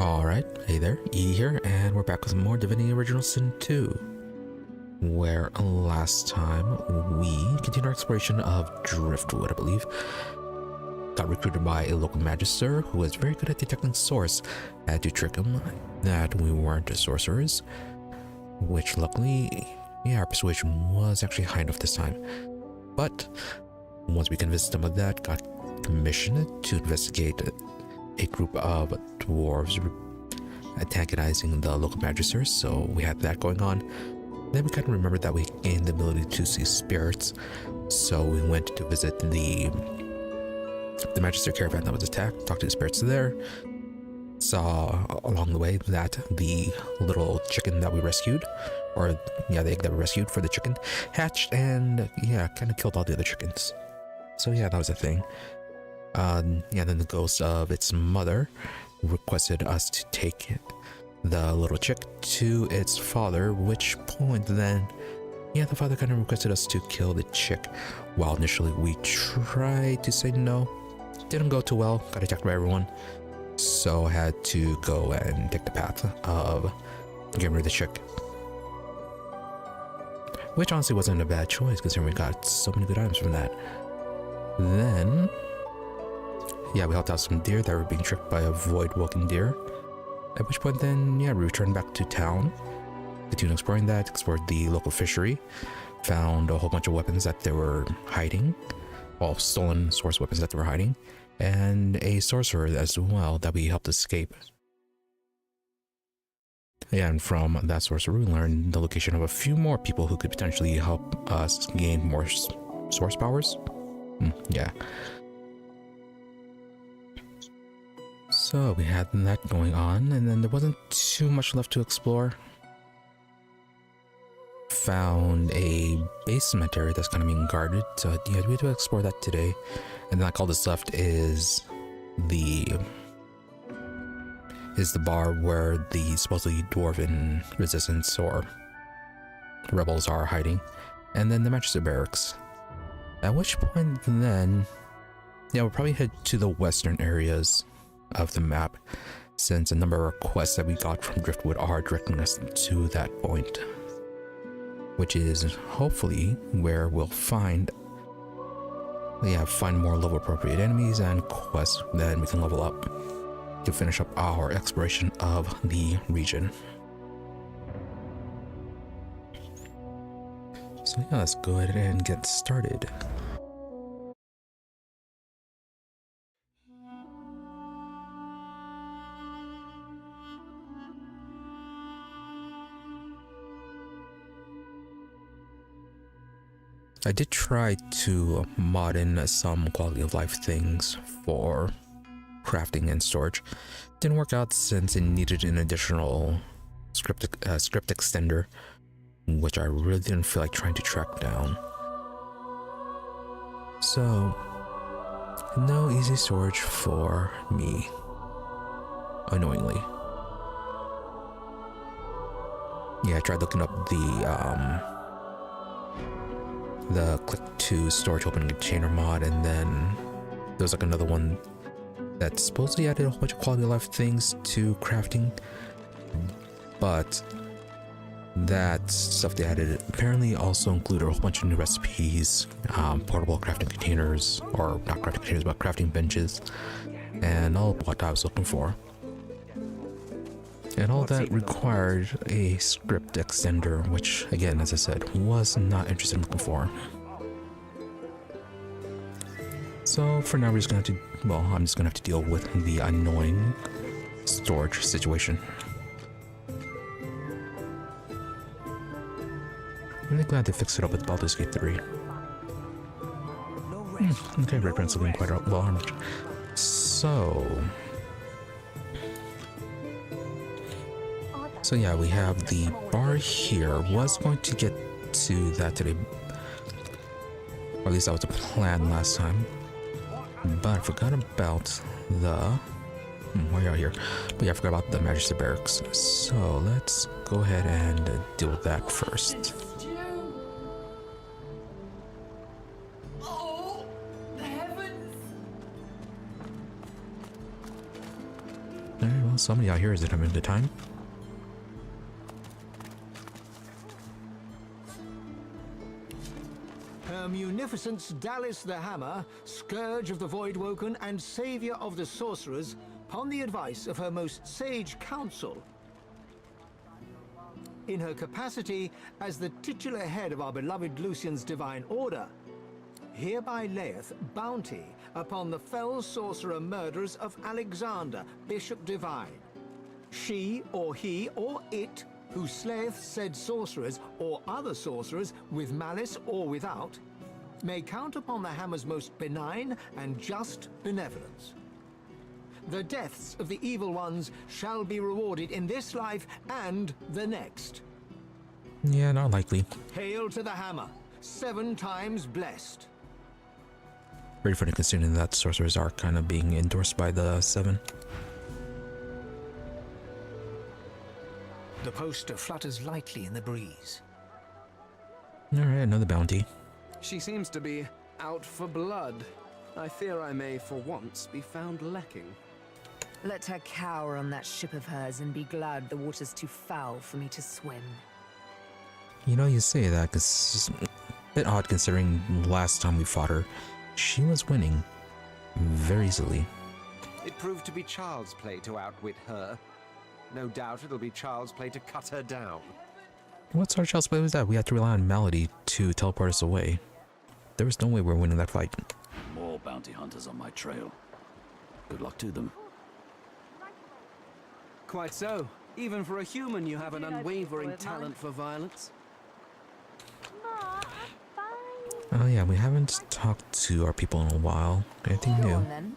Alright, hey there, E here, and we're back with more Divinity Original Sin 2, where last time we continued our exploration of Driftwood, I believe. Got recruited by a local Magister who was very good at detecting source. Had to trick him that we weren't Sourcerers, which luckily, yeah, our persuasion was actually high enough this time. But once we convinced him of that, got commissioned to investigate a group of dwarves antagonizing the local Magister, so we had that going on. Then we kind of remembered that we gained the ability to see spirits, so we went to visit the Magister caravan that was attacked, talked to the spirits there, saw along the way that the little chicken that we rescued, or yeah, the egg that we rescued for the chicken, hatched and yeah, kind of killed all the other chickens. So yeah, that was a thing. Yeah, then the ghost of its mother requested us to take the little chick to its father, which point then, yeah, the father kind of requested us to kill the chick. While initially we tried to say no, didn't go too well, got attacked by everyone, so had to go and take the path of getting rid of the chick. Which honestly wasn't a bad choice, considering we got so many good items from that. Then, yeah, we helped out some deer that were being tricked by a void-walking deer. At which point then, yeah, we returned back to town. Continued exploring that, explored the local fishery, found a whole bunch of weapons that they were hiding, well, stolen source weapons that they were hiding, and a sorcerer as well that we helped escape. And from that sorcerer, we learned the location of a few more people who could potentially help us gain more source powers. Yeah. So we had that going on, and then there wasn't too much left to explore. Found a basement area that's kind of being guarded, so yeah, we had to explore that today. And then all that's left is the bar where the supposedly dwarven resistance or rebels are hiding, and then the Magister barracks. At which point then, yeah, we'll probably head to the western areas of the map, since a number of requests that we got from Driftwood are directing us to that point, which is hopefully where we'll find more level appropriate enemies and quests that we can level up to finish up our exploration of the region. So yeah, let's go ahead and get started. I did try to mod in some quality of life things for crafting and storage. Didn't work out since it needed an additional script extender, which I really didn't feel like trying to track down. So, no easy storage for me, annoyingly. Yeah, I tried looking up the click to storage open container mod, and then there's like another one that supposedly added a whole bunch of quality of life things to crafting, but that stuff they added apparently also included a whole bunch of new recipes, portable crafting containers, or not crafting containers but crafting benches, and all what I was looking for. And all that required a script extender, which again, as I said, was not interested in looking for. So for now, we're just gonna have to, well, I'm just gonna have to deal with the annoying storage situation. I'm really glad they fixed it up with Baldur's Gate 3. Okay, Red Prince looking quite well armed. So yeah, we have the bar here. Was going to get to that today, or at least that was the plan last time, but I forgot about the why are you here? But yeah, I forgot about the Magister barracks. So let's go ahead and deal with that first. Alright, Well, somebody out here is having a good time. Her munificence Dallis the Hammer, scourge of the Voidwoken and saviour of the Sourcerers, upon the advice of her most sage council, in her capacity as the titular head of our beloved Lucian's divine order, hereby layeth bounty upon the fell sorcerer murderers of Alexander, Bishop Divine. She, or he, or it, who slayeth said sorcerers, or other sorcerers, with malice or without, may count upon the Hammer's most benign and just benevolence. The deaths of the evil ones shall be rewarded in this life and the next. Yeah, not likely. Hail to the Hammer, 7 times blessed. Pretty funny considering that sorcerers are kind of being endorsed by the 7. The poster flutters lightly in the breeze. Alright, another bounty. She seems to be out for blood. I fear I may, for once, be found lacking. Let her cower on that ship of hers and be glad the water's too foul for me to swim. You know, you say that because it's a bit odd considering last time we fought her, she was winning very easily. It proved to be child's play to outwit her. No doubt it'll be child's play to cut her down. What sort of child's play was that? We had to rely on Melody to teleport us away. There was no way we were winning that fight. More bounty hunters on my trail. Good luck to them. Quite so. Even for a human, you have an unwavering talent for violence. Oh yeah, we haven't talked to our people in a while. Anything Go new? on, then.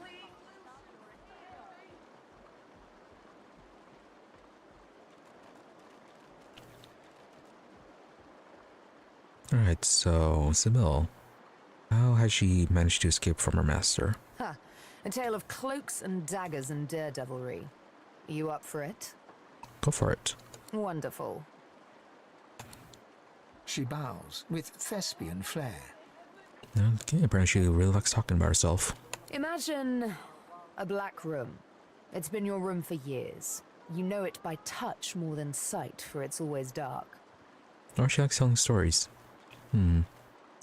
Alright, so Sybil. How has she managed to escape from her master? Ha! A tale of cloaks and daggers and daredevilry. You up for it? Go for it. Wonderful. She bows with thespian flair. Okay, apparently she really likes talking about herself. Imagine a black room. It's been your room for years. You know it by touch more than sight, for it's always dark. Or she likes telling stories.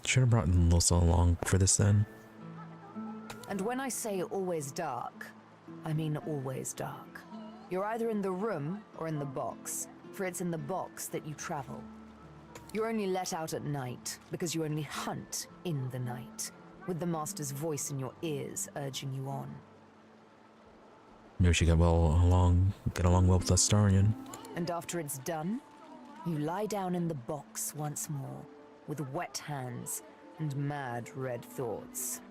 Should have brought Losa along for this then. And when I say always dark, I mean always dark. You're either in the room or in the box, for it's in the box that you travel. You're only let out at night, because you only hunt in the night, with the Master's voice in your ears urging you on. Maybe she get along well with Astarion. And after it's done, you lie down in the box once more, with wet hands and mad red thoughts.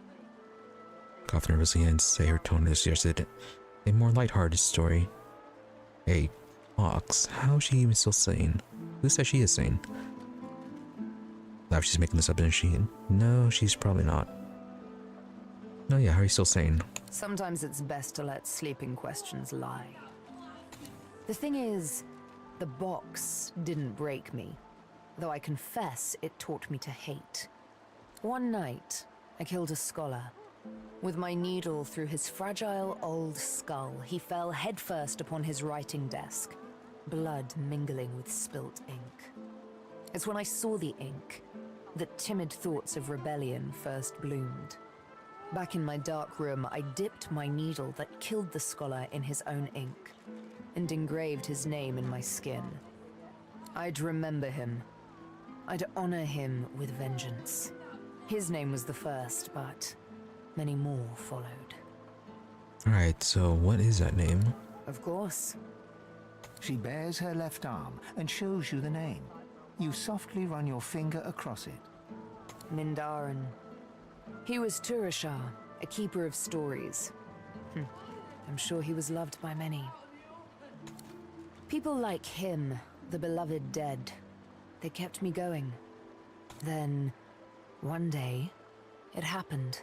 Cough nervously and say her tone is suggested a more lighthearted story. A box? How is she even still sane? Who says she is sane? Now if she's making this up, isn't she? No, she's probably not. No, yeah, how are you still sane? Sometimes it's best to let sleeping questions lie. The thing is, the box didn't break me, though I confess it taught me to hate. One night, I killed a scholar. With my needle through his fragile old skull, he fell headfirst upon his writing desk, blood mingling with spilt ink. It's when I saw the ink that timid thoughts of rebellion first bloomed. Back in my dark room, I dipped my needle that killed the scholar in his own ink, and engraved his name in my skin. I'd remember him. I'd honor him with vengeance. His name was the first, but many more followed. Alright, so what is that name? Of course. She bares her left arm and shows you the name. You softly run your finger across it. Mindarin. He was Turashar, a keeper of stories. I'm sure he was loved by many. People like him, the beloved dead, they kept me going. Then, one day, it happened.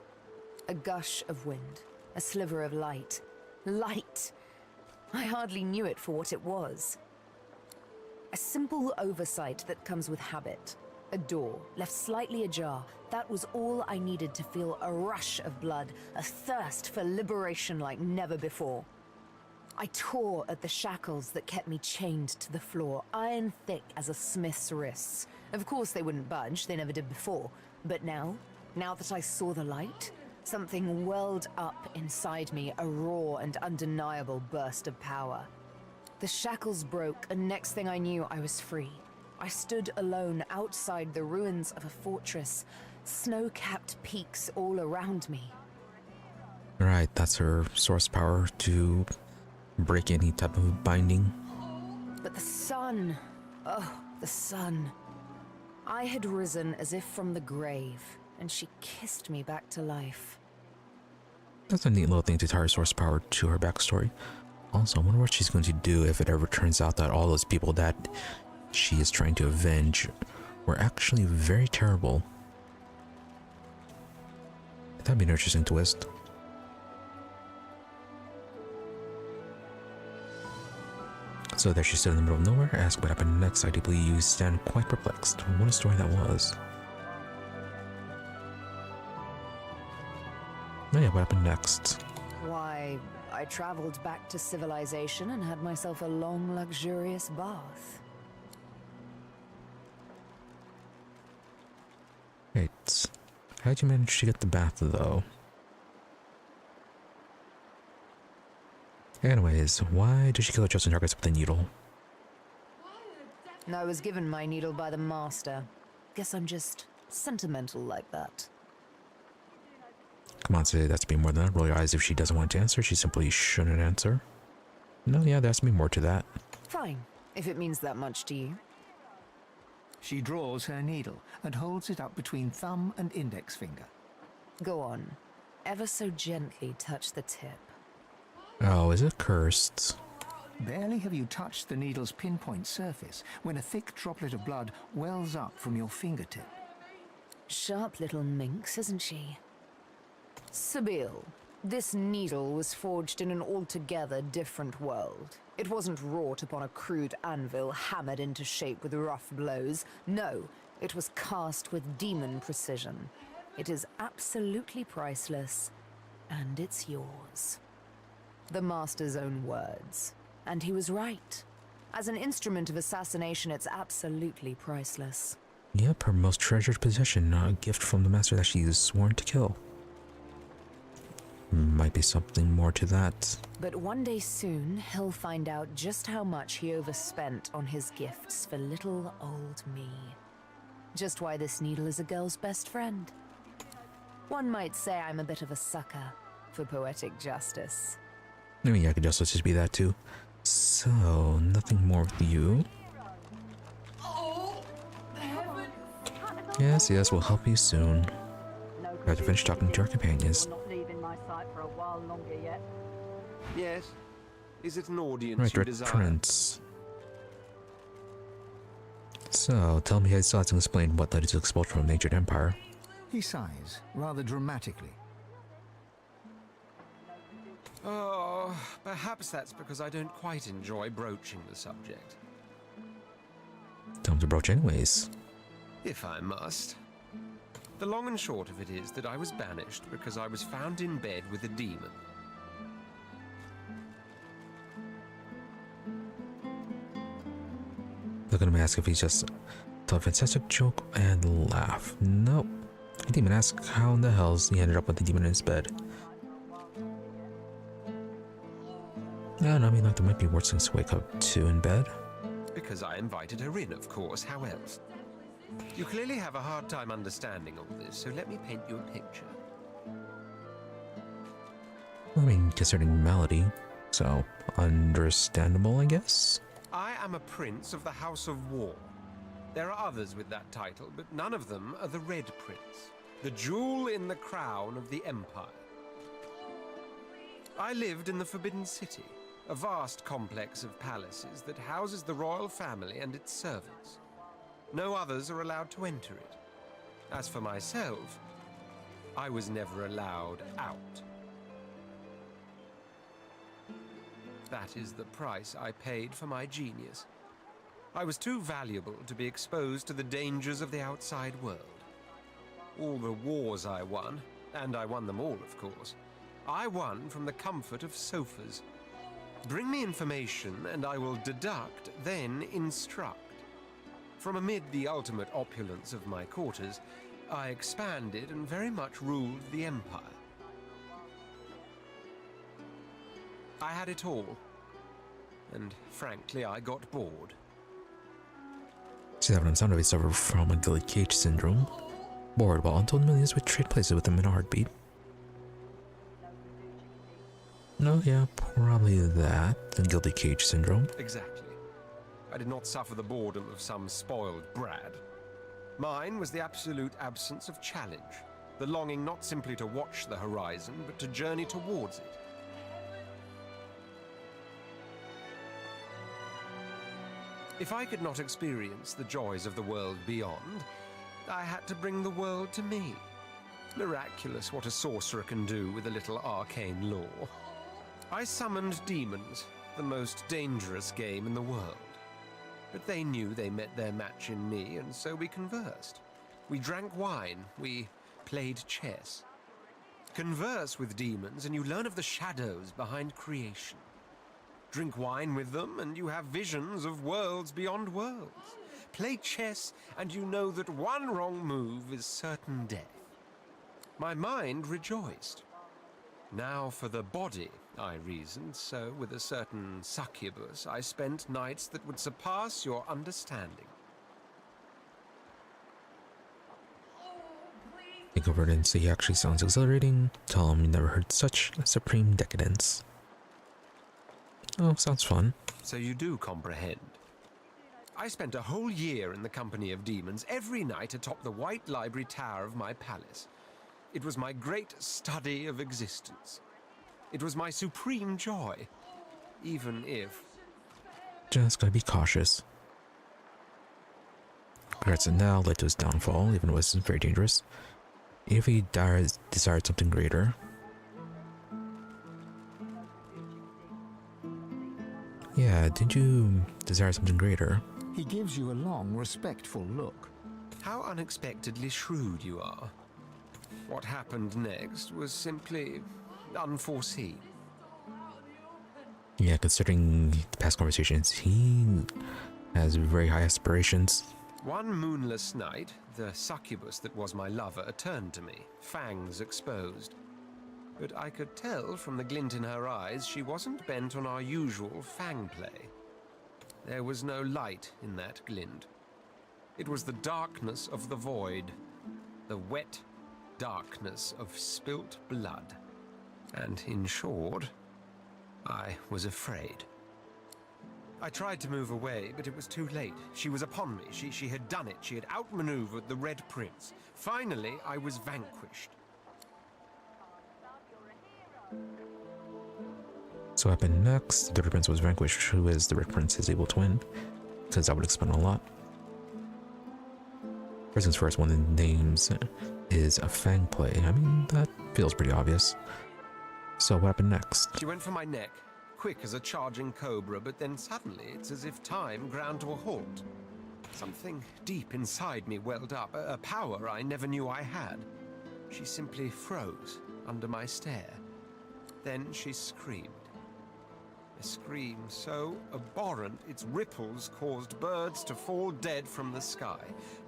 A gush of wind, a sliver of light. Light! I hardly knew it for what it was. A simple oversight that comes with habit. A door, left slightly ajar. That was all I needed to feel a rush of blood, a thirst for liberation like never before. I tore at the shackles that kept me chained to the floor, iron thick as a smith's wrists. Of course they wouldn't budge, they never did before. But now that I saw the light, something welled up inside me, a raw and undeniable burst of power. The shackles broke, and next thing I knew, I was free. I stood alone outside the ruins of a fortress, snow-capped peaks all around me. Right, that's her source power to break any type of binding. But the sun, oh, the sun. I had risen as if from the grave, and she kissed me back to life. That's a neat little thing to tie her source power to her backstory. Also, I wonder what she's going to do if it ever turns out that all those people that she is trying to avenge were actually very terrible. That'd be an interesting twist. So there she stood in the middle of nowhere, asked what happened next. I deeply you stand quite perplexed. What a story that was. Oh yeah, what happened next? Why, I traveled back to civilization and had myself a long, luxurious bath. Wait, how'd you manage to get the bath though? Anyways, why did she kill her chosen targets with a needle? I was given my needle by the master. Guess I'm just sentimental like that. Come on, say that's to be more than that. Roll your eyes if she doesn't want to answer. She simply shouldn't answer. No, yeah, there has to be more to that. Fine, if it means that much to you. She draws her needle and holds it up between thumb and index finger. Go on. Ever so gently touch the tip. Oh, is it cursed? Barely have you touched the needle's pinpoint surface when a thick droplet of blood wells up from your fingertip. Sharp little minx, isn't she? Sibyl, this needle was forged in an altogether different world. It wasn't wrought upon a crude anvil, hammered into shape with rough blows. No, it was cast with demon precision. It is absolutely priceless, and it's yours. The master's own words. And he was right. As an instrument of assassination, it's absolutely priceless. Yep, her most treasured possession, a gift from the master that she is sworn to kill. Might be something more to that. But one day soon, he'll find out just how much he overspent on his gifts for little old me. Just why this needle is a girl's best friend. One might say I'm a bit of a sucker for poetic justice. I mean, I could just be that too. So, nothing more with you. Yes, we'll help you soon. We have to finish talking to our companions. Yes. Is it an audience Right, you Red desire? Prince. So, tell me how you still hasn't explained what led you to expulsion from a major empire. He sighs, rather dramatically. Oh, perhaps that's because I don't quite enjoy broaching the subject. Tell him to broach anyways. If I must. The long and short of it is that I was banished because I was found in bed with a demon. Look at him, ask if he's just tell a fantastic joke and laugh. Nope. The demon asks how in the hells he ended up with the demon in his bed. Yeah, no, I mean, like, there might be worse things to wake up to in bed. Because I invited her in, of course. How else? You clearly have a hard time understanding all this, so let me paint you a picture. Well, I mean, concerning Melody, so understandable, I guess? I am a prince of the House of War. There are others with that title, but none of them are the Red Prince, the jewel in the crown of the Empire. I lived in the Forbidden City, a vast complex of palaces that houses the royal family and its servants. No others are allowed to enter it. As for myself, I was never allowed out. That is the price I paid for my genius. I was too valuable to be exposed to the dangers of the outside world. All the wars I won, and I won them all, of course, I won from the comfort of sofas. Bring me information and I will deduct, then instruct. From amid the ultimate opulence of my quarters, I expanded and very much ruled the empire. I had it all. And frankly, I got bored. 7 suffer from a Gilded Cage syndrome. Bored while untold millions would trade places with him in a heartbeat. No, yeah, probably that. The Gilded Cage syndrome. Exactly. I did not suffer the boredom of some spoiled brat. Mine was the absolute absence of challenge. The longing not simply to watch the horizon, but to journey towards it. If I could not experience the joys of the world beyond, I had to bring the world to me. Miraculous what a sorcerer can do with a little arcane lore. I summoned demons, the most dangerous game in the world. But they knew they met their match in me, and so we conversed. We drank wine, we played chess. Converse with demons and you learn of the shadows behind creation. Drink wine with them and you have visions of worlds beyond worlds. Play chess and you know that one wrong move is certain death. My mind rejoiced. Now for the body, I reasoned, so with a certain succubus I spent nights that would surpass your understanding. Think over it and say he actually sounds exhilarating. Tell him you never heard such supreme decadence. Oh, sounds fun. So you do comprehend. I spent a whole year in the company of demons, every night atop the white library tower of my palace. It was my great study of existence. It was my supreme joy, even if... Just gotta be cautious. Regrets it now led to his downfall, even though it was very dangerous. If he desired something greater. Yeah, did you desire something greater? He gives you a long, respectful look. How unexpectedly shrewd you are. What happened next was simply unforeseen. Yeah, considering the past conversations, he has very high aspirations. One moonless night, the succubus that was my lover turned to me, fangs exposed. But I could tell from the glint in her eyes she wasn't bent on our usual fang play. There was no light in that glint. It was the darkness of the void, the wet darkness of spilt blood. And in short, I was afraid. I tried to move away, but it was too late. She was upon me. She had done it. She had outmaneuvered the Red Prince. Finally, I was vanquished. So what happened next? The Red Prince was vanquished. Who is the Red Prince is able to win? Because that would explain a lot. First things first, one of the names is a fang play. I mean, that feels pretty obvious. So what happened next? She went for my neck, quick as a charging cobra, but then suddenly it's as if time ground to a halt. Something deep inside me welled up, a power I never knew I had. She simply froze under my stare. Then she screamed. A scream so abhorrent its ripples caused birds to fall dead from the sky.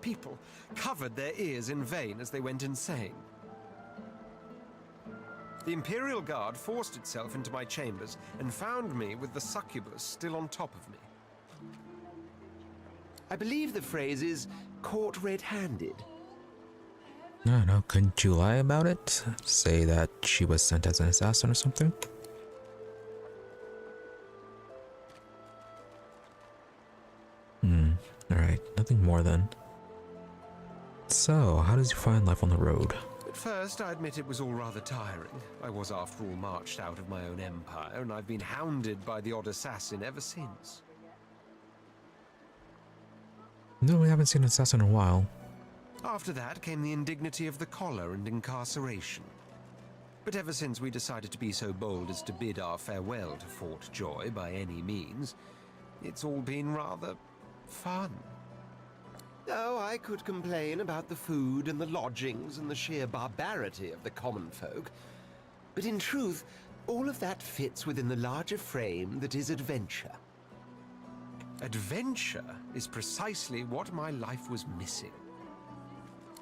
People covered their ears in vain as they went insane. The Imperial Guard forced itself into my chambers and found me with the succubus still on top of me. I believe the phrase is caught red-handed. No, couldn't you lie about it? Say that she was sent as an assassin or something? Alright, nothing more then. So, how does you find life on the road? At first, I admit it was all rather tiring. I was, after all, marched out of my own empire, and I've been hounded by the odd assassin ever since. No, we haven't seen an assassin in a while. After that came the indignity of the collar and incarceration. But ever since we decided to be so bold as to bid our farewell to Fort Joy by any means, it's all been rather fun. Oh, I could complain about the food and the lodgings and the sheer barbarity of the common folk. But in truth, All of that fits within the larger frame that is adventure. Adventure is precisely what my life was missing.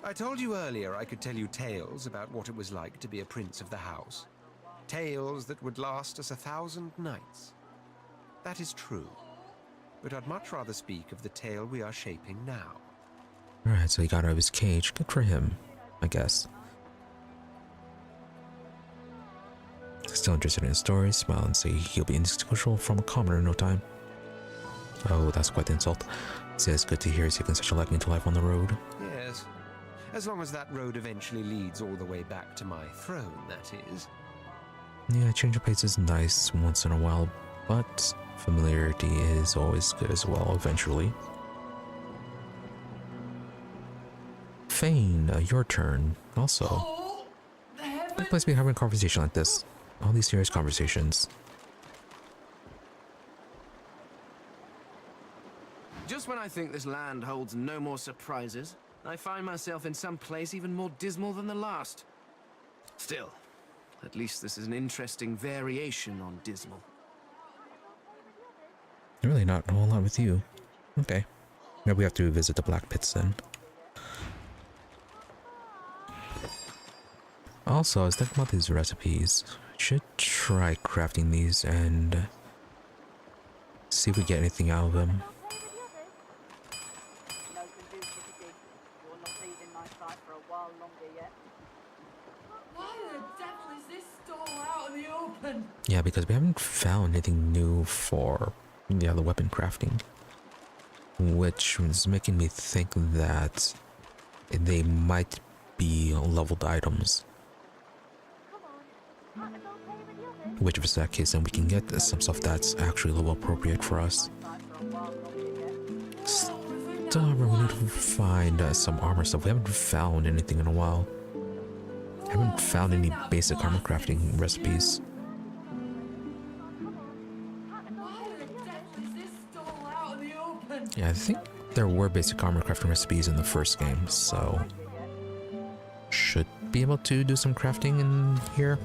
I told you earlier I could tell you tales about what it was like to be a prince of the house. Tales that would last us 1,000 nights. That is true. But I'd much rather speak of the tale we are shaping now. Alright, so he got out of his cage. Good for him, I guess. Still interested in his story, smile and say he'll be indistinguishable from a commoner in no time. Oh, that's quite the insult. Says good to hear he's taken such a liking to life on the road. Yes. As long as that road eventually leads all the way back to my throne, that is. Yeah, change of pace is nice once in a while, but familiarity is always good as well eventually. Fane, your turn. Also, what place be having a conversation like this? All these serious conversations. Just when I think this land holds no more surprises, I find myself in some place even more dismal than the last. Still, at least this is an interesting variation on dismal. Really not a whole lot with you. Okay. Maybe we have to visit the Black Pits then. Also, I was thinking about these recipes. Should try crafting these and see if we get anything out of them. Yeah, because we haven't found anything new for the other weapon crafting, which is making me think that they might be leveled items. Which if it's that case, then we can get some stuff that's actually level appropriate for us. Stubborn, we need to find some armor stuff. We haven't found anything in a while. Haven't found any basic armor crafting recipes. Yeah, I think there were basic armor crafting recipes in the first game, so should be able to do some crafting in here.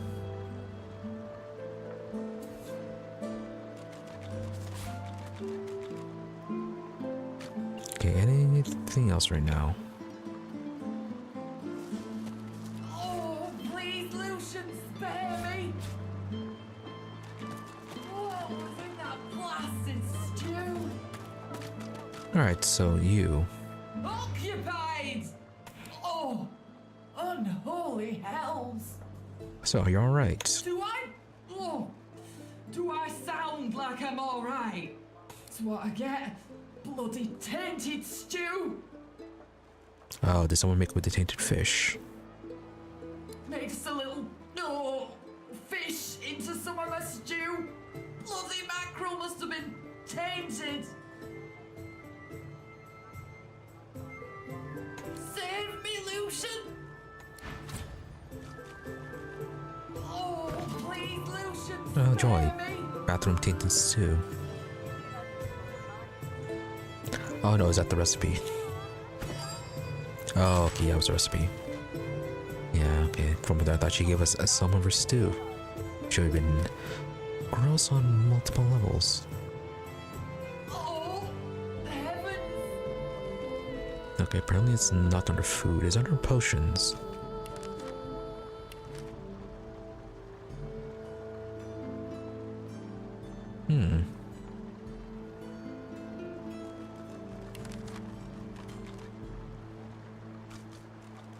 Okay, anything else right now? Oh, please, Lucian, spare me! Oh, what's in that blasted stew? Alright, so you. Occupied! Oh, unholy hells! So, you're alright. Do I sound like I'm alright? It's what I get. Bloody tainted stew! Oh, did someone make it with the tainted fish? Mixed a little, fish into some of my stew. Bloody mackerel must have been tainted. Save me, Lucian! Oh, please, Lucian, Oh, spare joy. me! Bathroom tainted stew. Oh no, is that the recipe? Oh, okay, that was the recipe. Yeah, okay. From there, I thought she gave us some of her stew. Should have been gross on multiple levels. Oh, heavens! Okay, apparently it's not under food, it's under potions.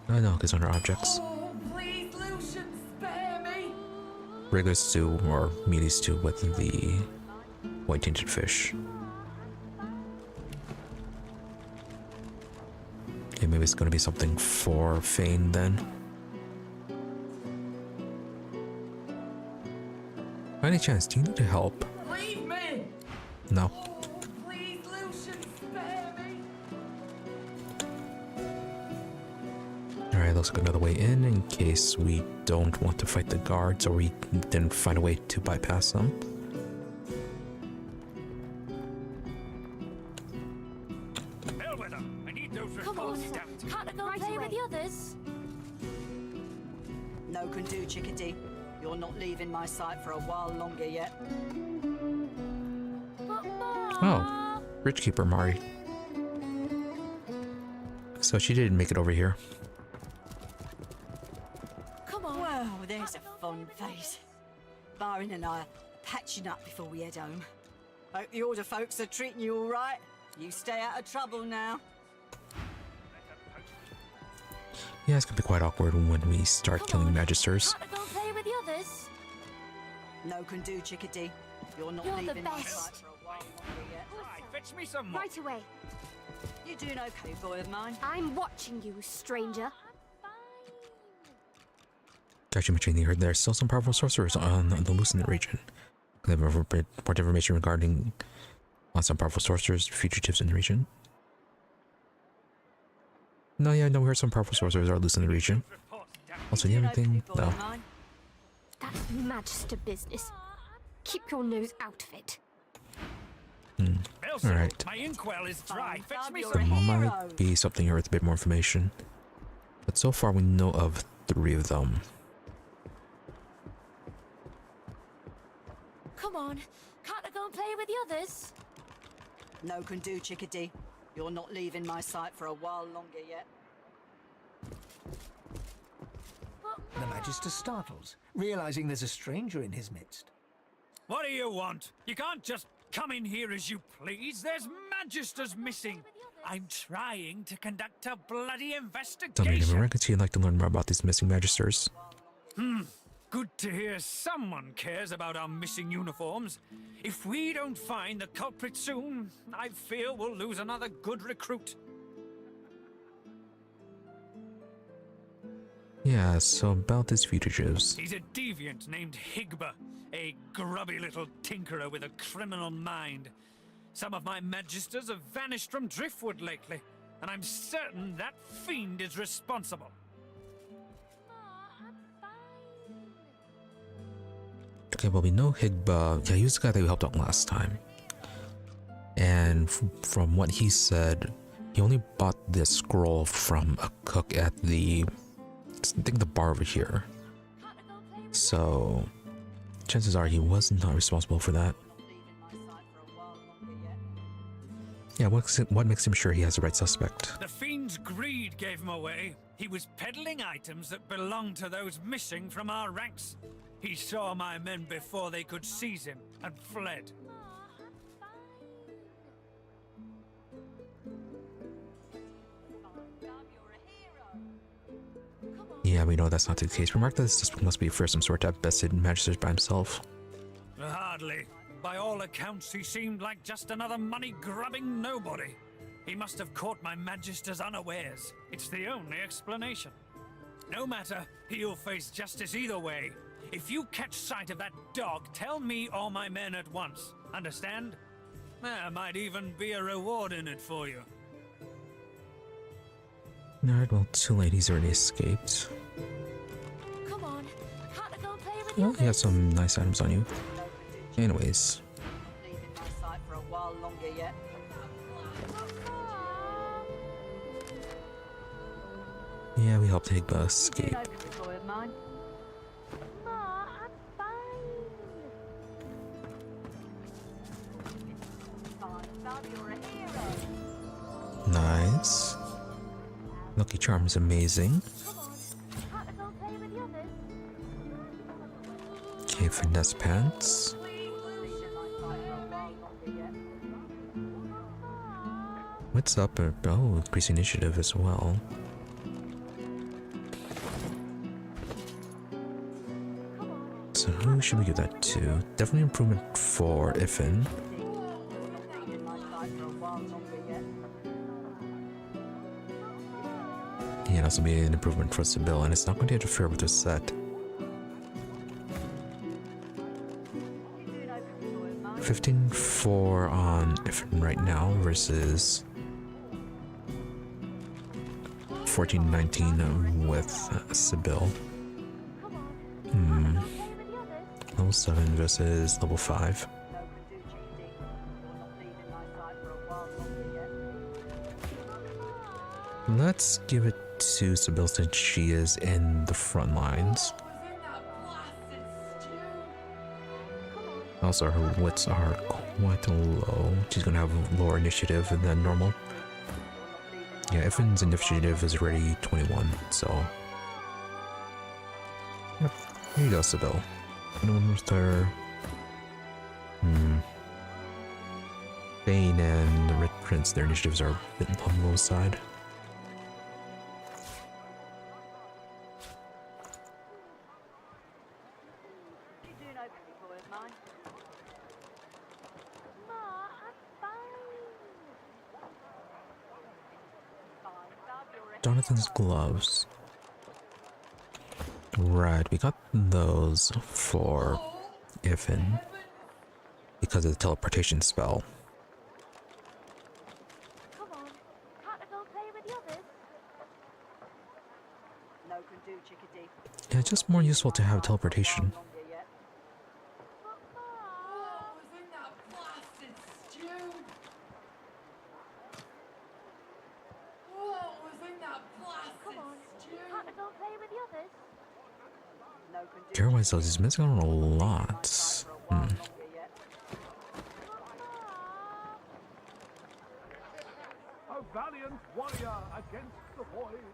I know, it's under objects. Oh, please, Lucian, spare me! Regular stew or meaty stew with the white tainted fish. Okay, maybe it's gonna be something for Fane then. By any chance, do you need help? Leave me! No. Oh, please, Lucian, spare me! Alright, looks like another way in case we don't want to fight the guards or we didn't find a way to bypass them. Come on, can't I go play with the others? No can do, chickadee. You're not leaving my sight for a while longer yet. Oh, Bridge Keeper Mari. So she didn't make it over here. Come on. Well, there's a fun face. Byron and I are patching up before we head home. Hope the Order folks are treating you all right. You stay out of trouble now. Yeah, it's gonna be quite awkward when we start killing Magisters. Can't I go play with the others? No can do, Chickadee. You're not You're the leaving my best. sight for a while longer yet. Right, fetch me some more. Right away. You doing okay, boy of mine? I'm watching you, stranger. Actually, mentioning you heard there's still some powerful sorcerers on the loose in the region. They have report information regarding some powerful sorcerers, fugitives in the region. No, yeah, no, we heard some powerful sorcerers are loose in the region. Also, do you have anything? No. That's Magister business. Keep your nose out of it. Alright. My inkwell is dry. Fetch me There some more. might be something here with a bit more information. But so far we know of 3 of them. Come on. Can't I go and play with the others? No can do, Chickadee. You're not leaving my sight for a while longer yet. The Magister startles, realizing there's a stranger in his midst. What do you want? You can't just come in here as you please. There's Magisters missing. I'm trying to conduct a bloody Tell me, investigation. Never you'd like to learn more about these missing Magisters. Good to hear someone cares about our missing uniforms. If we don't find the culprit soon, I fear we'll lose another good recruit. Yeah, so about these fugitives. He's a deviant named Higba, a grubby little tinkerer with a criminal mind. Some of my Magisters have vanished from Driftwood lately, and I'm certain that fiend is responsible. Okay, well, we know Higba. Yeah, he was the guy that we helped out last time. And from what he said, he only bought this scroll from a cook at the, I think, the bar over here. So, chances are he was not responsible for that. Yeah, what makes him sure he has the right suspect? The fiend's greed gave him away. He was peddling items that belonged to those missing from our ranks. He saw my men before they could seize him and fled. Yeah, we know that's not the case. Remark that this suspect must be for some sort of bested Magisters by himself. Hardly. By all accounts, he seemed like just another money-grubbing nobody. He must have caught my Magisters unawares. It's the only explanation. No matter, he'll face justice either way. If you catch sight of that dog, tell me or my men at once. Understand? There might even be a reward in it for you. Alright, well, 2 ladies already escaped. Come on. Can't I go and play with the Well, others? you have some nice items on you. Anyways. Leaving my sight for a while longer yet. Yeah, we helped Higba escape. You know, boy of mine. I'm fine. Bob, you're a hero. Nice. Lucky Charm is amazing. Come on. Can't I go and play with the others? Okay, Finesse Pants. What's up? Oh, increase initiative as well. So who should we give that to? Definitely improvement for Ifin. Yeah, and also be an improvement for Sibyl, and it's not going to interfere with the set. 15-4 on Ifin right now versus 14-19 with Sibyl. Level 7 versus level 5. Let's give it to Sibyl since she is in the front lines. In that blasted Also, her wits are quite low. She's gonna have lower initiative than normal. Yeah, Iffin's initiative is already 21, so... Yep, here you go, Sybil. Anyone with her... Bane and the Red Prince, their initiatives are a bit on the low side. Jonathan's gloves. Right, we got those for Iffin because of the teleportation spell. Come on, can't I go play with the others? No can do, chickadee. Yeah, it's just more useful to have teleportation. What was in that blasted stew? What was in that blasted stew? Can't I go play with the others? Care-wise though, he's missing out on a lot. A valiant warrior against the void.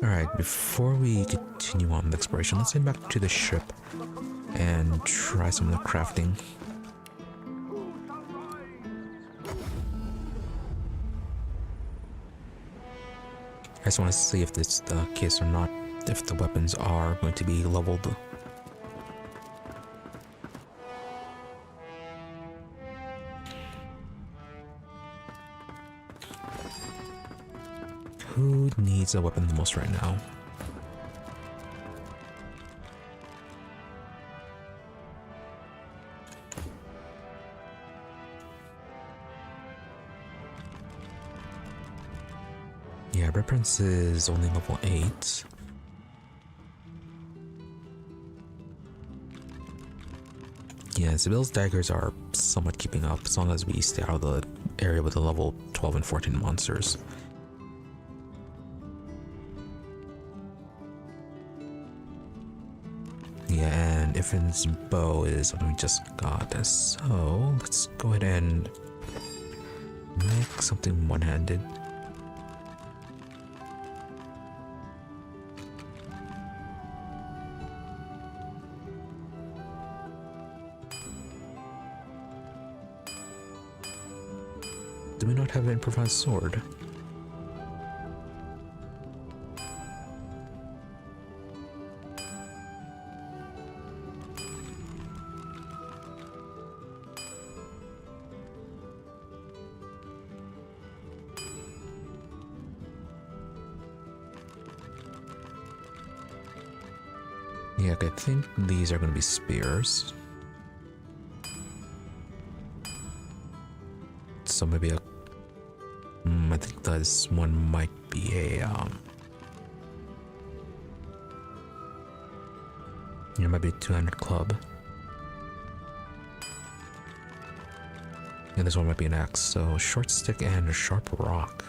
Alright, before we continue on with exploration, let's head back to the ship and try some of the crafting. I just want to see if this is the case or not, if the weapons are going to be leveled. Who needs a weapon the most right now? Yeah, Red Prince is only level 8. Yeah, Sybil's daggers are somewhat keeping up as long as we stay out of the area with the level 12 and 14 monsters. Yeah, and Iffin's bow is what we just got, so let's go ahead and make something one-handed. Do we not have an improvised sword? Yeah, I think these are going to be spears. So maybe a... I think this one might be a... it might be a two-handed club. And this one might be an axe, so short stick and a sharp rock.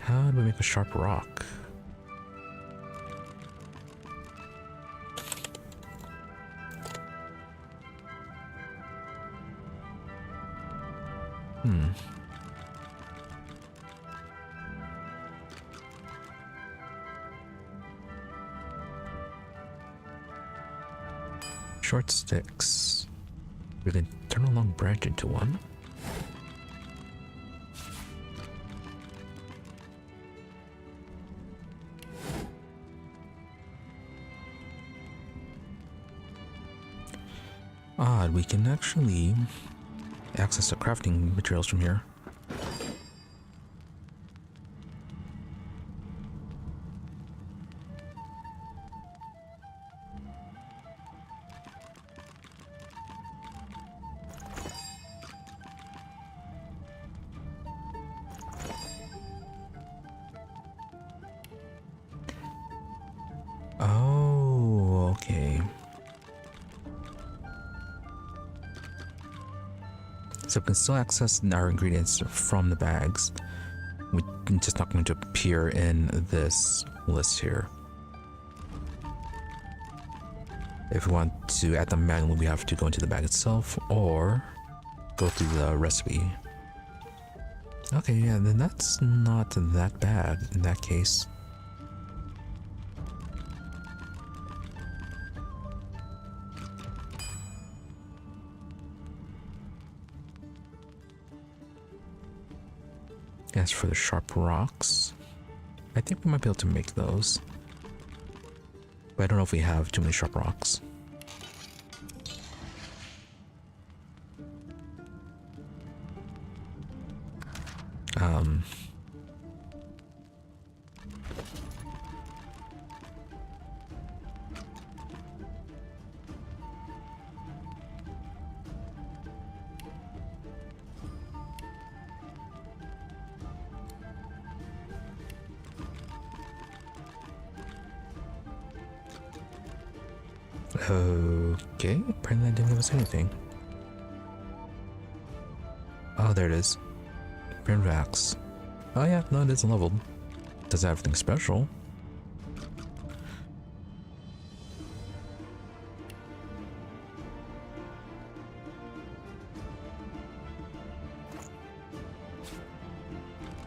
How do we make a sharp rock? Short sticks. We can turn a long branch into one. Odd, we can actually access the crafting materials from here. Oh, okay. So we can still access our ingredients from the bags, It's just not going to appear in this list here. If we want to add them manually, we have to go into the bag itself or go through the recipe. Okay, yeah, then that's not that bad in that case. As for the sharp rocks, I think we might be able to make those. But I don't know if we have too many sharp rocks. Okay, apparently that didn't give us anything. Oh, there it is. Print axe. Oh yeah, no, it isn't leveled. Doesn't have anything special.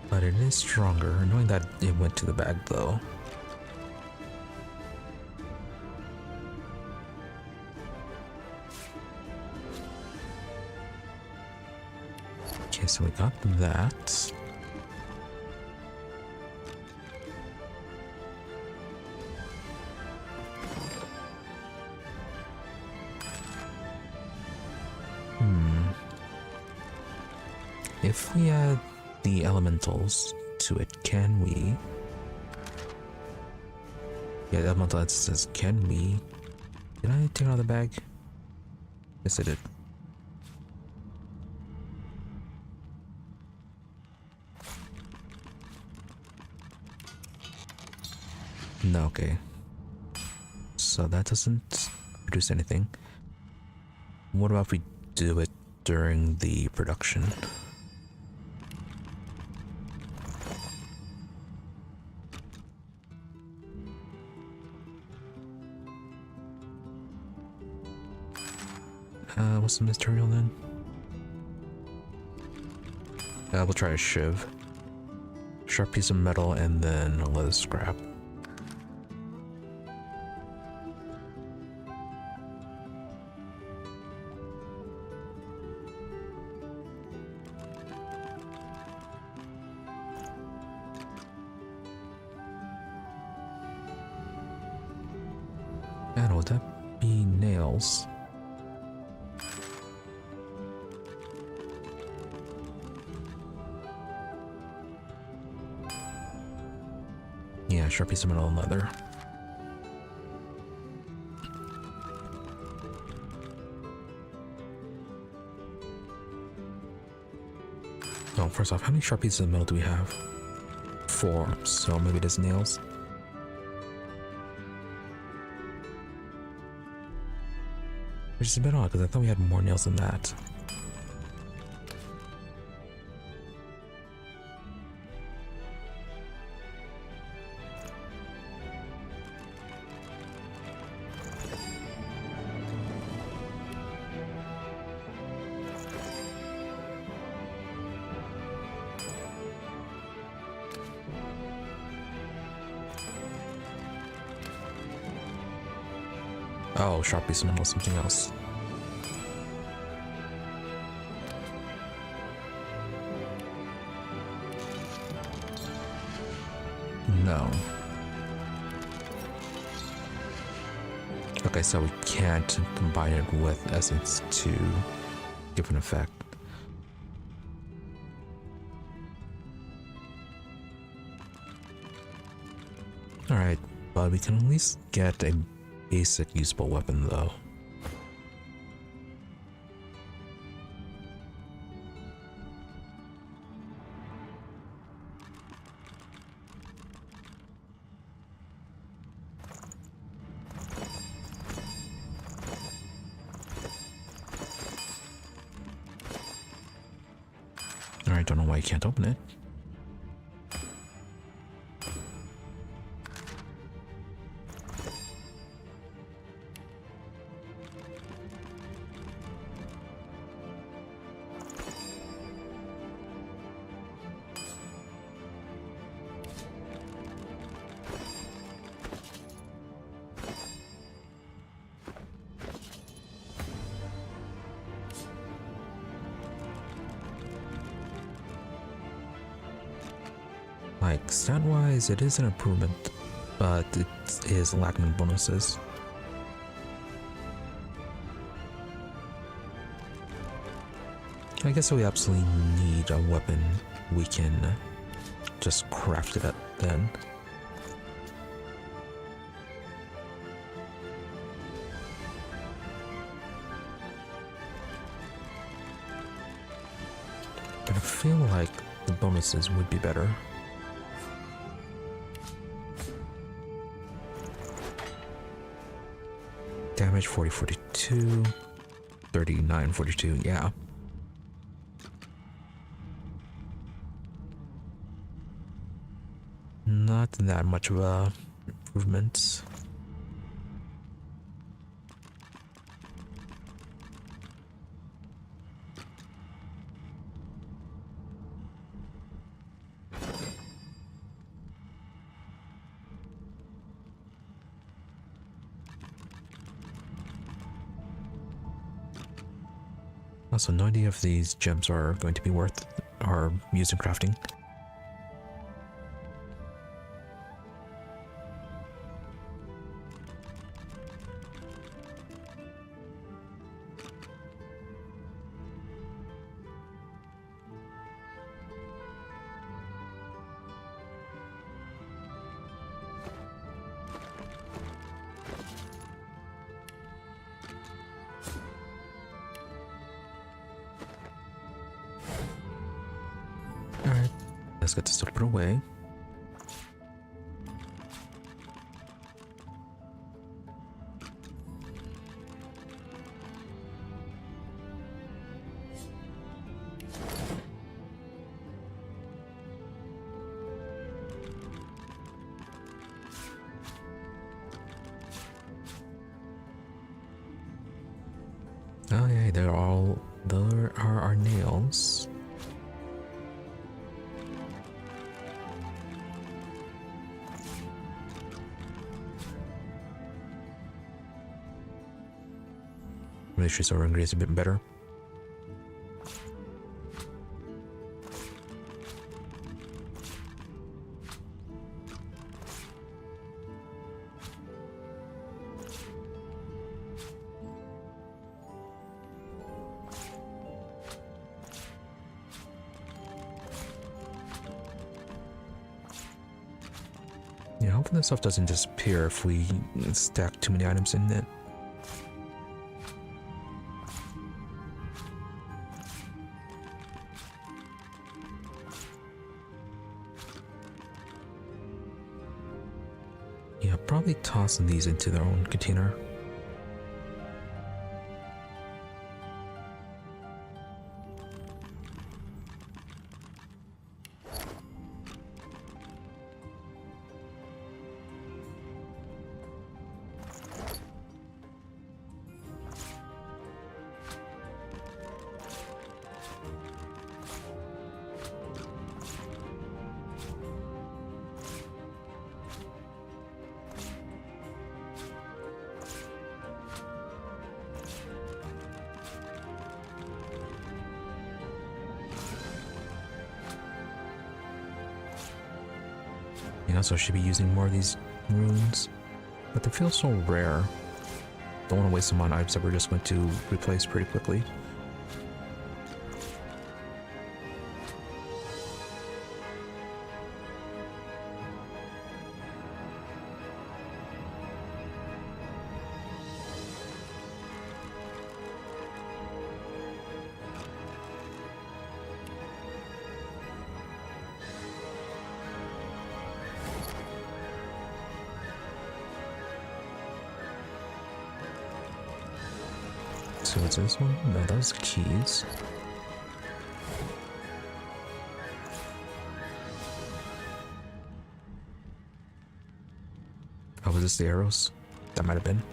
But it is stronger, knowing that it went to the bag though. Okay, so we got that. If we add the elementals to it, can we? Yeah, the elemental says, can we? Did I take it out of the bag? Yes, I did. No, okay. So that doesn't produce anything. What about if we do it during the production? What's the material then? We'll try a shiv. Sharp piece of metal and then a leather scrap. And would that be nails? Yeah, sharp piece of metal and leather. Oh, first off, how many sharp pieces of metal do we have? 4, so maybe it is nails. Which is a bit odd, because I thought we had more nails than that. Oh, sharp piece of metal, something else. No. Okay, so we can't combine it with essence to give an effect. Alright, but we can at least get a basic usable weapon though. Alright, don't know why you can't open it. Like, stat-wise, it is an improvement, but it is lacking in bonuses. I guess if we absolutely need a weapon, we can just craft it then. But I feel like the bonuses would be better. Damage 40, 42, 39, 42, yeah. Not that much of a improvement. Also, no idea if these gems are going to be worth or used in crafting. Alright, let's get this stuff put away. Oh yeah, there are our nails. Make sure our ingredients a bit better. Yeah, hopefully this stuff doesn't disappear if we stack too many items in it. Yeah, probably tossing these into their own container. You know, so I should be using more of these runes, but they feel so rare. Don't want to waste them on items that we're just going to replace pretty quickly. So what's this one? No, those keys. Oh, was this the arrows? That might have been.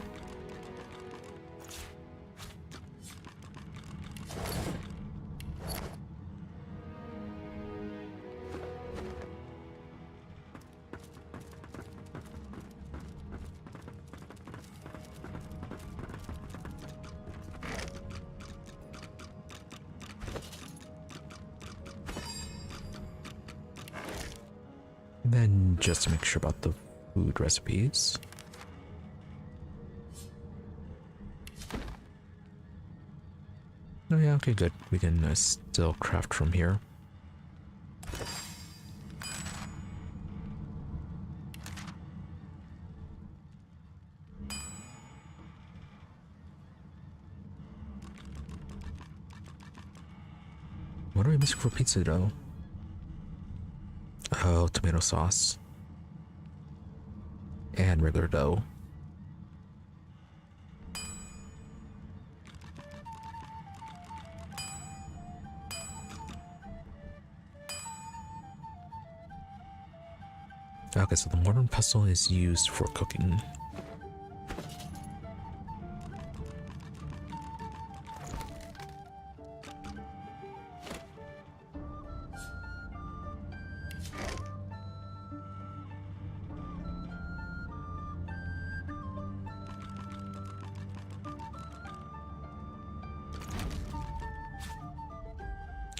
And then just to make sure about the food recipes. Oh yeah, okay, good. We can still craft from here. What are we missing for pizza dough? Oh, tomato sauce. And regular dough. Okay, so the mortar and pestle is used for cooking.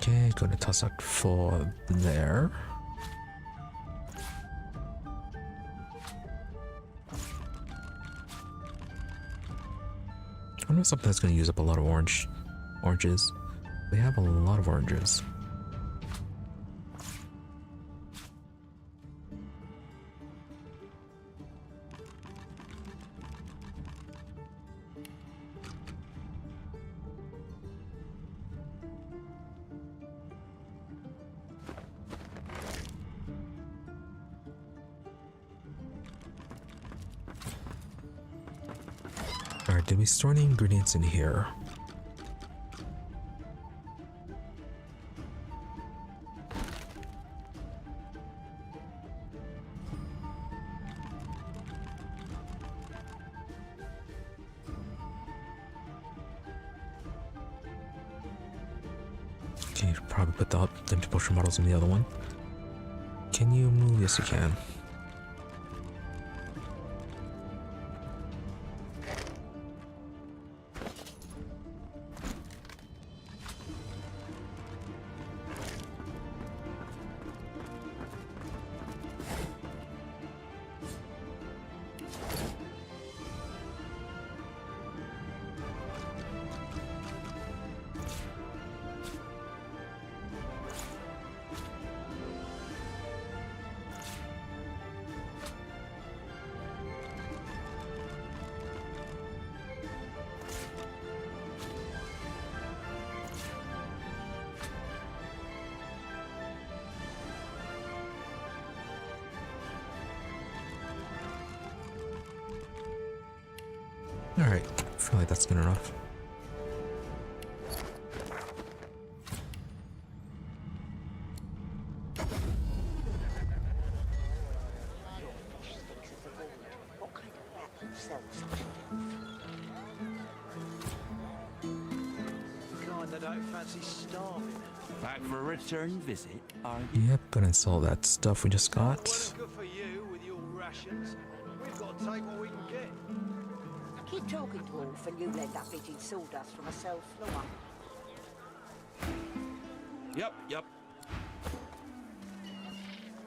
Okay, going to toss that for there. I know something that's going to use up a lot of oranges. We have a lot of oranges. Alright, did we store any ingredients in here? Okay, probably put the empty potion bottles in the other one. Can you move? Yes, you can. Alright, I feel like that's good enough. Back for a return visit, are you? Yep, gonna install that stuff we just got. Good for you with your rations. We've got to take what we can get. Keep talking, dwarf, and you'll end up eating sawdust from a cell floor. Yep.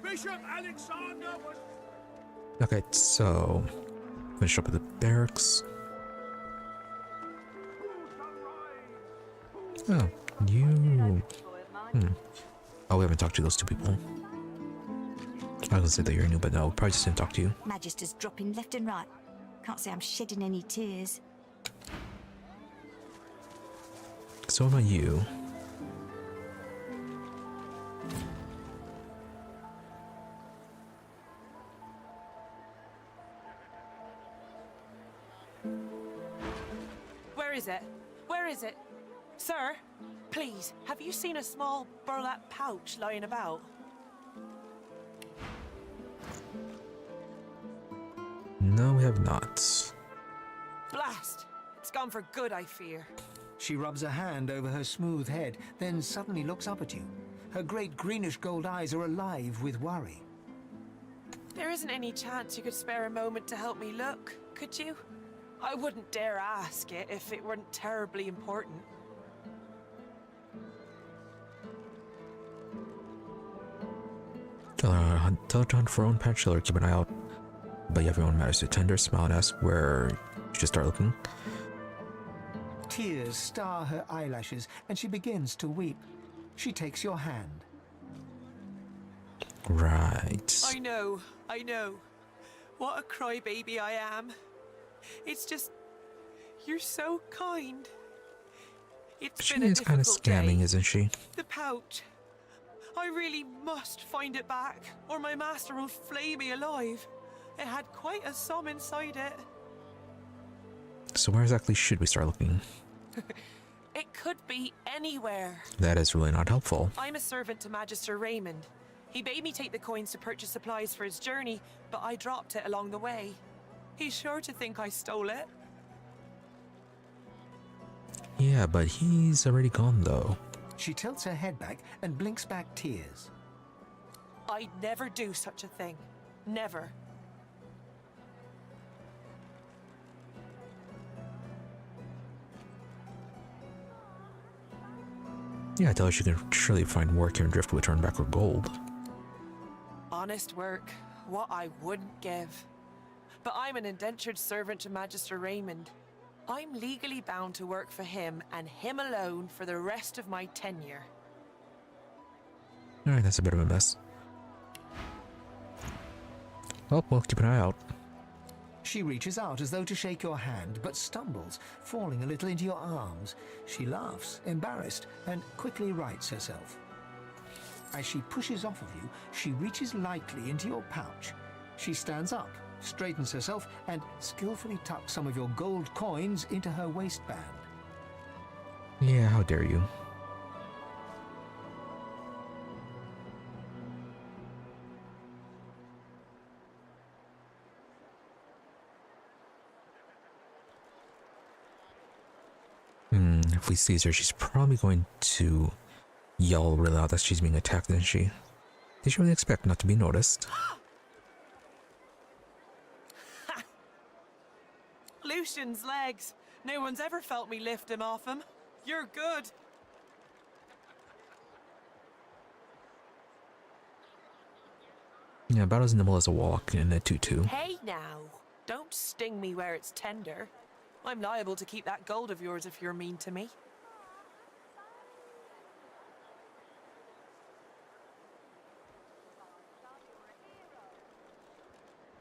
Bishop Alexander was... Okay, so finish up with the barracks. Oh, you. Oh, we haven't talked to those two people. I was gonna say that you're new, but no, probably just didn't talk to you. Magister's dropping left and right. Can't say I'm shedding any tears. So what about you? Where is it? Where is it? Sir, please, have you seen a small burlap pouch lying about? No, we have not. Blast! It's gone for good, I fear. She rubs a hand over her smooth head, then suddenly looks up at you. Her great greenish gold eyes are alive with worry. There isn't any chance you could spare a moment to help me look, could you? I wouldn't dare ask it if it weren't terribly important. Tell her to hunt for her own patch, tell her keep an eye out. But you have your own matters to tender, smile and ask where you should start looking. Tears star her eyelashes, and she begins to weep. She takes your hand. Right. I know. What a crybaby I am. It's just, you're so kind. She is kind of scamming, isn't she? The pouch. I really must find it back, or my master will flay me alive. It had quite a sum inside it. So where exactly should we start looking? It could be anywhere. That is really not helpful. I'm a servant to Magister Raymond. He bade me take the coins to purchase supplies for his journey, but I dropped it along the way. He's sure to think I stole it. Yeah, but he's already gone though. She tilts her head back and blinks back tears. I'd never do such a thing. Never. Yeah, I tell her she can surely find work here in Driftwood to earn back her gold. Honest work, what I wouldn't give. But I'm an indentured servant to Magister Raymond. I'm legally bound to work for him and him alone for the rest of my tenure. Alright, that's a bit of a mess. Well, we'll keep an eye out. She reaches out as though to shake your hand, but stumbles, falling a little into your arms. She laughs, embarrassed, and quickly rights herself. As she pushes off of you, she reaches lightly into your pouch. She stands up, straightens herself, and skillfully tucks some of your gold coins into her waistband. Yeah, how dare you. If we sees her, she's probably going to yell really loud that she's being attacked, isn't she? Did she really expect not to be noticed? Lucian's legs. No one's ever felt me lift him off him. You're good. Yeah, about as nimble as a walk in a tutu. Hey now, don't sting me where it's tender. I'm liable to keep that gold of yours if you're mean to me.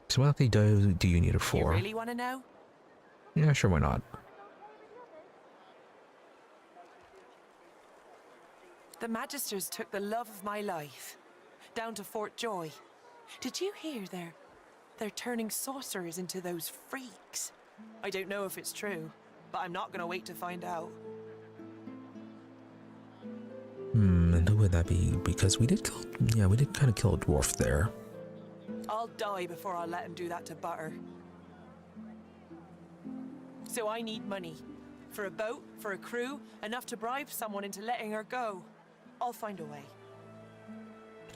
So what exactly do you need it for? You really want to know? Yeah, sure, why not? The Magisters took the love of my life down to Fort Joy. Did you hear they're turning sorcerers into those freaks? I don't know if it's true, but I'm not going to wait to find out. And who would that be? Because we did kind of kill a dwarf there. I'll die before I'll let him do that to Butter. So I need money. For a boat, for a crew, enough to bribe someone into letting her go. I'll find a way.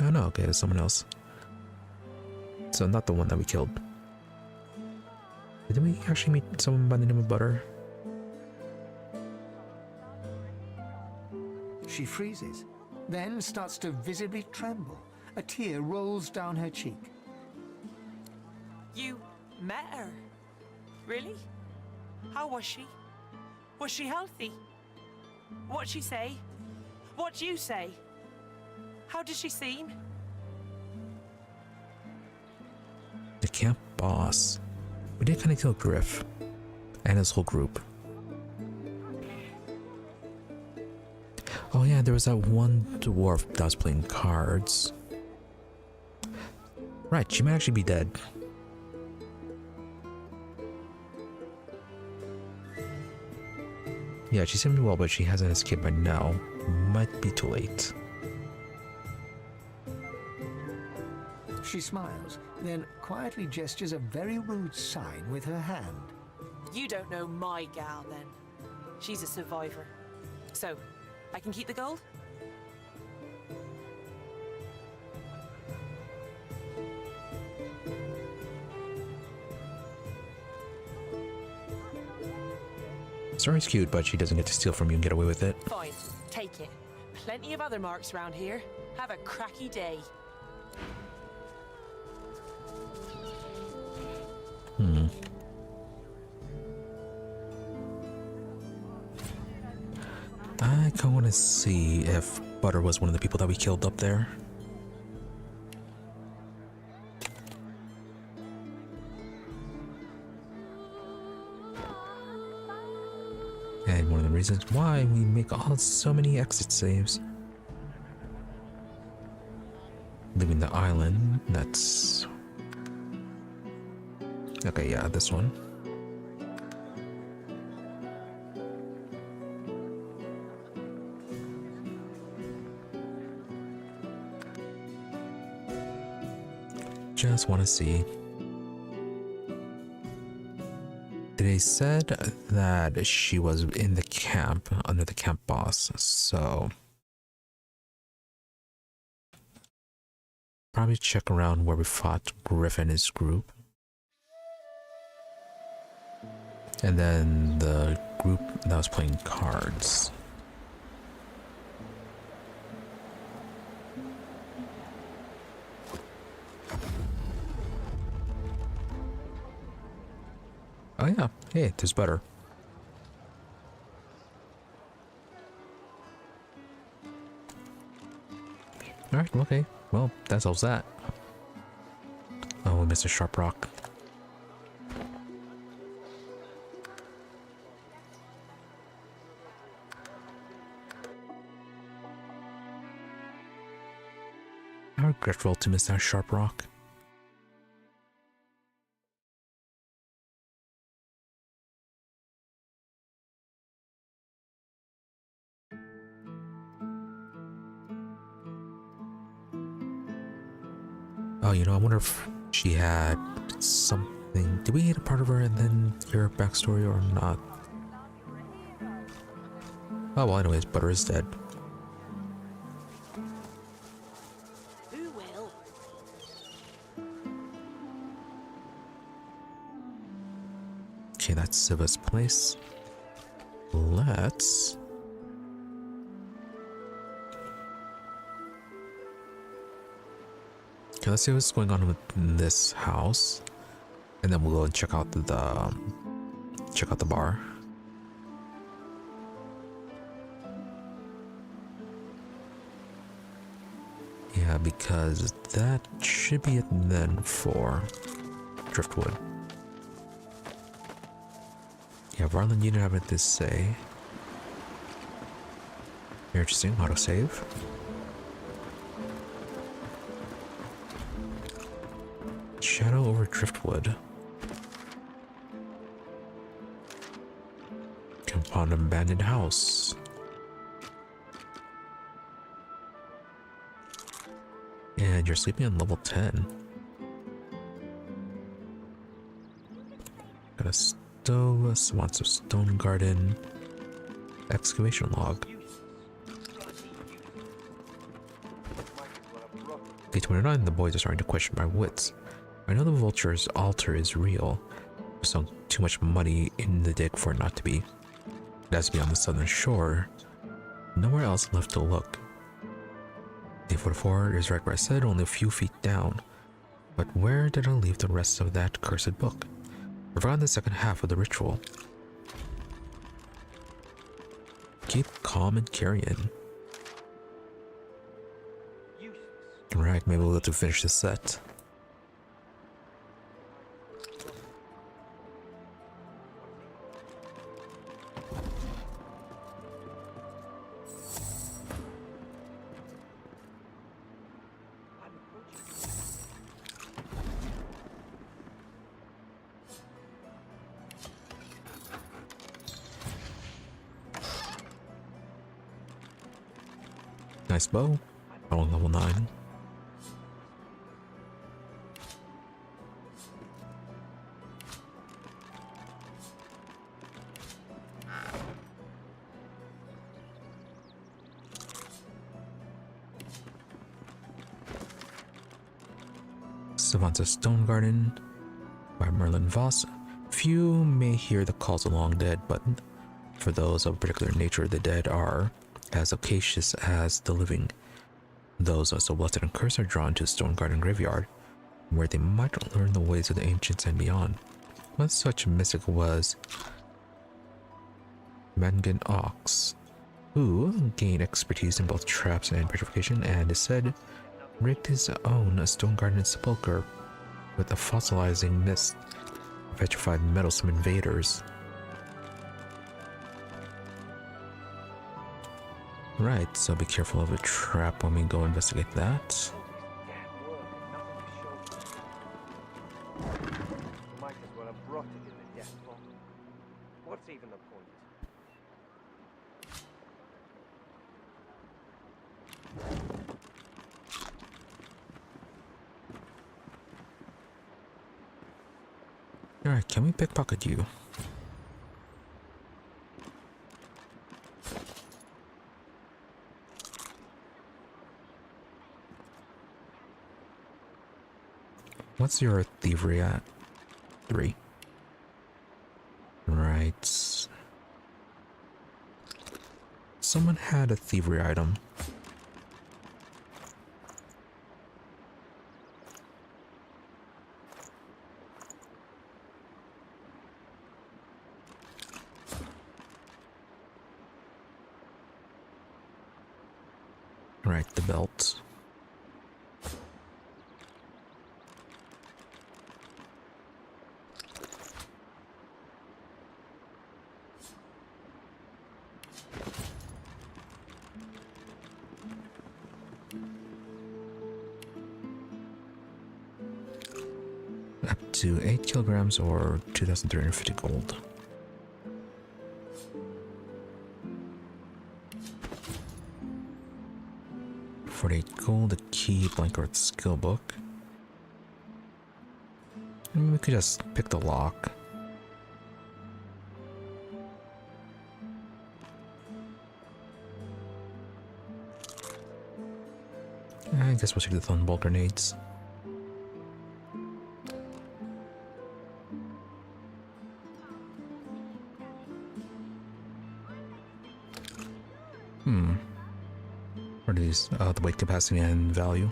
Oh no, okay, there's someone else. So not the one that we killed. Did we actually meet someone by the name of Butter? She freezes, then starts to visibly tremble. A tear rolls down her cheek. You met her? Really? How was she? Was she healthy? What'd she say? What'd you say? How did she seem? The camp boss. We did kind of kill Griff and his whole group. Oh yeah, there was that one dwarf that was playing cards. Right, she might actually be dead. Yeah, she seemed well, but she hasn't escaped by now. Might be too late. She smiles, then quietly gestures a very rude sign with her hand. You don't know my gal, then. She's a survivor. So, I can keep the gold? Story's cute, but she doesn't get to steal from you and get away with it. Fine, take it. Plenty of other marks around here. Have a cracky day. I kind of want to see if Butter was one of the people that we killed up there. And one of the reasons why we make so many exit saves. Leaving the island, that's... Okay, yeah, this one. Just want to see. They said that she was in the camp, under the camp boss, so... Probably check around where we fought Griff and his group. And then the group that was playing cards. Oh yeah, hey, there's Butter. Alright, okay. Well, that solves that. Oh, we missed a sharp rock. I regretful to miss that sharp rock. Oh, you know, I wonder if she had something. Did we hit a part of her and then hear her backstory or not? Oh, well, anyways, Butter is dead. Who will? Okay, that's Siva's place. Let's... Okay, let's see what's going on with this house, and then we'll go and check out the bar. Yeah, because that should be it then for Driftwood. Yeah, Varland, you didn't have it to say. Interesting, autosave. Shadow over Driftwood. Upon an abandoned house. And you're sleeping on level 10. Got a stove, wants a stone garden, excavation log. Day 29, the boys are starting to question my wits. I know the vulture's altar is real. We sunk too much money in the dig for it not to be. It has to be on the southern shore. Nowhere else left to look. Day 44 is right where I said, only a few feet down. But where did I leave the rest of that cursed book? I forgot the second half of the ritual. Keep calm and carrying. Alright, maybe we'll have to finish this set. Nice bow. On level 9. Savant's Stone Garden by Merlin Voss. Few may hear the calls of the long dead, but for those of a particular nature, the dead are as efficacious as the living. Those so blessed and cursed are drawn to the Stone Garden graveyard, where they might learn the ways of the ancients and beyond. What such mystic was Mangan Ox, who gained expertise in both traps and petrification, and is said rigged his own stone garden sepulchre with a fossilizing mist of petrified meddlesome invaders. Right, so be careful of a trap when we go investigate that. Might as well have rotted in the death bomb. What's even the point? Alright, can we pickpocket you? What's your thievery at? 3. Right. Someone had a thievery item. Right, the belt. Up to 8 kilograms or 2,350 gold. $48 gold, a key, blank earth skill book. I mean, we could just pick the lock. I guess we'll take the thunderbolt grenades. What are these? The weight capacity and value.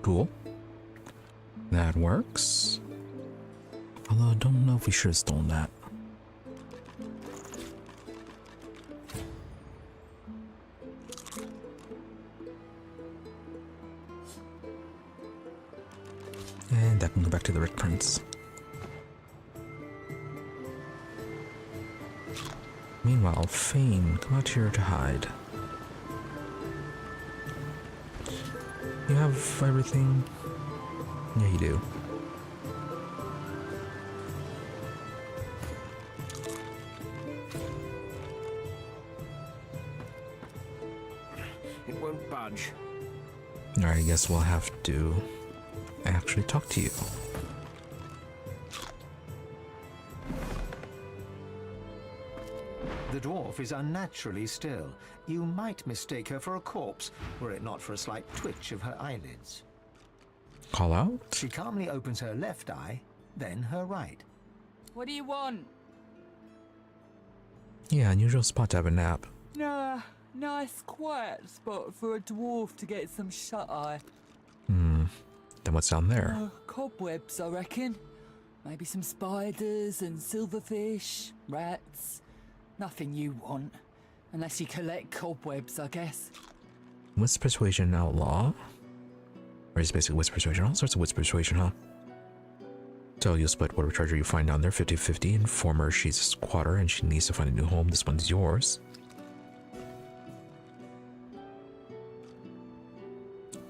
Cool. That works. Although I don't know if we should have stolen that. And that can go back to the Red Prince. Meanwhile, Fane, come out here to hide. You have everything? Yeah, you do. It won't budge. Alright, I guess we'll have to actually talk to you. The dwarf is unnaturally still. You might mistake her for a corpse, were it not for a slight twitch of her eyelids. Call out? She calmly opens her left eye, then her right. What do you want? Yeah, unusual spot to have a nap. Nah, nice quiet spot for a dwarf to get some shut-eye. Then what's down there? Cobwebs, I reckon. Maybe some spiders and silverfish, rats. Nothing you want. Unless you collect cobwebs, I guess. Wits Persuasion Outlaw? Or is basically Wits Persuasion? All sorts of Wits Persuasion, huh? So you'll split whatever treasure you find down there 50-50. Inform her she's a squatter and she needs to find a new home. This one's yours.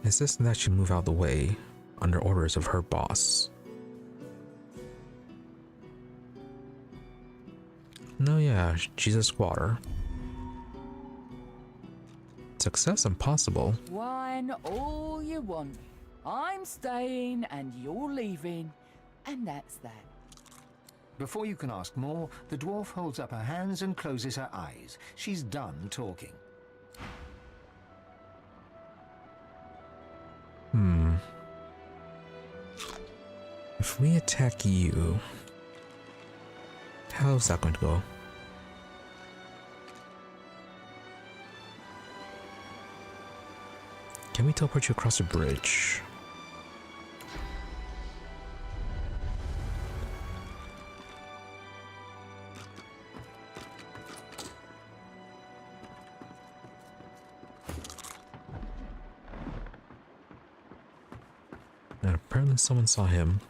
Insist that she move out of the way under orders of her boss. No, yeah, she's a squatter. Success impossible. Wine all you want. I'm staying and you're leaving, and that's that. Before you can ask more, the dwarf holds up her hands and closes her eyes. She's done talking. If we attack you, how's that going to go? can we teleport you across the bridge? And apparently someone saw him.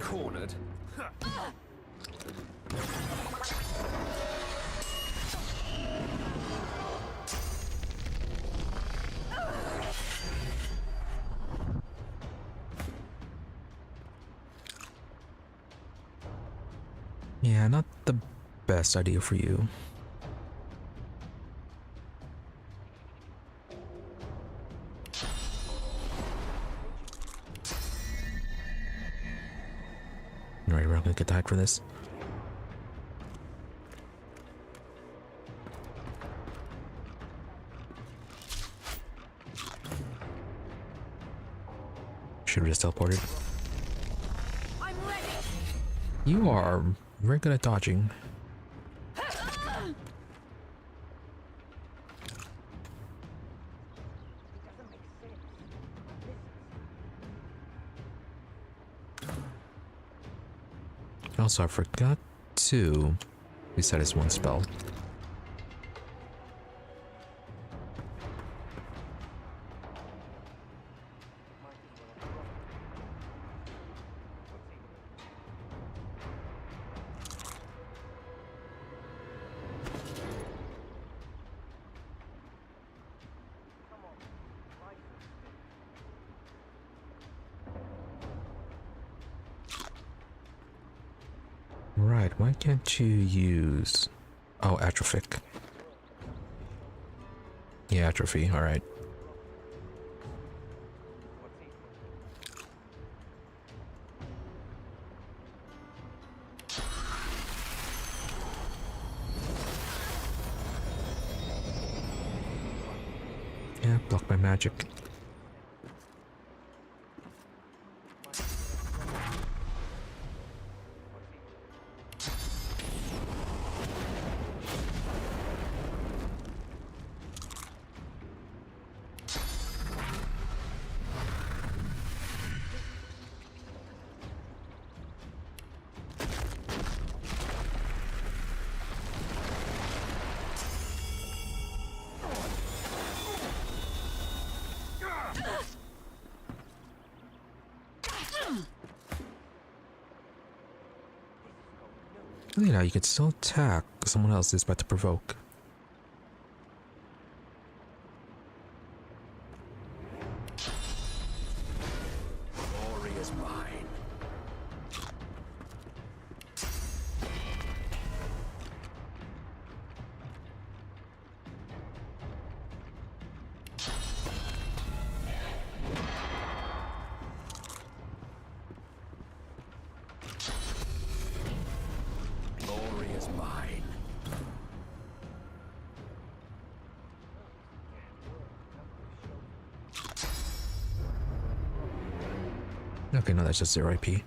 Cornered. Yeah, not the best idea for you. Alright, we're not gonna get died for this. Should have just teleported. I'm ready. You are very good at dodging. Also, I forgot to reset his one spell. Right, why can't you use... Oh, atrophic. Yeah, atrophy, alright. Yeah, block my magic. You know, you can still attack someone else is about to provoke. Glory is mine. Glory is mine. Okay, no, that's just 0 IP.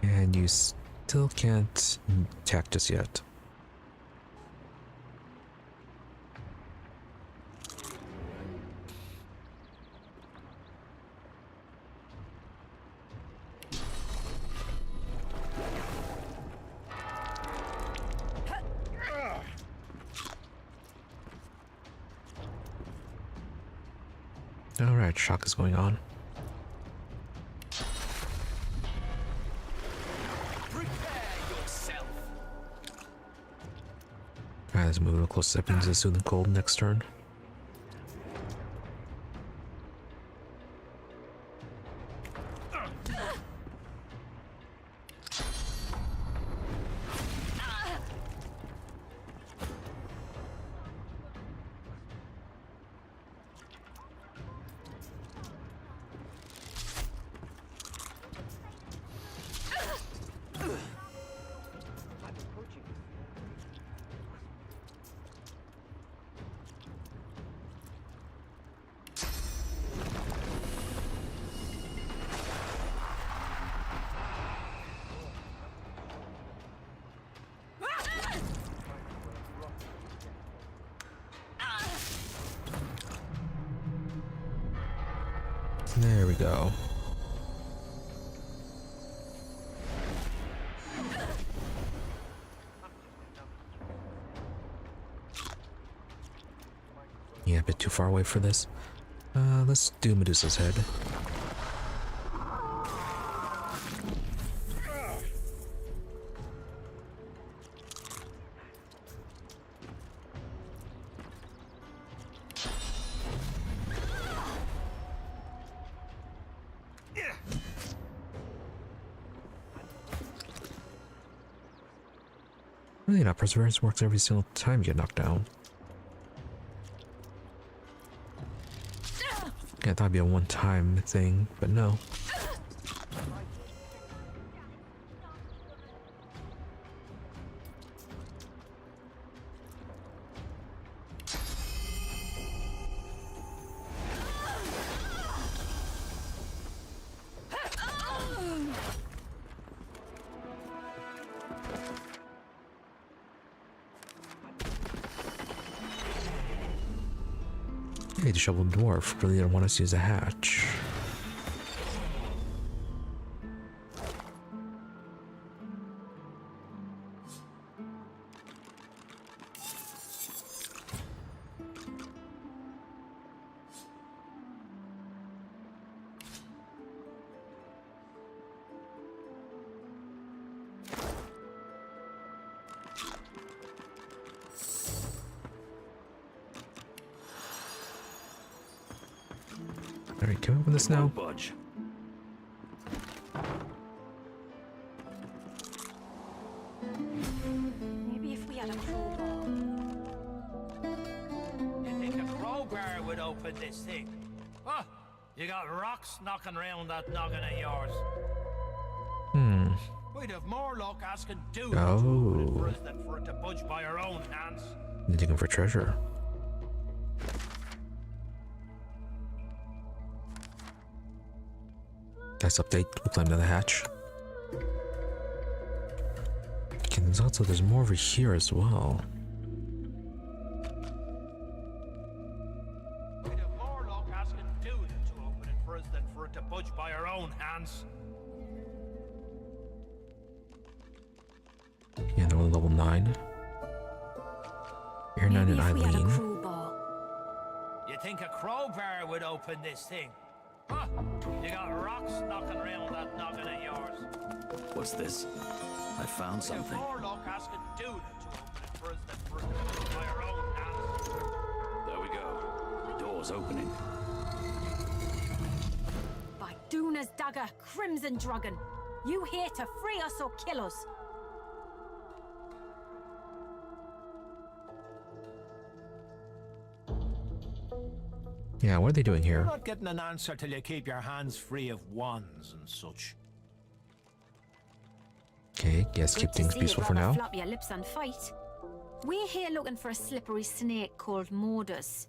And you still can't attack just yet. Alright, shock is going on. Alright, let's move a close step into the soothing cold next turn. There we go. Yeah, a bit too far away for this. Let's do Medusa's head. Really not. Perseverance works every single time you get knocked down. Yeah, I thought it'd be a one-time thing, but no. Hey, disheveled dwarf really didn't want us to use a hatch. Alright, can we open this now? Budge. Maybe if we had a crowbar. You think a crowbar would open this thing? Oh, you got rocks knocking around that noggin of yours. We'd have more luck asking dudes to open it for us than for it to budge by our own hands. They're digging for treasure. Nice update. We'll climb to the hatch. Okay, there's more over here as well. We'd have more luck asking dudes to open it for us than for it to budge by our own hands. Yeah, they're on level 9. Air 9 and Eileen. You think a crowbar would open this thing? Huh? You got rocks knocking around that noggin of yours. What's this? I found something. More luck asking dudes to open it for us than for it to budge by our own hands. There we go. The door's opening. By Duna's dagger, Crimson Dragon. You here to free us or kill us? Yeah, what are they doing here? You're not getting an answer till you keep your hands free of wands and such. Okay, guess keep things peaceful for now. Flap your lips and fight. We're here looking for a slippery snake called Mordus.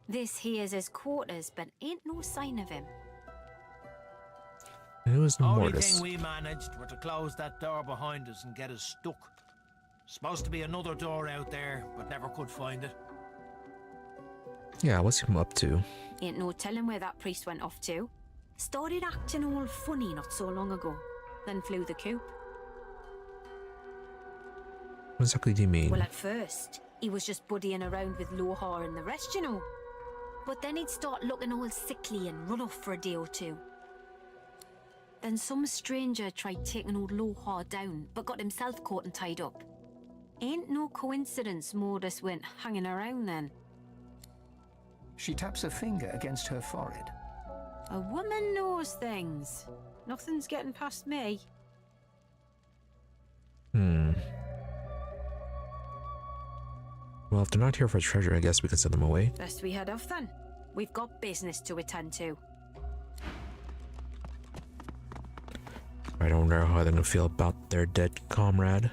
This here's his quarters, but ain't no sign of him. It was Only Mortis. thing we managed were to close that door behind us and get us stuck. Supposed to be another door out there, but never could find it. Yeah, what's he up to? Ain't no telling where that priest went off to. Started acting all funny not so long ago, then flew the coop. What exactly do you mean? Well, at first, he was just buddying around with Lohar and the rest, you know. But then he'd start looking all sickly and run off for a day or two. Then some stranger tried taking old Lohar down, but got himself caught and tied up. Ain't no coincidence Mordus went hanging around then. She taps a finger against her forehead. A woman knows things. Nothing's getting past me. Well, if they're not here for treasure, I guess we can send them away. Best we head off then. We've got business to attend to. I don't know how they're gonna feel about their dead comrade.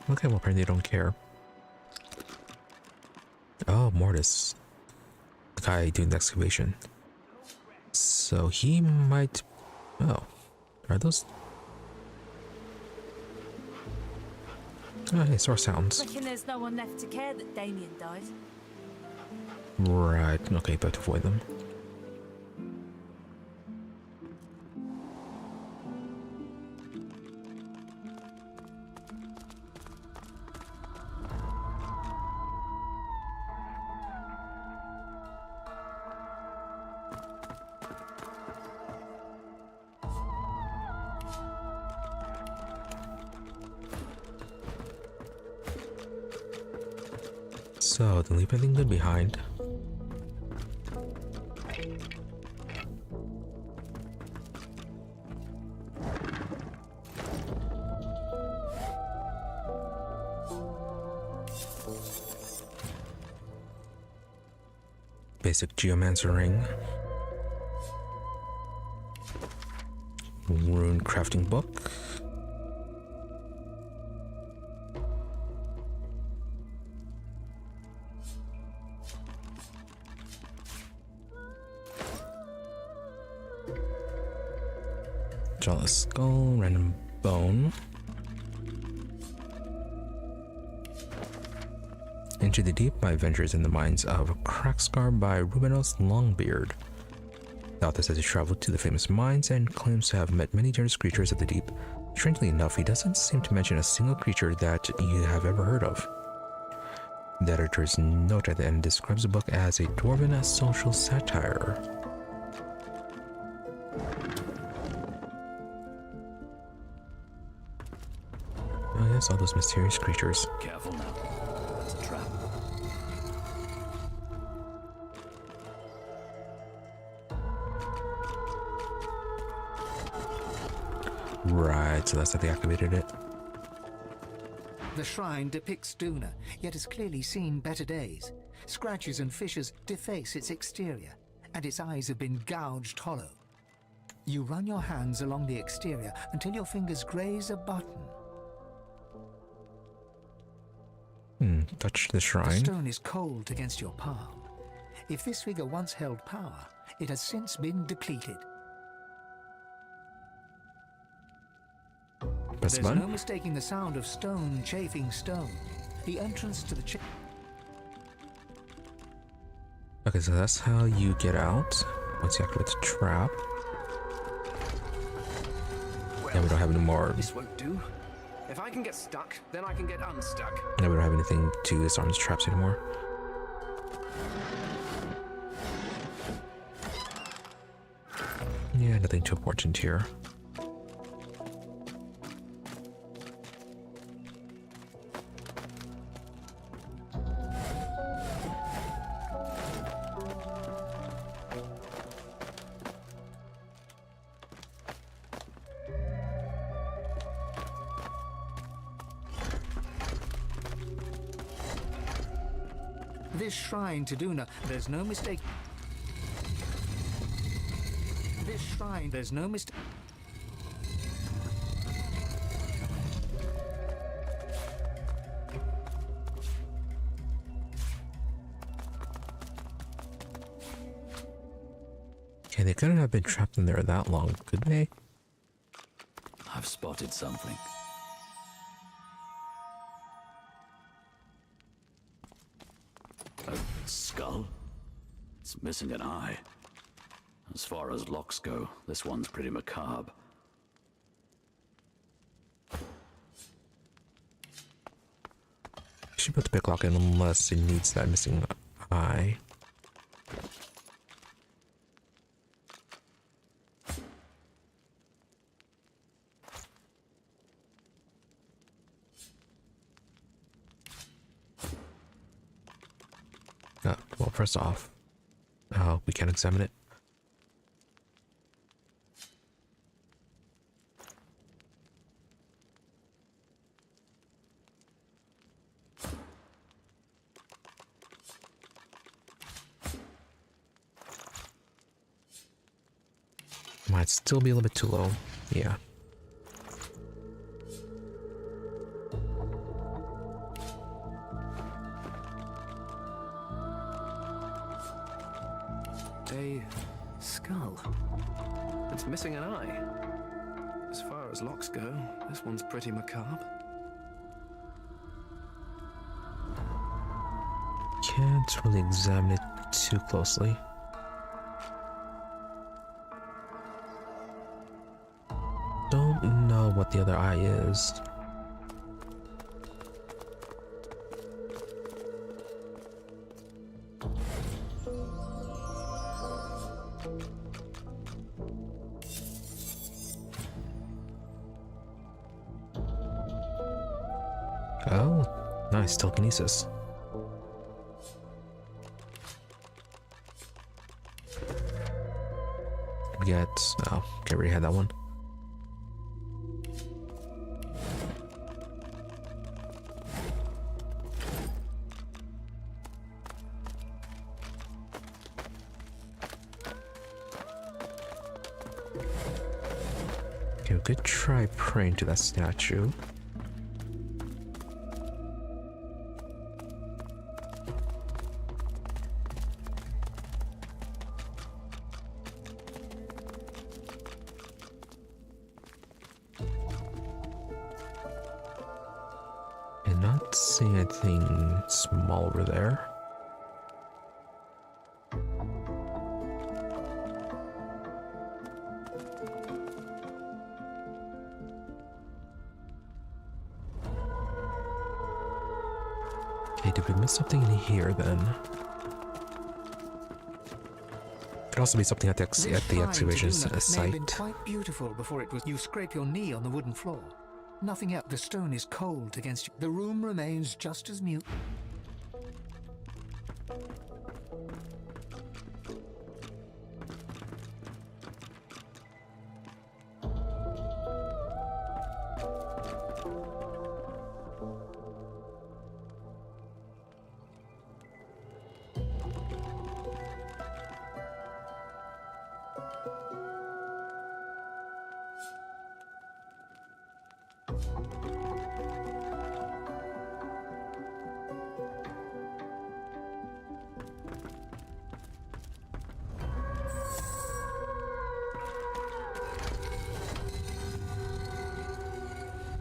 Okay, well, apparently they don't care. Oh, Mortis. The guy doing the excavation. So he might... Oh. Are those... Oh, hey, source sounds. Reckon there's no one left to care that Damien died. Right, okay, but to avoid them. So, didn't leave anything good behind. Basic geomancer ring. Rune crafting book. Jealous skull, random bone. Into the Deep by Adventures in the Mines of Crackscar by Rubenos Longbeard. The author says he traveled to the famous mines and claims to have met many dangerous creatures of the deep. Strangely enough, he doesn't seem to mention a single creature that you have ever heard of. The editor's note at the end describes the book as a dwarven social satire. Oh yes, all those mysterious creatures. Careful now. It's a trap. Right, so that's how they activated it. The shrine depicts Duna, yet has clearly seen better days. Scratches and fissures deface its exterior, and its eyes have been gouged hollow. You run your hands along the exterior until your fingers graze a button. Touch the The shrine. stone is cold against your palm. If this figure once held power, it has since been depleted. Press the There's button. no mistaking the sound of stone chafing stone. The entrance to the Okay, so that's how you get out. Once you activate the trap. Yeah, we don't have any more. This won't do. If I can get stuck, then I can get unstuck. Yeah, we don't have anything to disarm these traps anymore. Yeah, nothing too important here. This shrine to Duna, there's no mistake. This shrine, there's no mistake. Okay, they couldn't have been trapped in there that long, could they? I've spotted something. A skull? It's missing an eye. As far as locks go, this one's pretty macabre. Should put the picklock in unless it needs that missing eye. Well, first off, we can't examine it. Might still be a little bit too low. Yeah. A skull. It's missing an eye. As far as locks go, this one's pretty macabre. Can't really examine it too closely. Don't know what the other eye is. Oh, nice telekinesis. We get, oh, okay, we already had that one. Okay, we could try praying to that statue. And not seeing anything small over there. Okay, did we miss something in here then? Could also be something at the excavation May have been site. quite beautiful before it was. You scrape your knee on the wooden floor. Nothing else. The stone is cold against you. The room remains just as mute.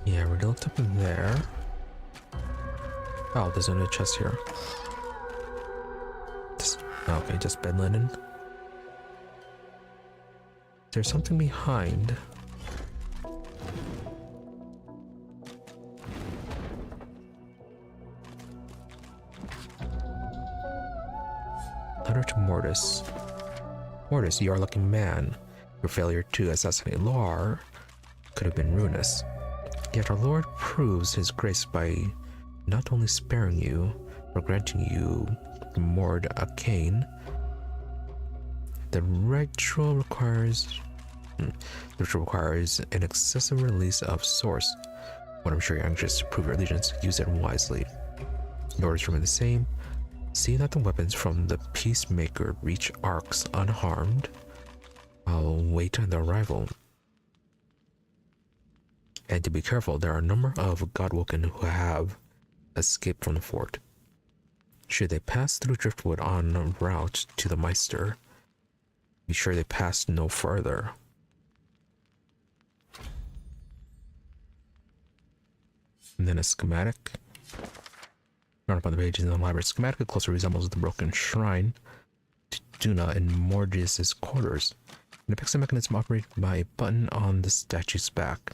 Yeah, we're looked up in there. Oh, there's another chest here. Okay, just bed linen. There's something behind. Letter to Mortis. Mortis, you are a lucky man. Your failure to assassinate Lar could have been ruinous. Yet our Lord proves his grace by not only sparing you, but granting you Mord Arcane. The ritual requires an excessive release of source. When I'm sure you're anxious to prove your allegiance, use it wisely. In order to remain the same, see that the weapons from the Peacemaker reach Arcs unharmed. I'll wait on their arrival. And to be careful, there are a number of Godwoken who have escaped from the fort. Should they pass through Driftwood en route to the Meister, be sure they pass no further. And then a schematic. Run up on the page in the library schematic, it closely resembles the broken shrine to Duna in Morgis's quarters. It depicts the mechanism operated by a button on the statue's back.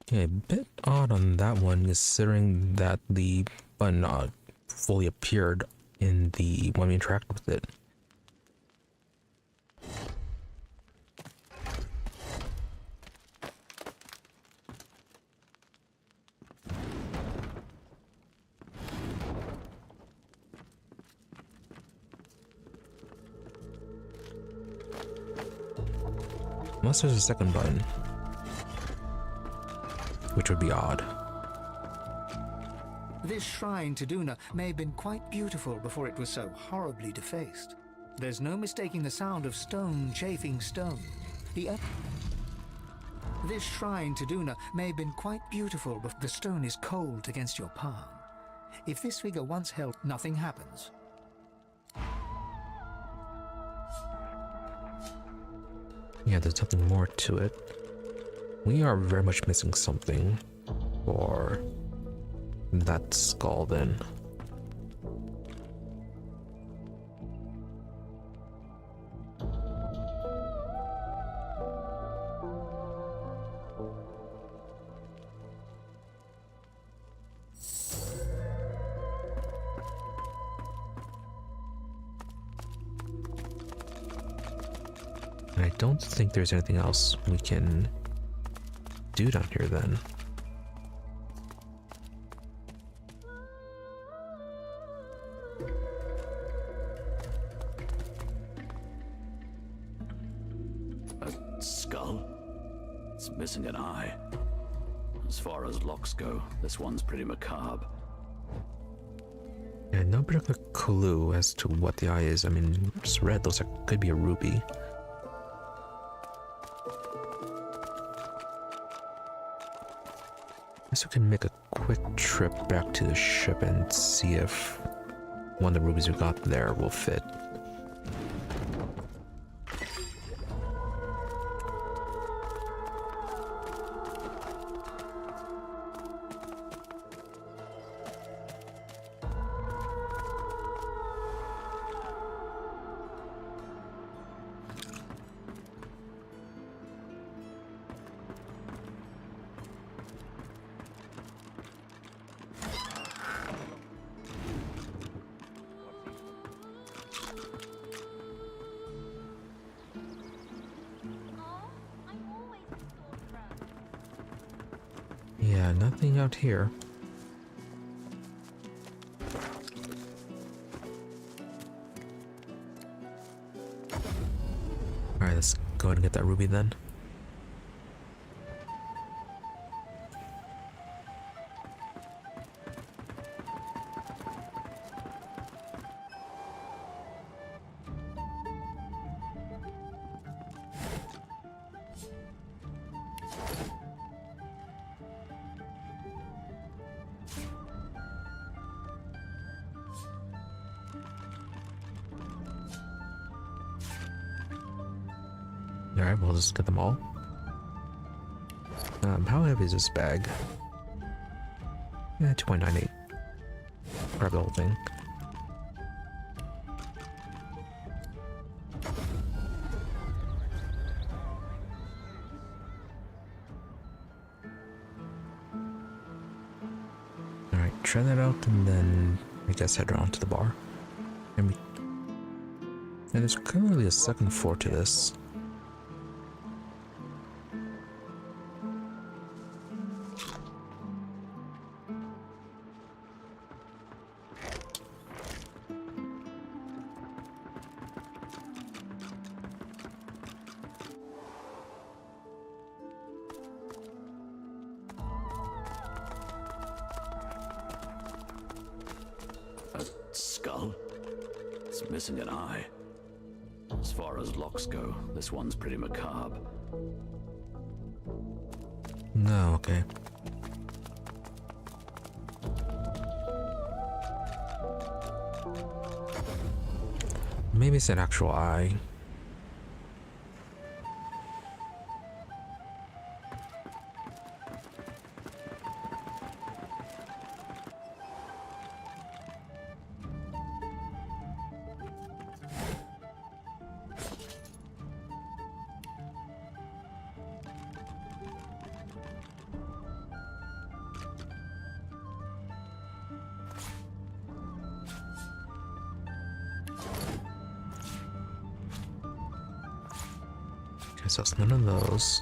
Okay, a bit odd on that one, considering that the button fully appeared in the when we interacted with it. Unless there's a second button. Which would be odd. This shrine to Duna may have been quite beautiful before it was so horribly defaced. There's no mistaking the sound of stone chafing stone. This shrine to Duna may have been quite beautiful, but the stone is cold against your palm. If this figure once held, nothing happens. Yeah, there's nothing more to it. We are very much missing something for that skull then. I don't think there's anything else we can do down here then. A skull? It's missing an eye. As far as locks go, this one's pretty macabre. Yeah, no particular clue as to what the eye is. I mean, it's red, looks like it could be a ruby. I guess we can make a quick trip back to the ship and see if one of the rubies we got there will fit. Yeah, nothing out here. Alright, let's go ahead and get that ruby then. Alright, we'll just get them all. How heavy is this bag? Yeah, 2.98. Grab the whole thing. Alright, try that out and then I guess head around to the bar. And there's clearly a second floor to this. Skull? It's missing an eye. As far as locks go, this one's pretty macabre. No, okay. Maybe it's an actual eye. So it's none of those.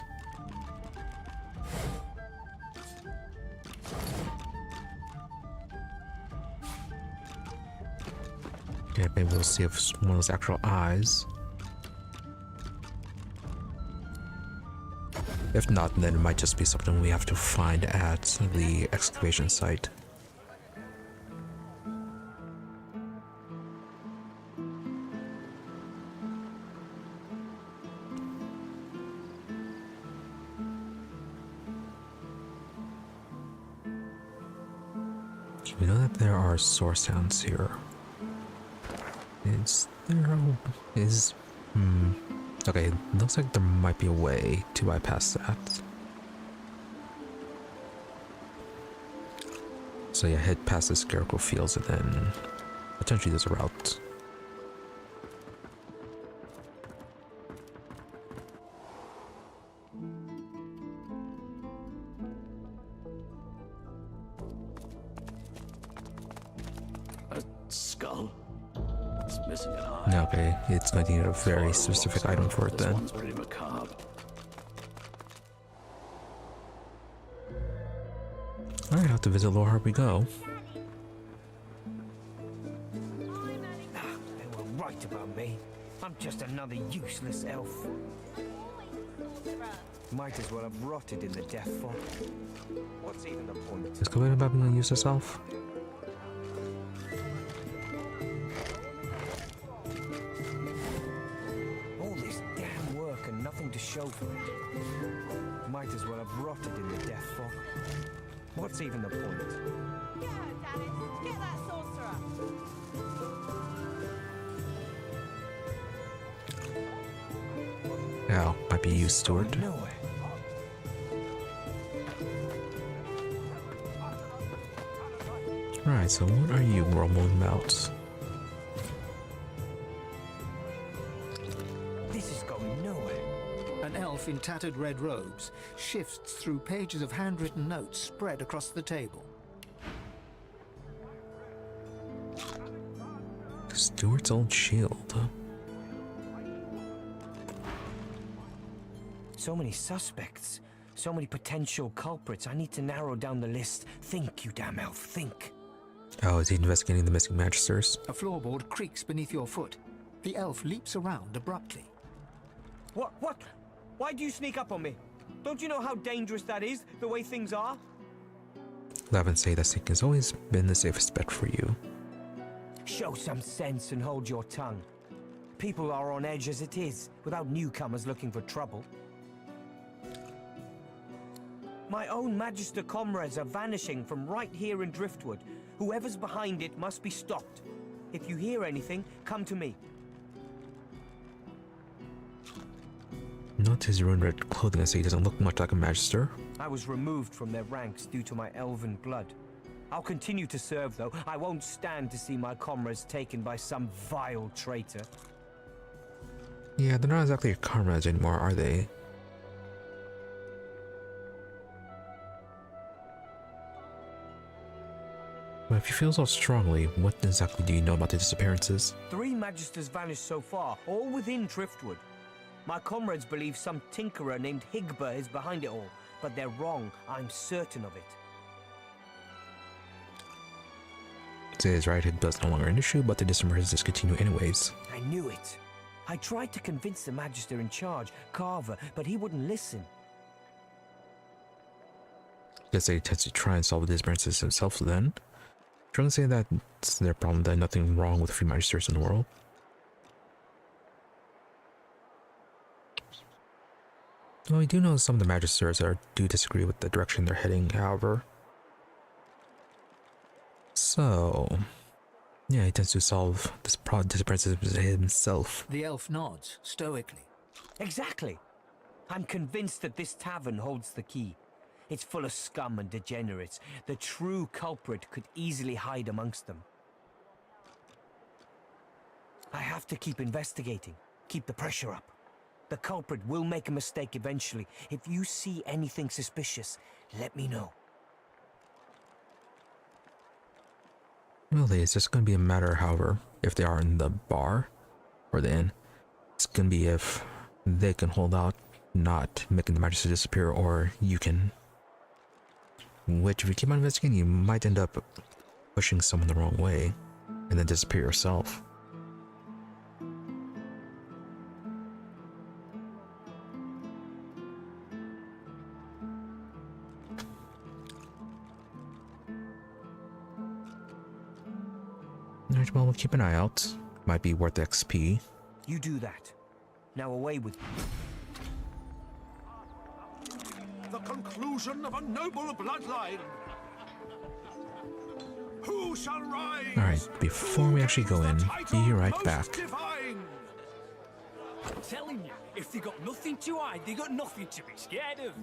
Okay, maybe we'll see if it's one of those actual eyes. If not, then it might just be something we have to find at the excavation site. We know that there are source hounds here. Okay, looks like there might be a way to bypass that. So yeah, head past the scarecrow fields and then potentially there's a route. A skull? It's missing an eye. Okay, it's going to need a very specific item for it then. This one's pretty macabre. Alright, have to visit Lorehart we go. They were right about me. I'm just another useless elf. Might as well have rotted in the death fog. What's even the point? Is complaining about being a useless elf? All this damn work and nothing to show for it. Might as well have rotted in the death fog. What's even the point? Get that sorcerer! Yeah, might be you, Steward. Right, so what are you grumbling about? This is going nowhere. An elf in tattered red robes shifts through pages of handwritten notes spread across the table. Stewart's old shield. So many suspects. So many potential culprits. I need to narrow down the list. Think, you damn elf, think. Oh, is he investigating the missing Magisters? A floorboard creaks beneath your foot. The elf leaps around abruptly. What? Why do you sneak up on me? Don't you know how dangerous that is, the way things are? Lavin say that Sneak has always been the safest bet for you. Show some sense and hold your tongue. People are on edge as it is, without newcomers looking for trouble. My own Magister comrades are vanishing from right here in Driftwood. Whoever's behind it must be stopped. If you hear anything, come to me. Not his ruined red clothing, I say he doesn't look much like a Magister. I was removed from their ranks due to my elven blood. I'll continue to serve, though. I won't stand to see my comrades taken by some vile traitor. Yeah, they're not exactly your comrades anymore, are they? But if you feel so strongly, what exactly do you know about the disappearances? 3 Magisters vanished so far, all within Driftwood. My comrades believe some tinkerer named Higba is behind it all, but they're wrong. I'm certain of it. It is right, Higba's no longer an issue, but the disappearances continue anyways. I knew it. I tried to convince the Magister in charge, Carver, but he wouldn't listen. Guess he tends to try and solve the disappearances himself then. Trying to say that it's their problem, that nothing wrong with free Magisters in the world. Well, we do know some of the Magisters do disagree with the direction they're heading, however. So, yeah, he tends to solve this disappearances himself. The elf nods stoically. Exactly. I'm convinced that this tavern holds the key. It's full of scum and degenerates. The true culprit could easily hide amongst them. I have to keep investigating. Keep the pressure up. The culprit will make a mistake eventually. If you see anything suspicious, let me know. Well, it's just going to be a matter, however, if they are in the bar or the inn. It's going to be if they can hold out, not making the Magister disappear, or you can. Which, if you keep on investigating, you might end up pushing someone the wrong way and then disappear yourself. Alright, well, we'll keep an eye out. Might be worth XP. You do that. Now away with you. The conclusion of a noble bloodline. Who shall rise? Alright, before we actually go in, be right back. I'm telling you, if they got nothing to hide, they got nothing to be scared of.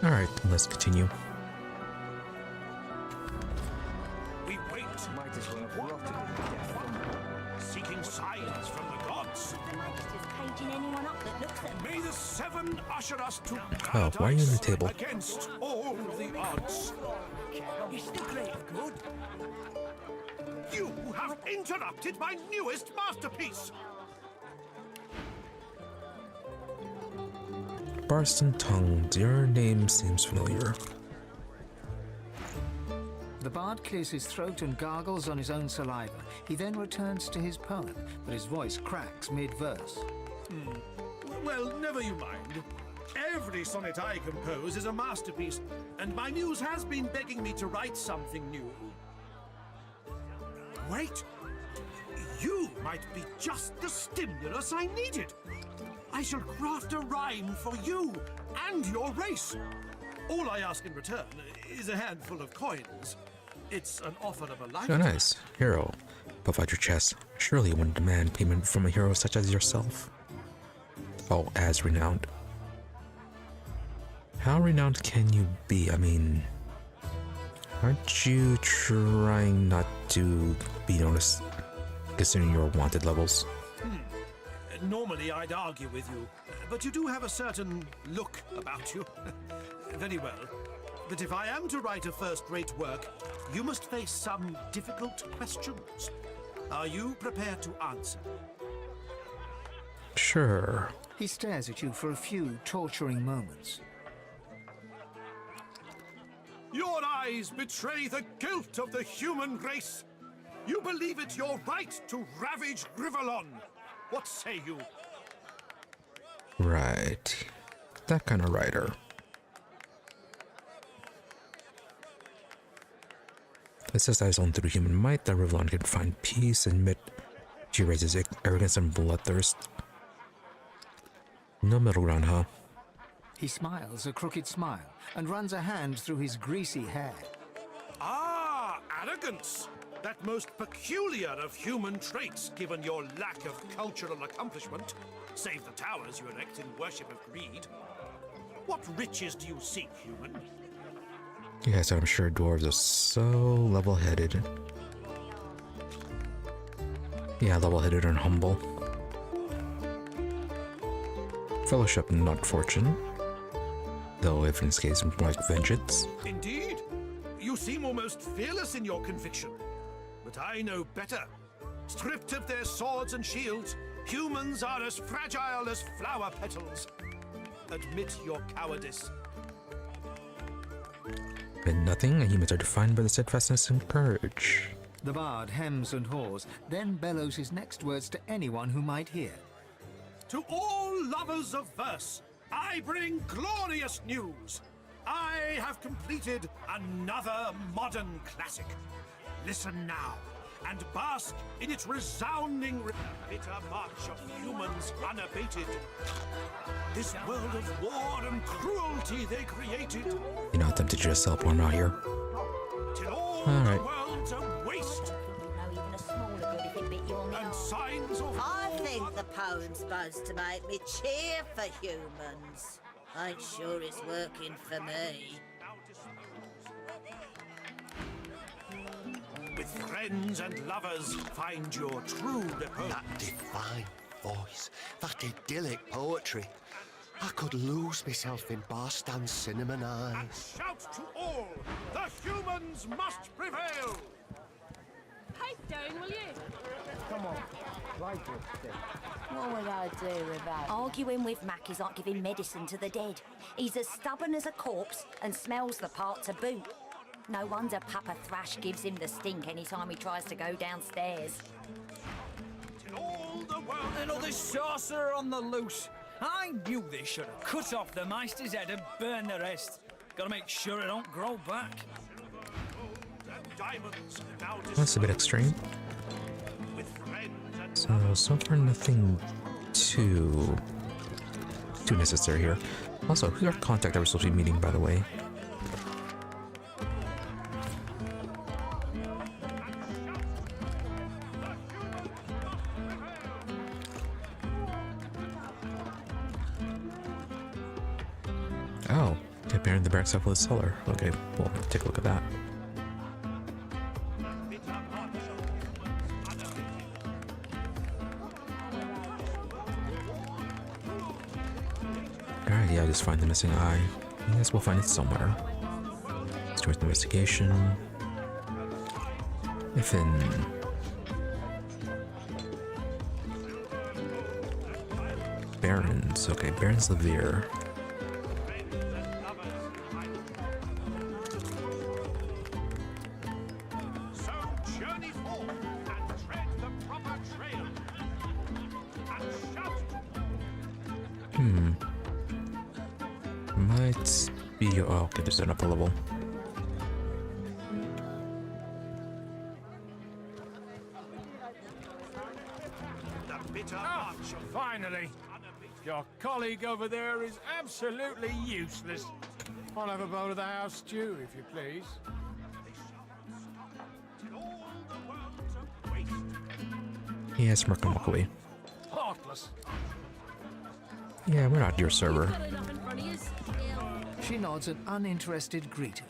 Alright, let's continue. We wait. Might as well have rotted in death. Seeking signs from the gods. The Magister's caging anyone up that looks at May the seven usher us to Oh, why are you on the paradise table? against all the odds. It's the greater good. You have interrupted my newest masterpiece. Barston tongued, your name seems familiar. The bard clears his throat and gargles on his own saliva. He then returns to his poem, but his voice cracks mid-verse. Well, never you mind. Every sonnet I compose is a masterpiece, and my muse has been begging me to write something new. Wait! You might be just the stimulus I needed. I shall craft a rhyme for you and your race. All I ask in return is a handful of coins. It's an offer of a Oh, lifetime. nice. Hero. Puff out your chest. Surely you wouldn't demand payment from a hero such as yourself. Oh, as renowned. How renowned can you be? I mean, aren't you trying not to be noticed, considering your wanted levels? Normally I'd argue with you, but you do have a certain look about you. Very well. But if I am to write a first-rate work, you must face some difficult questions. Are you prepared to answer? Sure. He stares at you for a few torturing moments. Your eyes betray the guilt of the human race. You believe it your right to ravage Grivalon. What say you? Right. That kind of writer. It says that it's only through human might that Rivlon can find peace and admit she raises arrogance and bloodthirst. No middle ground, huh? He smiles a crooked smile and runs a hand through his greasy hair. Ah, arrogance! That most peculiar of human traits, given your lack of cultural accomplishment. Save the towers you erect in worship of greed. What riches do you seek, human? Yes, I'm sure dwarves are so level-headed. Yeah, level-headed and humble. Fellowship, not fortune. Though if in this case, more like vengeance. Indeed. You seem almost fearless in your conviction. But I know better. Stripped of their swords and shields, humans are as fragile as flower petals. Admit your cowardice. In nothing, humans are defined by the steadfastness and courage. The bard hems and haws, then bellows his next words to anyone who might hear. To all lovers of verse, I bring glorious news. I have completed another modern classic. Listen now, and bask in its resounding bitter march of humans unabated. This world of war and cruelty they created. You're not tempted to just self-harm out here. Till all Alright. the world's a waste. even a smaller good if it bit you on the And arse. signs of I think the poem's supposed to make me cheer for humans. Ain't sure it's working for me. With friends and lovers, find your true repose. That divine voice, that idyllic poetry. I could lose myself in Barstan's cinnamon eyes. Shout to all, the humans must prevail! Pipe down, will you? Come on, try this. What would I do with that? Arguing with Mac is like giving medicine to the dead. He's as stubborn as a corpse and smells the part to boot. No wonder Papa Thrash gives him the stink anytime he tries to go downstairs. Another sorcerer on the loose. I knew they should have cut off the Meister's head and burned the rest. Gotta make sure it don't grow back. That's a bit extreme. So far nothing too necessary here. Also, who's our contact that we're supposed to be meeting, by the way? Oh, Okay, apparently the barracks up with a cellar. Okay, well, take a look at that. Alright, yeah, just find the missing eye. I guess we'll find it somewhere. Start the investigation. If in... Barons. Okay, Barons Levere. Might be... Oh, okay, there's an upper level. Ah, finally! Your colleague over there is absolutely useless. I'll have a bowl of the house stew, if you please. Yes, Merc and walk away. Heartless. Yeah, we're not your server. She nods an uninterested greeting.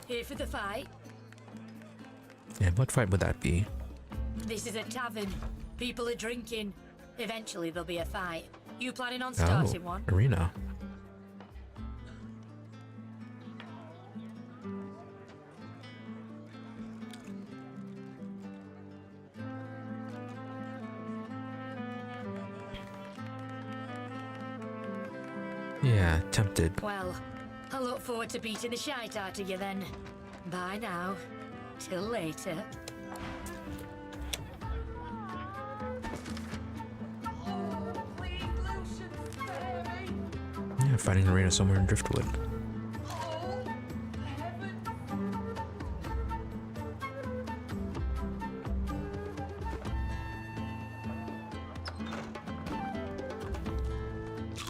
Here for the fight? And what fight would that be? This is a tavern. People are drinking. Eventually there'll be a fight. You planning on starting one? Arena. Yeah, tempted. Well, I look forward to beating the shite out of you then. Bye now. Till later. Yeah, fighting an arena somewhere in Driftwood.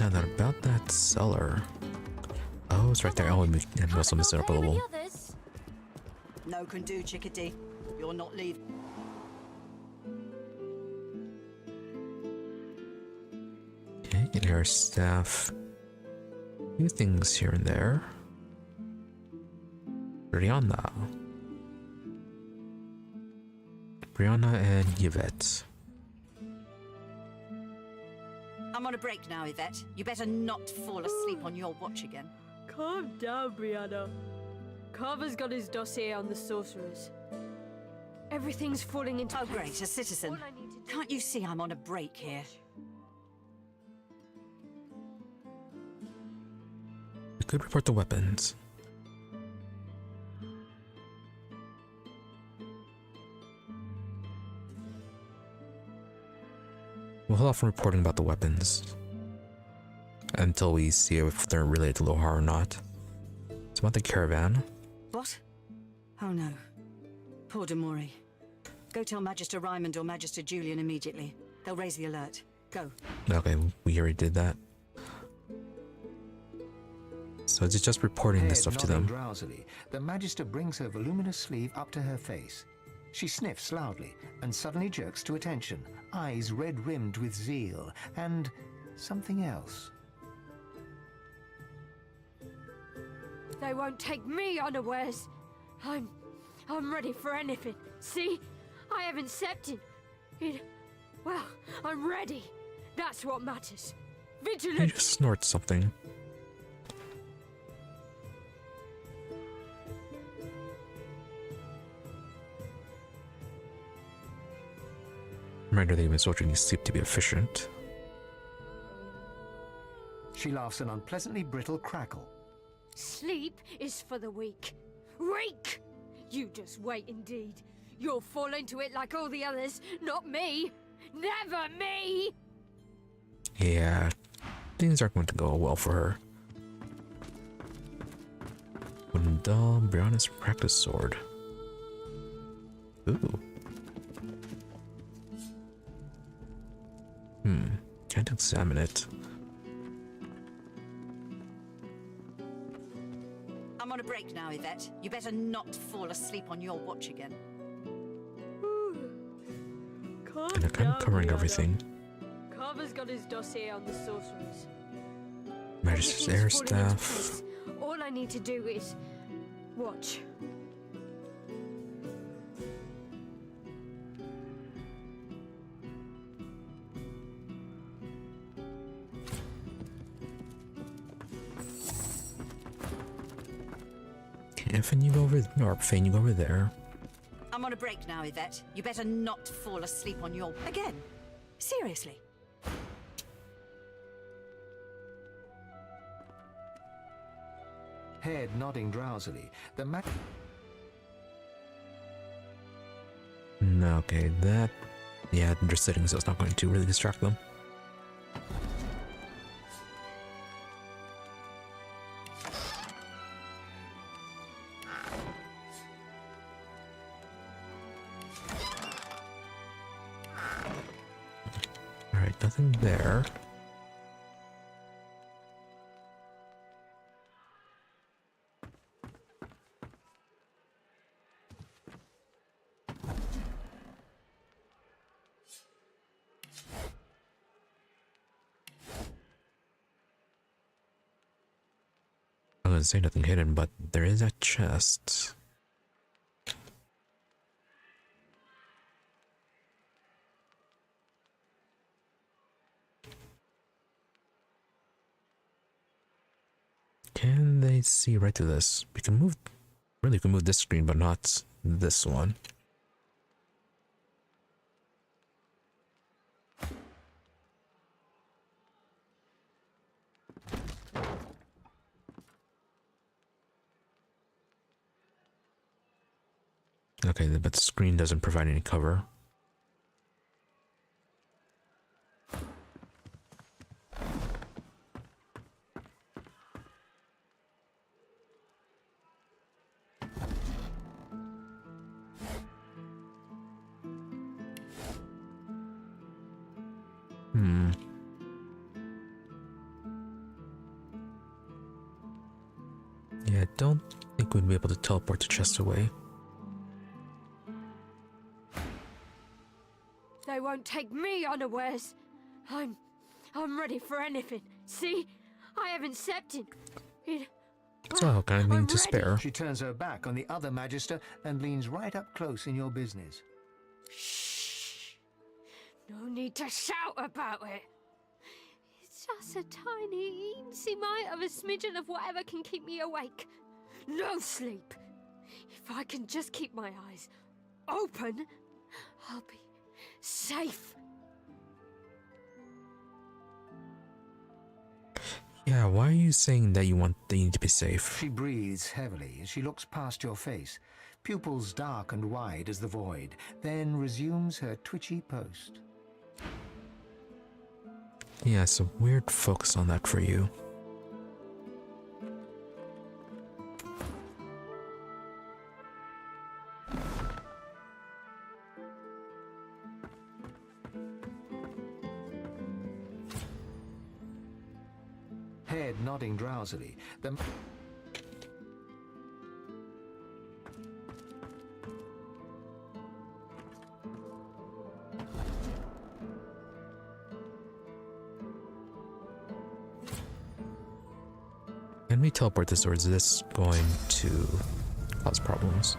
Now that about that cellar. Oh, it's right there. Oh, and we also missed it up a level. No can do, chickadee. You're not leaving. Okay, get air staff. A few things here and there. Brianna. Brianna and Yvette. I'm on a break now, Yvette. You better not fall asleep on your watch again. Calm down, Brianna. Carver's got his dossier on the Sourcerers. Everything's falling into place. Great, a citizen. Can't you see I'm on a break here? We could report the weapons. We'll hold off on reporting about the weapons until we see if they're related to Lohar or not. It's about the caravan. What? Oh no. Poor Demori. Go tell Magister Raymond or Magister Julian immediately. They'll raise the alert. Go. Okay, we already did that. So it's just reporting this stuff to them. Drowsily, the Magister brings her voluminous sleeve up to her face. She sniffs loudly and suddenly jerks to attention, eyes red-rimmed with zeal, and something else. They won't take me unawares. I'm ready for anything. See? I haven't accepted it. Well, I'm ready. That's what matters. Vigilant. He just snorts something. Reminder that even soldier needs sleep to be efficient. She laughs an unpleasantly brittle crackle. Sleep is for the weak. Weak! You just wait indeed. You'll fall into it like all the others, not me. Never me! Yeah, things aren't going to go well for her. Wooden doll, Brianna's practice sword. Ooh. Can't examine it. I'm on a break now, Yvette. You better not fall asleep on your watch again. And they're kind of covering everything. Carver's got his dossier on the Sorcerers. Magister's air staff. I need to do is watch. If you go over, or Fane, you go over there. I'm on a break now, Yvette. You better not fall asleep on your... Again? Seriously? Head nodding drowsily, the No, okay, that... Yeah, they're sitting, so it's not going to really distract them. Alright, nothing there. I was gonna say nothing hidden, but there is a chest. Can they see right through this? We can move, really we can move this screen, but not this one. Okay, but the screen doesn't provide any cover. Yeah, I don't think we'd be able to teleport the chest away. They won't take me unawares. I'm ready for anything. See? I haven't stepped in. So how kind of thing I'm to ready. spare. She turns her back on the other Magister and leans right up close in your business. Shh. No need to shout about it. It's just a tiny, eensy mite of a smidgen of whatever can keep me awake. No sleep. If I can just keep my eyes open, I'll be safe. Yeah, why are you saying that you need to be safe? She breathes heavily as she looks past your face, pupils dark and wide as the void, then resumes her twitchy post. Yeah, it's a weird focus on that for you. Head nodding drowsily, the... Can we teleport this, or is this going to cause problems?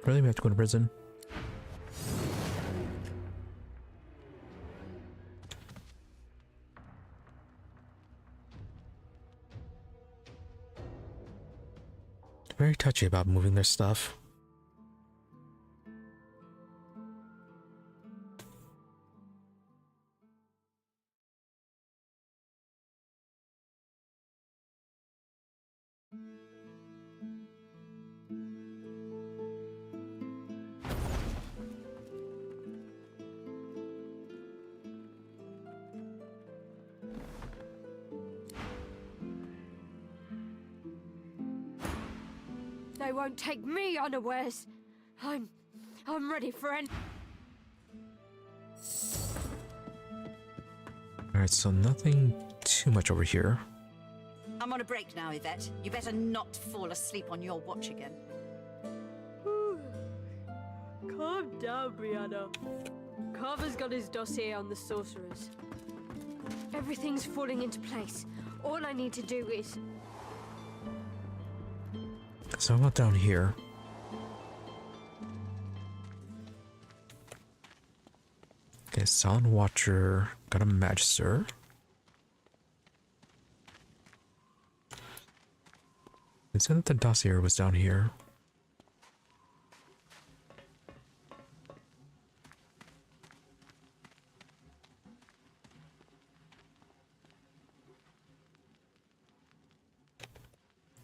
Really, we have to go to prison? Very touchy about moving their stuff. They won't take me unawares. I'm ready for any... Alright, so nothing too much over here. I'm I'm on a break now, Yvette. You better not fall asleep on your watch again. Calm down, Brianna. Carver's got his dossier on the Sourcerers. Everything's falling into place. All I need to do is... So I'm not down here. Okay, Silent Watcher, got a Magister. It said that the dossier was down here.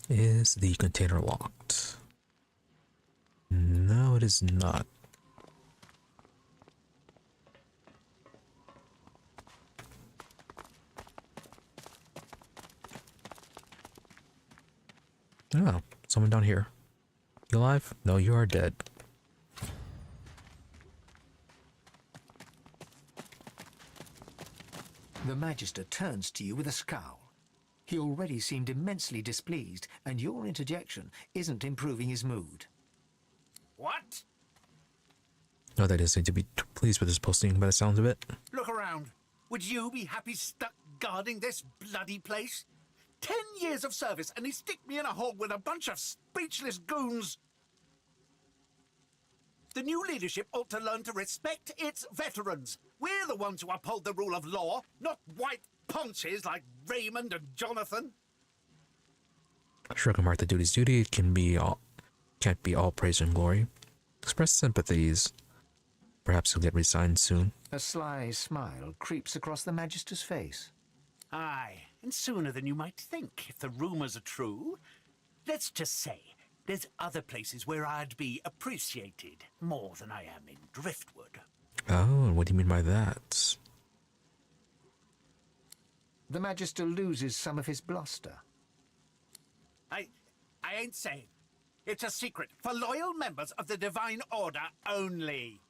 Is the container locked? No, it is not. Oh, someone down here. You alive? No, you are dead. The Magister turns to you with a scowl. He already seemed immensely displeased, and your interjection isn't improving his mood. What? No, that doesn't seem to be pleased with his posting by the sounds of it. Look around. Would you be happy stuck guarding this bloody place? 10 years of service, and he stick me in a hole with a bunch of speechless goons. The new leadership ought to learn to respect its veterans. We're the ones who uphold the rule of law, not white ponches like Raymond and Jonathan. Sure, can mark the duty's duty. It can't be all praise and glory. Express sympathies. Perhaps he'll get resigned soon. A sly smile creeps across the Magister's face. Aye, and sooner than you might think, if the rumours are true. Let's just say, there's other places where I'd be appreciated more than I am in Driftwood. Oh, and what do you mean by that? The Magister loses some of his bluster. I ain't saying. It's a secret for loyal members of the Divine Order only.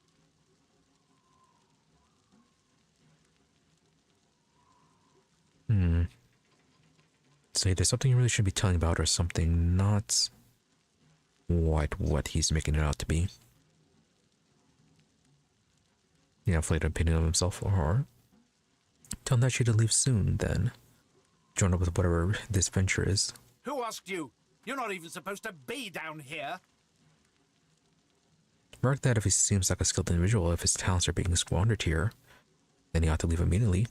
Say there's something you really should be telling about, or something not what he's making it out to be. Yeah, inflated opinion of himself, or tell him that she to leave soon, then join up with whatever this venture is. Who asked you? You're not even supposed to be down here. Mark that if he seems like a skilled individual, if his talents are being squandered here, then he ought to leave immediately.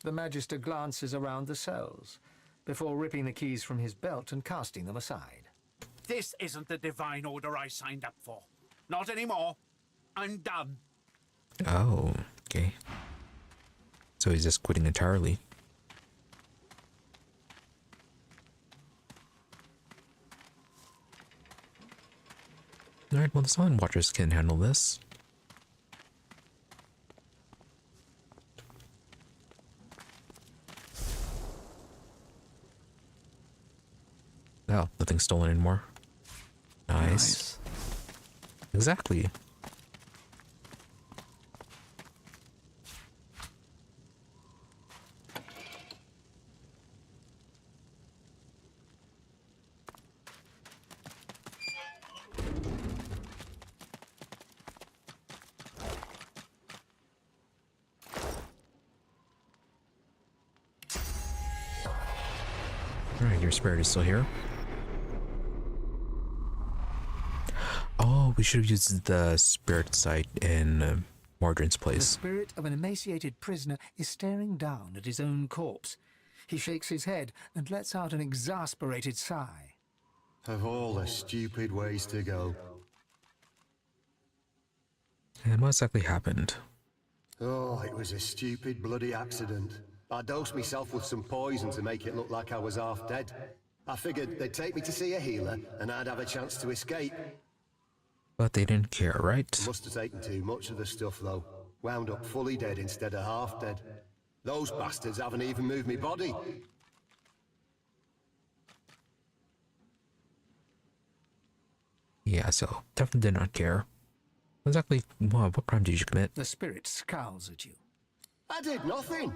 The Magister glances around the cells, before ripping the keys from his belt and casting them aside. This isn't the Divine Order I signed up for. Not anymore. I'm done. Oh, okay. So he's just quitting entirely. Alright, well the Silent Watchers can handle this. Oh, nothing's stolen anymore. Nice. Exactly. Alright, your spirit is still here. Oh, we should have used the spirit sight in Mordrin's place. The spirit of an emaciated prisoner is staring down at his own corpse. He shakes his head and lets out an exasperated sigh. Of all the stupid ways to go. And what exactly happened? Oh, it was a stupid bloody accident. I dosed myself with some poison to make it look like I was half dead. I figured they'd take me to see a healer and I'd have a chance to escape. But they didn't care, right? Must have taken too much of the stuff, though. Wound up fully dead instead of half dead. Those bastards haven't even moved me body. Yeah, so definitely did not care. Exactly, what crime did you commit? The spirit scowls at you. I did nothing.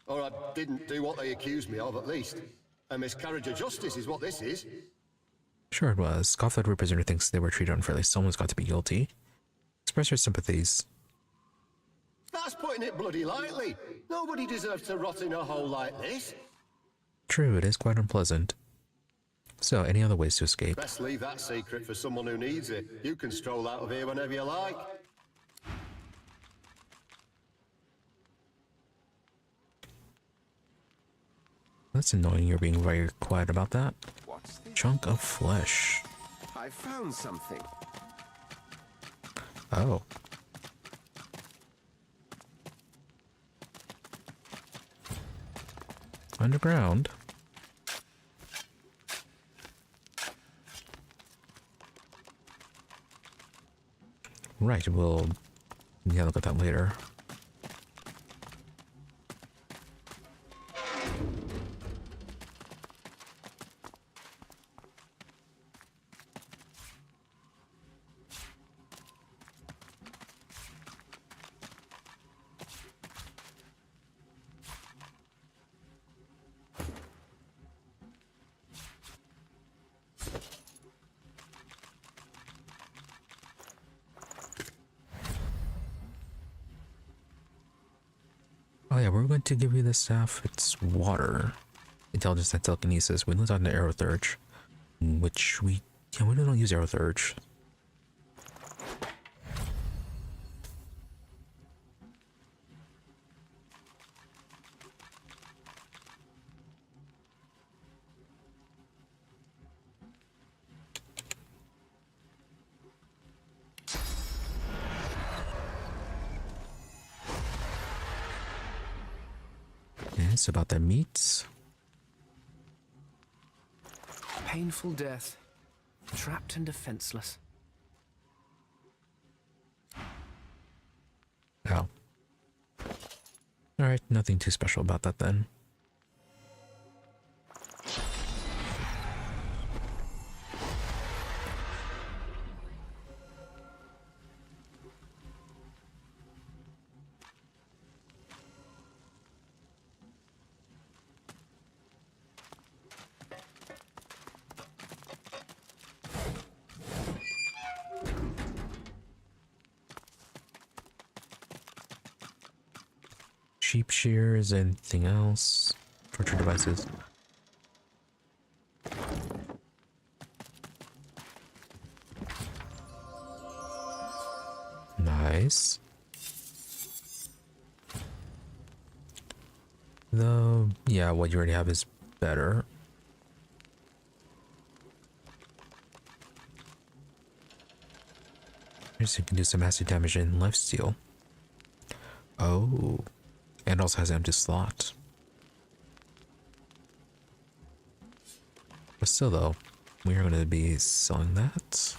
Or I didn't do what they accused me of, at least. A miscarriage of justice is what this is. Sure it was. Scoff that prisoner thinks they were treated unfairly. Someone's got to be guilty. Express your sympathies. That's putting it bloody lightly. Nobody deserves to rot in a hole like this. True, it is quite unpleasant. So, any other ways to escape? Best leave that secret for someone who needs it. You can stroll out of here whenever you like. That's annoying, you're being very quiet about that. What's this? Chunk of flesh. I found something. Oh. Underground? Right, we'll look at that later. Oh yeah, we're going to give you the staff. It's water. Intelligence and telekinesis. We learned on the Aerothurge, which we really don't use Aerothurge. It's about their meats. Painful death. Trapped and defenseless. Oh. Alright, nothing too special about that then. Sheep shears, anything else? Torture devices. Nice. Though, yeah, what you already have is better. Here's you can do some acid damage in lifesteal. Oh. And also has an empty slot. But still though, we are going to be selling that.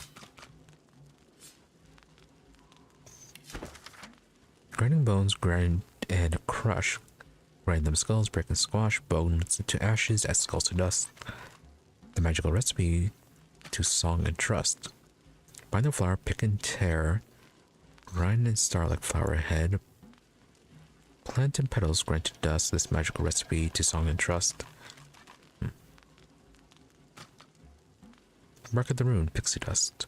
Grinding bones, grind and crush. Grind them skulls, break and squash, bones to ashes, as skulls to dust. The magical recipe to song and trust. Bind the flower, pick and tear. Grind and starlight flower head. Plant and petals grind to dust. This magical recipe to song and trust. Mark of the rune, pixie dust.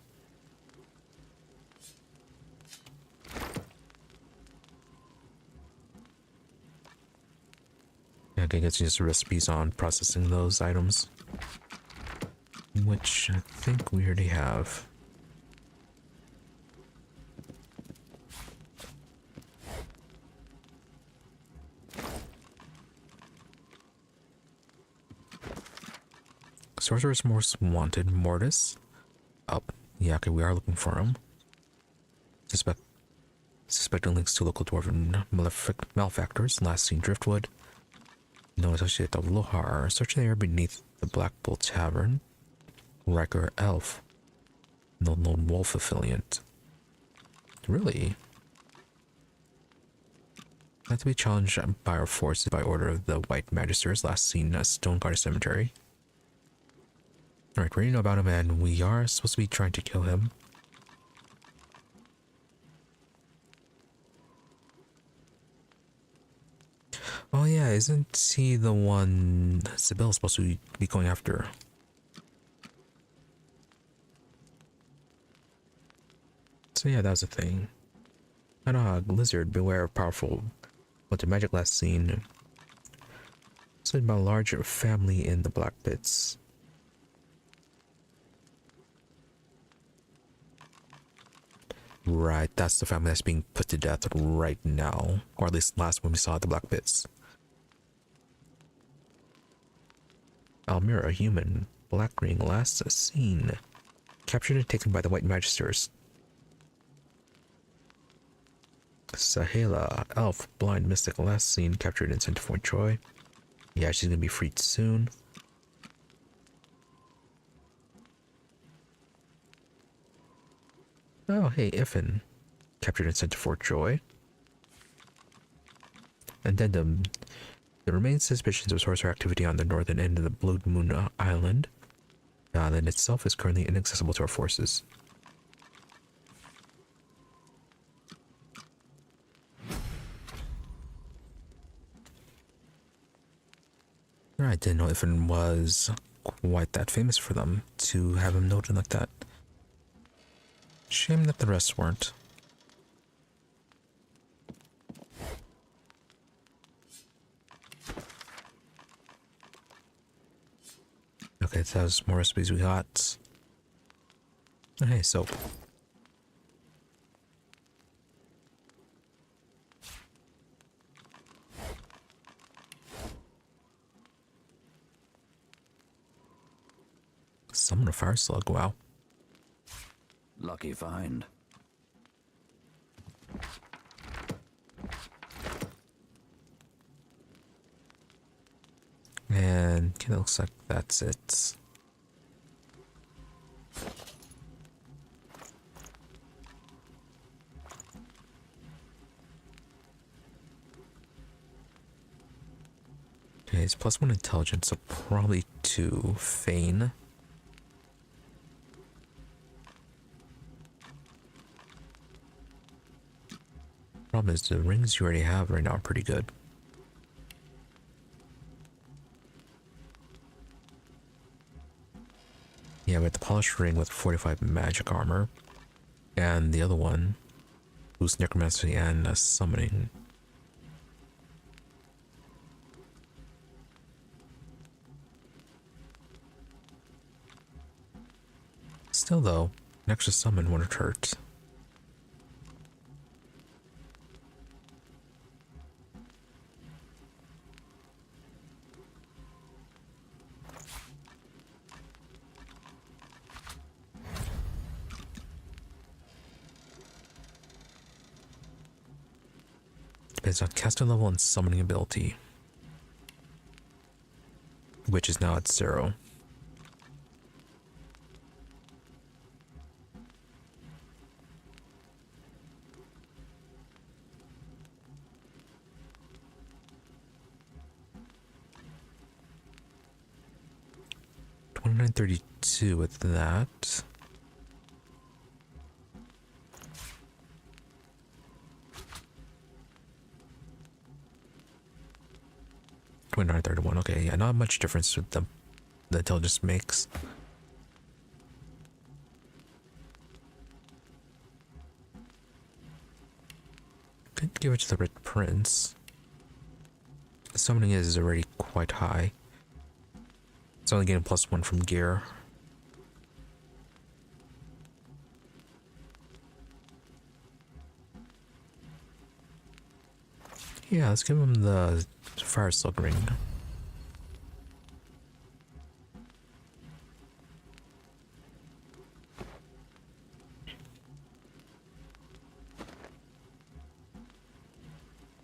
Yeah, I guess just recipes on processing those items, which I think we already have. Sourcerers most wanted. Mortis. Oh, yeah, okay, we are looking for him. Suspected links to local dwarven malefactors. Last seen Driftwood. No associated of Lohar. Search the area beneath the Black Bull Tavern. Riker Elf. No known wolf affiliate. Really? Not to be challenged by our forces by order of the White Magisters. Last seen at Stoneguard Cemetery. Alright, we already know about him and we are supposed to be trying to kill him. Oh yeah, isn't he the one Sibyl's supposed to be going after? So yeah, that was a thing. Hedgehog, lizard, beware of powerful. What's a magic last seen? Something about a larger family in the Black Pits. Right, that's the family that's being put to death right now. Or at least last when we saw the Black Pits. Almira, human. Black ring, last seen. Captured and taken by the White Magisters. Sahela, elf, blind mystic, last seen, captured and sent to Fort Joy. Yeah, she's gonna be freed soon. Oh, hey, Ifin. Captured and sent to Fort Joy. Addendum. There remains suspicions of sorcerer activity on the northern end of the Blood Moon Island. The island itself is currently inaccessible to our forces. I didn't know Ifin was quite that famous for them to have him noted like that. Shame that the rest weren't. Okay, so that's more recipes we got. Hey, soap. Summon a fire slug, wow. Lucky find. And it looks like that's it. Okay, it's +1 intelligence, so probably 2 feign. Problem is, the rings you already have right now are pretty good. Yeah, we have the polished ring with 45 magic armor, and the other one boosts necromancy and summoning. Still though, an extra summon wouldn't hurt. Depends on caster level and summoning ability, which is now at 0. $29.32 with that. $29.31. Okay, yeah, not much difference with the intelligence makes. Could give it to the Red Prince. The summoning is already quite high. It's only getting +1 from gear. Yeah, let's give him the fire slug ring.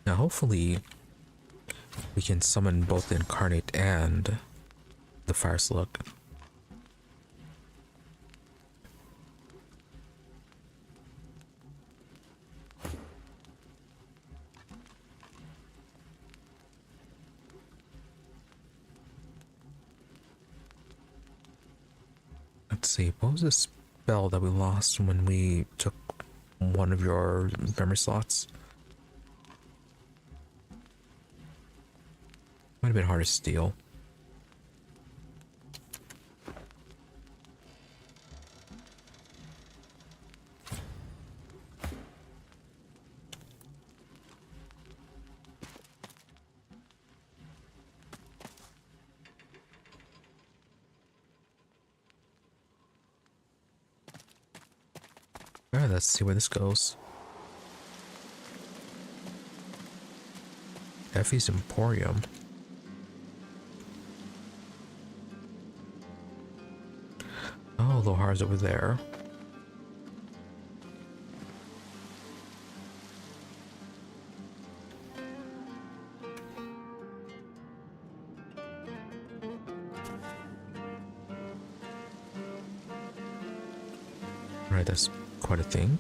Now hopefully we can summon both the incarnate and the fire slug. Let's see, what was the spell that we lost when we took one of your memory slots? Might have been hard to steal. Alright, let's see where this goes. Effie's Emporium. Oh, Lohar's over there. Alright, that's quite a thing.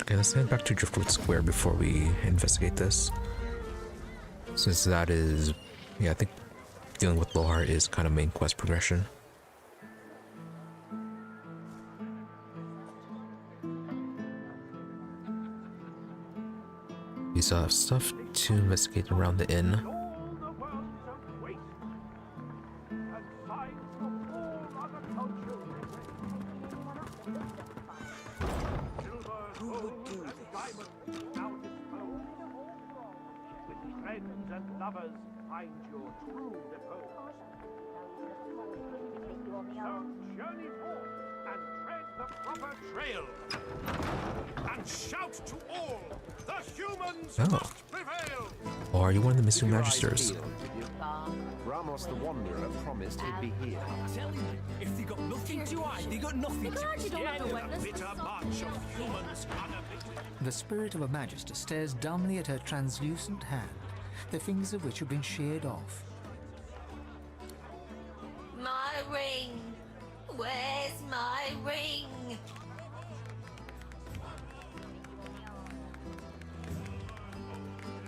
Okay, let's head back to Driftwood Square before we investigate this. Since that is, yeah, I think dealing with Baldur is kind of main quest progression. We still have stuff to investigate around the inn. Friends and lovers find your true repose. So journey forth and tread the proper trail. And shout to all, the humans must prevail. Or are you one of the missing Magisters? Ramos the Wanderer promised he'd be here. I'm telling you, if they got nothing to hide, they got nothing to Bitter march of humans unabated. The spirit of a Magister stares dumbly at her translucent hand, the fingers of which have been sheared off. My ring! Where's my ring?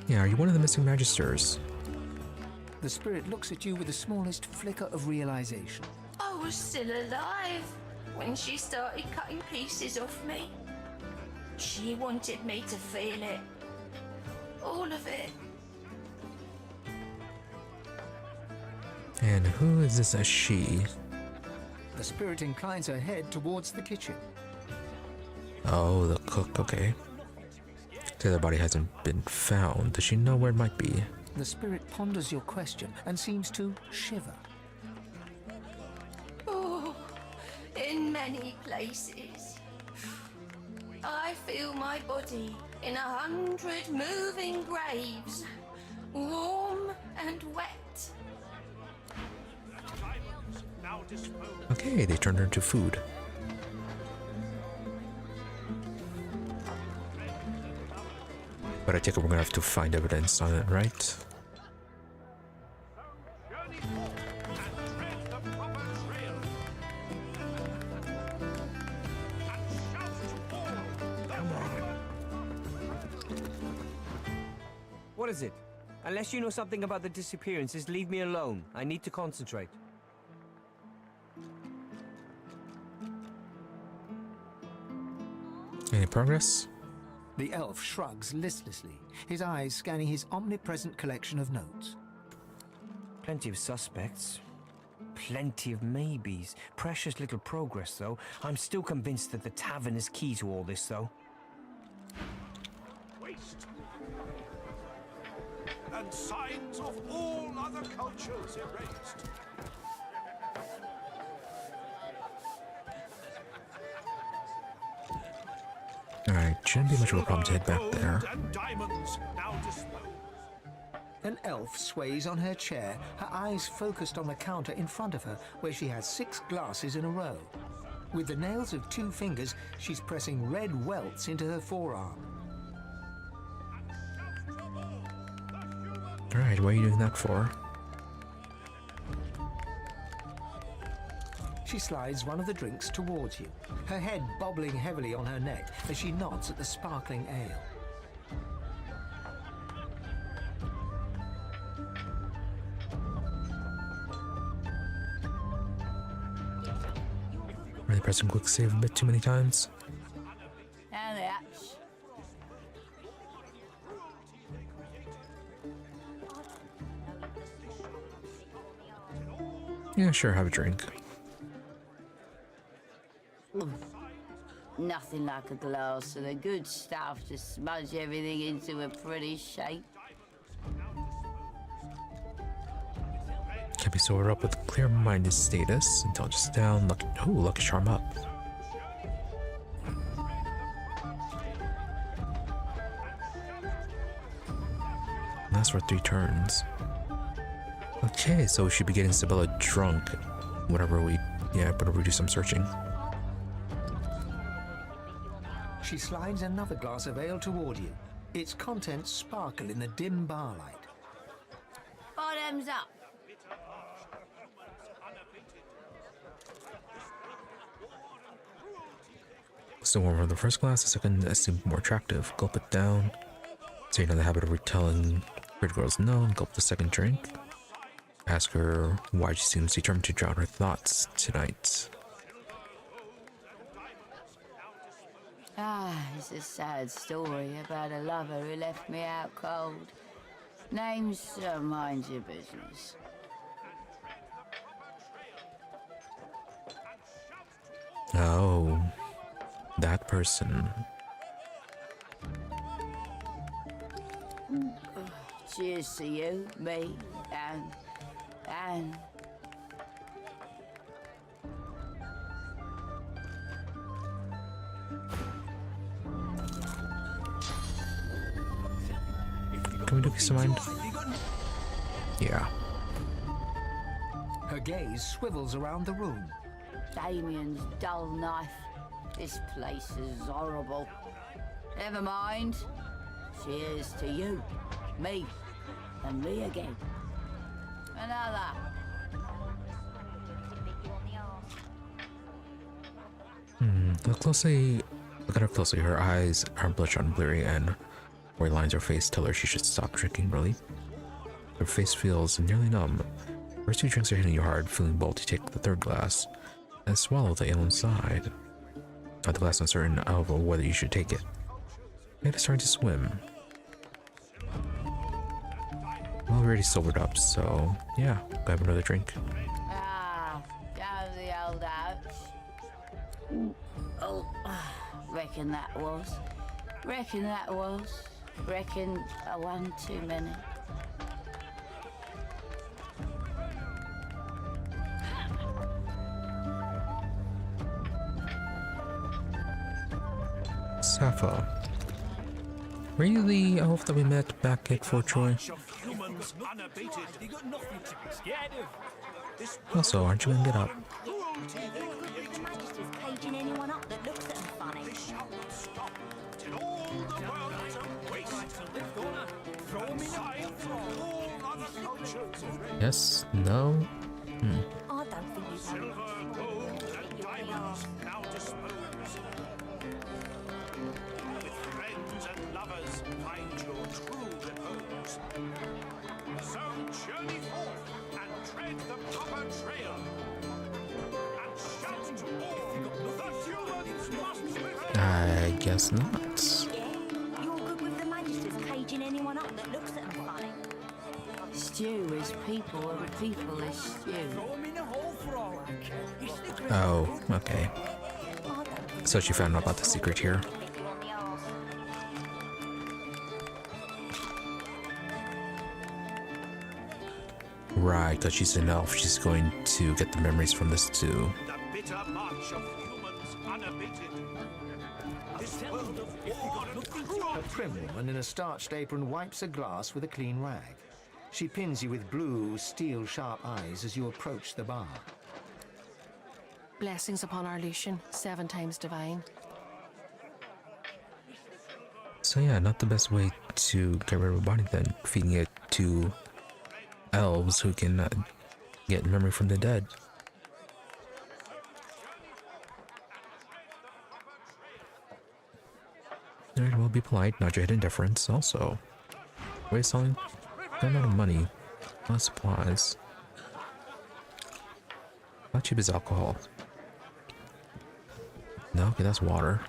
Yeah, are you one of the missing Magisters? The spirit looks at you with the smallest flicker of realization. I was still alive when she started cutting pieces off me. She wanted me to feel it. All of it. And who is this as she? The spirit inclines her head towards the kitchen. Oh, the cook, okay. The other body hasn't been found. Does she know where it might be? The spirit ponders your question and seems to shiver. Oh, in many places. I feel my body in 100 moving graves, warm and wet. Okay, they turned her into food. But I take it we're gonna have to find evidence on it, right? What is it? Unless you know something about the disappearances, leave me alone. I need to concentrate. Any progress? The elf shrugs listlessly, his eyes scanning his omnipresent collection of notes. Plenty of suspects. Plenty of maybes. Precious little progress, though. I'm still convinced that the tavern is key to all this, though. Waste. And signs of all other cultures erased. Alright, shouldn't be much of a problem to head back there. And diamonds now disposed. An elf sways on her chair, her eyes focused on the counter in front of her, where she has 6 glasses in a row. With the nails of 2 fingers, she's pressing red welts into her forearm. Alright, what are you doing that for? She slides one of the drinks towards you, her head bobbling heavily on her neck as she nods at the sparkling ale. Really pressing quick save a bit too many times. And the hatch. Yeah, sure, have a drink. Nothing like a glass of the good stuff to smudge everything into a pretty shape. Can be sorted up with clear-minded status. Intelligence down. Lucky charm up. And that's for 3 turns. Okay, so we should be getting Sibylla drunk whenever we do some searching. She slides another glass of ale toward you. Its contents sparkle in the dim barlight. Bottoms up. Still warm from the first glass, the second seemed more attractive. Gulp it down. So you know the habit of retelling pretty girls no, and gulp the second drink. Ask her why she seems determined to drown her thoughts tonight. It's a sad story about a lover who left me out cold. Name's mind your business. Oh, that person. Cheers to you, me, and... Can we do peace of mind? Yeah. Her gaze swivels around the room. Damien's dull knife. This place is horrible. Never mind. Cheers to you, me, and me again. Another. Look at her closely. Her eyes are bloodshot and blurry, and where lines her face tell her she should stop drinking, really. Her face feels nearly numb. First 2 drinks are hitting you hard, feeling bold to take the 3rd glass and swallow the ale inside. At the glass uncertain of whether you should take it. It is starting to swim. Well, we already sobered up, so yeah, grab another drink. Down the old house. Oh, reckon that was. Reckon one too many. Sappho. Were you the elf that we met back at Fort Troy? Also, aren't you gonna get up? Anyone up that looks at them funny. Yes? No? I don't think you can. Now disposed. With friends and lovers, find your true repose. So journey forth and tread the proper trail. And shout to all the humans must be. I guess not. Yeah, you're good with the Magisters caging anyone up that looks at them funny. Stew is people and people is stew. Oh, okay. So she found out about the secret here. Right, because she's an elf, she's going to get the memories from this too. The bitter march of humans unabated. This world of war and cruelty. A prim woman in a starched apron wipes a glass with a clean rag. She pins you with blue, steel-sharp eyes as you approach the bar. Blessings upon our Lucian, 7 times divine. So yeah, not the best way to get rid of a body then, feeding it to elves who can get memory from the dead. Alright, well, be polite, not your hidden indifference. Also, we're selling a amount of money, a lot of supplies. How cheap is alcohol? No, okay, that's water.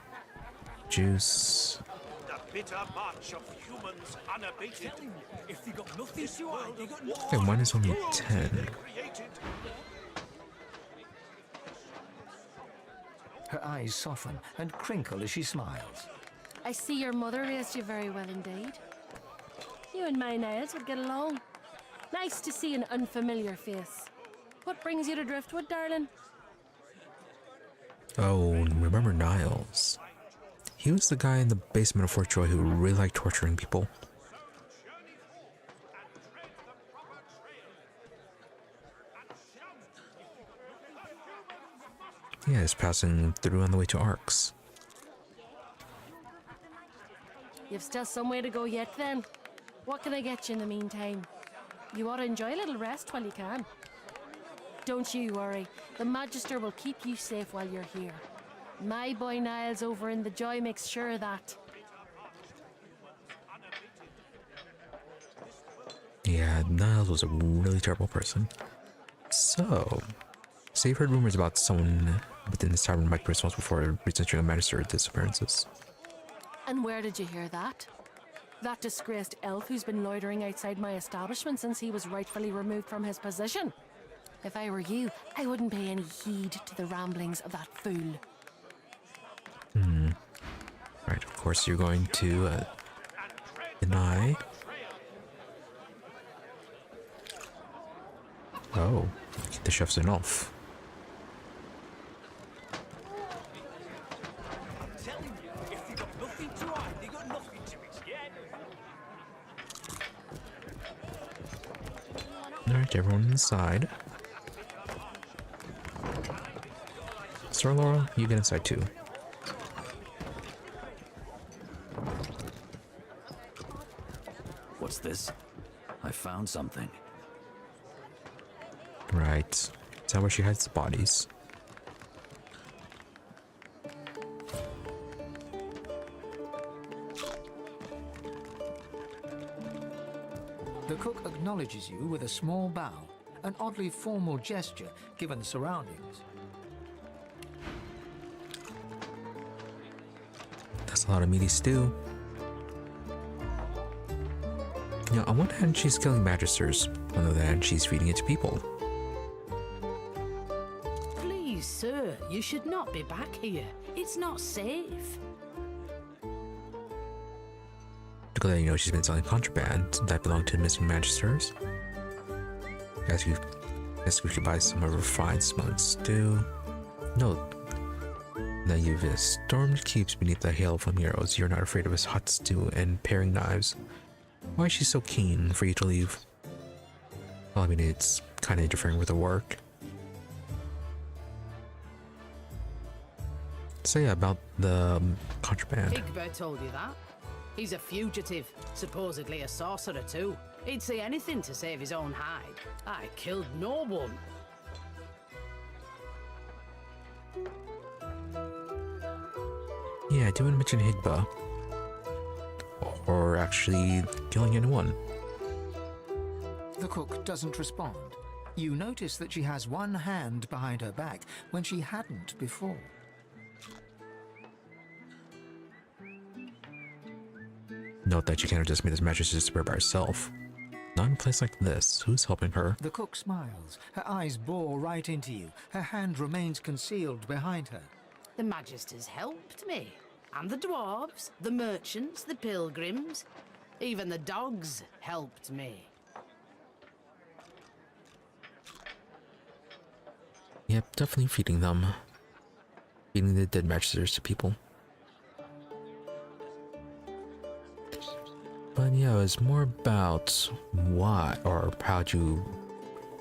Juice. The bitter march of humans unabated. If they got nothing to hide, they got nothing. Okay, mine is only 10. Her eyes soften and crinkle as she smiles. I see your mother raised you very well indeed. You and my Niles would get along. Nice to see an unfamiliar face. What brings you to Driftwood, darling? Oh, remember Niles? He was the guy in the basement of Fort Joy who really liked torturing people. Yeah, he's passing through on the way to Arcs. You've still some way to go yet then. What can I get you in the meantime? You ought to enjoy a little rest while you can. Don't you worry, the Magister will keep you safe while you're here. My boy Niles over in the Joy makes sure of that. Yeah, Niles was a really terrible person. So you've heard rumors about someone within this tavern might be responsible for recent Magister disappearances. And where did you hear that? That disgraced elf who's been loitering outside my establishment since he was rightfully removed from his position. If I were you, I wouldn't pay any heed to the ramblings of that fool. Right, of course you're going to deny. Oh, the chef's an elf. Alright, everyone inside. Sir Laurel, you get inside too. What's this? I found something. Right. Is that where she hides the bodies? The cook acknowledges you with a small bow, an oddly formal gesture given the surroundings. That's a lot of meaty stew. You know, on one hand, she's killing Magisters. On the other hand, she's feeding it to people. Please, sir, you should not be back here. It's not safe. To let you know, she's been selling contraband that belonged to missing Magisters. Guess we could buy some of her fine smelling stew. No. Now you've stormed keeps beneath the hail from arrows. You're not afraid of his hot stew and paring knives. Why is she so keen for you to leave? Well, I mean, it's kind of interfering with her work. So yeah, about the contraband. Igbert told you that? He's a fugitive, supposedly a sorcerer too. He'd say anything to save his own hide. I killed no one. Yeah, I do want to mention Higba. Or actually killing anyone. The cook doesn't respond. You notice that she has one hand behind her back when she hadn't before. Note that she can't just make this mattress disappear by herself. Not in a place like this. Who's helping her? The cook smiles. Her eyes bore right into you. Her hand remains concealed behind her. The Magisters helped me. And the dwarves, the merchants, the pilgrims. Even the dogs helped me. Yep, definitely feeding them. Feeding the dead Magisters to people. But yeah, it was more about why or how'd you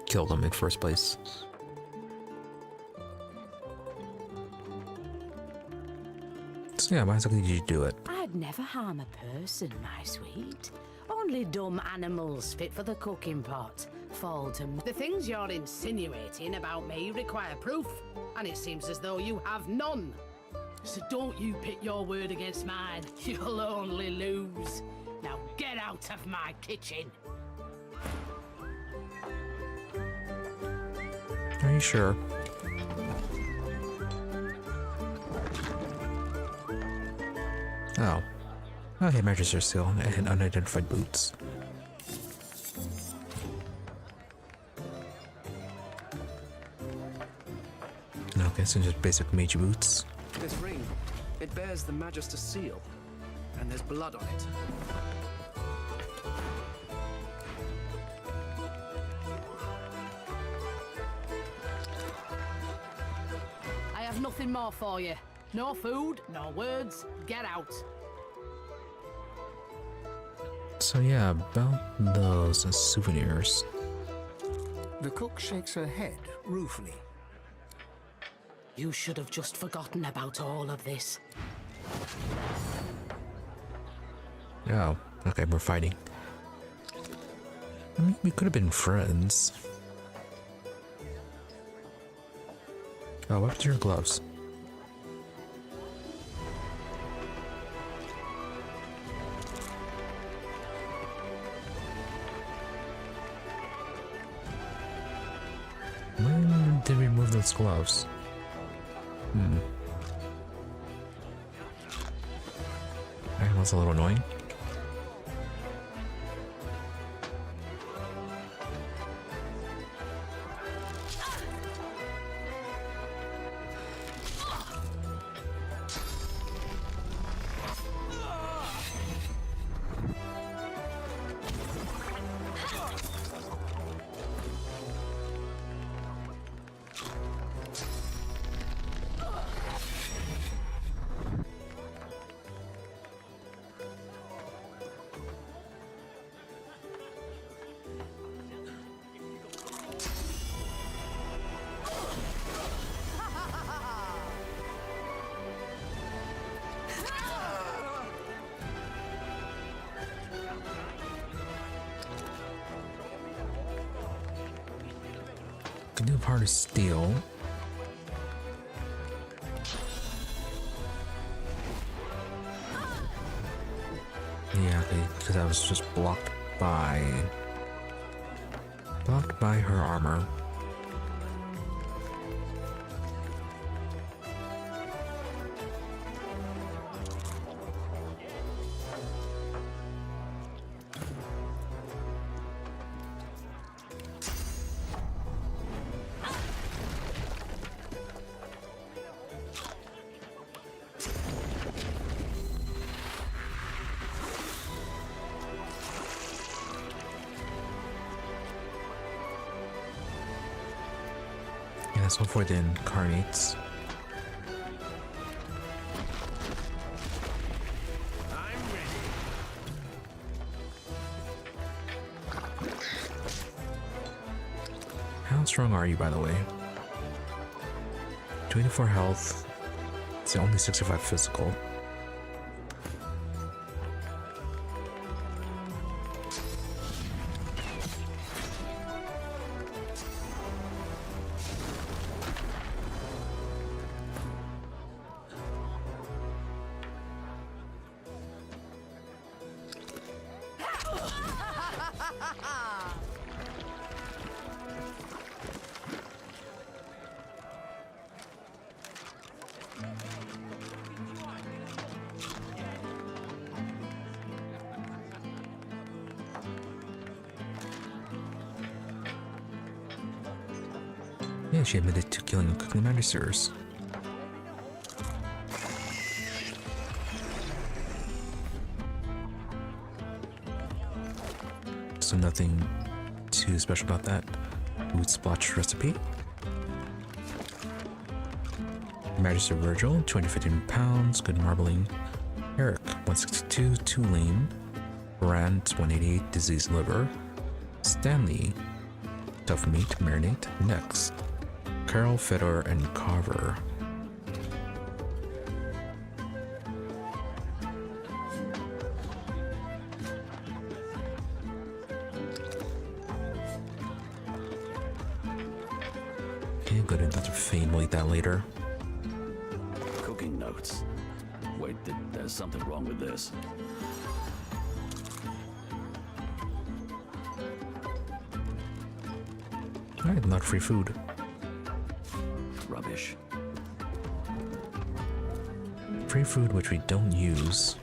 kill them in the first place. So yeah, why exactly did you do it? I'd never harm a person, my sweet. Only dumb animals fit for the cooking pot fall to me. The things you're insinuating about me require proof, and it seems as though you have none. So don't you pit your word against mine. You'll only lose. Now get out of my kitchen. Are you sure? Oh. Okay, Magister seal and unidentified boots. Okay, so just basic mage boots. This ring, it bears the Magister seal, and there's blood on it. I have nothing more for you. No food, no words, get out. So yeah, about those souvenirs. The cook shakes her head ruefully. You should have just forgotten about all of this. Oh, okay, we're fighting. I mean, we could have been friends. Oh, what happened to your gloves? When did we remove those gloves? That was a little annoying. Can do part of steel. Yeah, because I was just blocked by her armor. Yeah, so for the incarnates. How strong are you, by the way? 24 health. It's only 65 physical. Yeah, she admitted to killing acclaimed Magisters. So nothing too special about that. Food splotch recipe. Magister Virgil, 215 pounds, good marbling. Eric, 162, Tulane. Brand, 188, diseased liver. Stanley, tough meat, marinate. Next, Carol, Fedor, and Carver. Okay, good. Dr. Fane will eat that later. Cooking notes. Wait, there's something wrong with this. Alright, not free food. Rubbish. Free food which we don't use.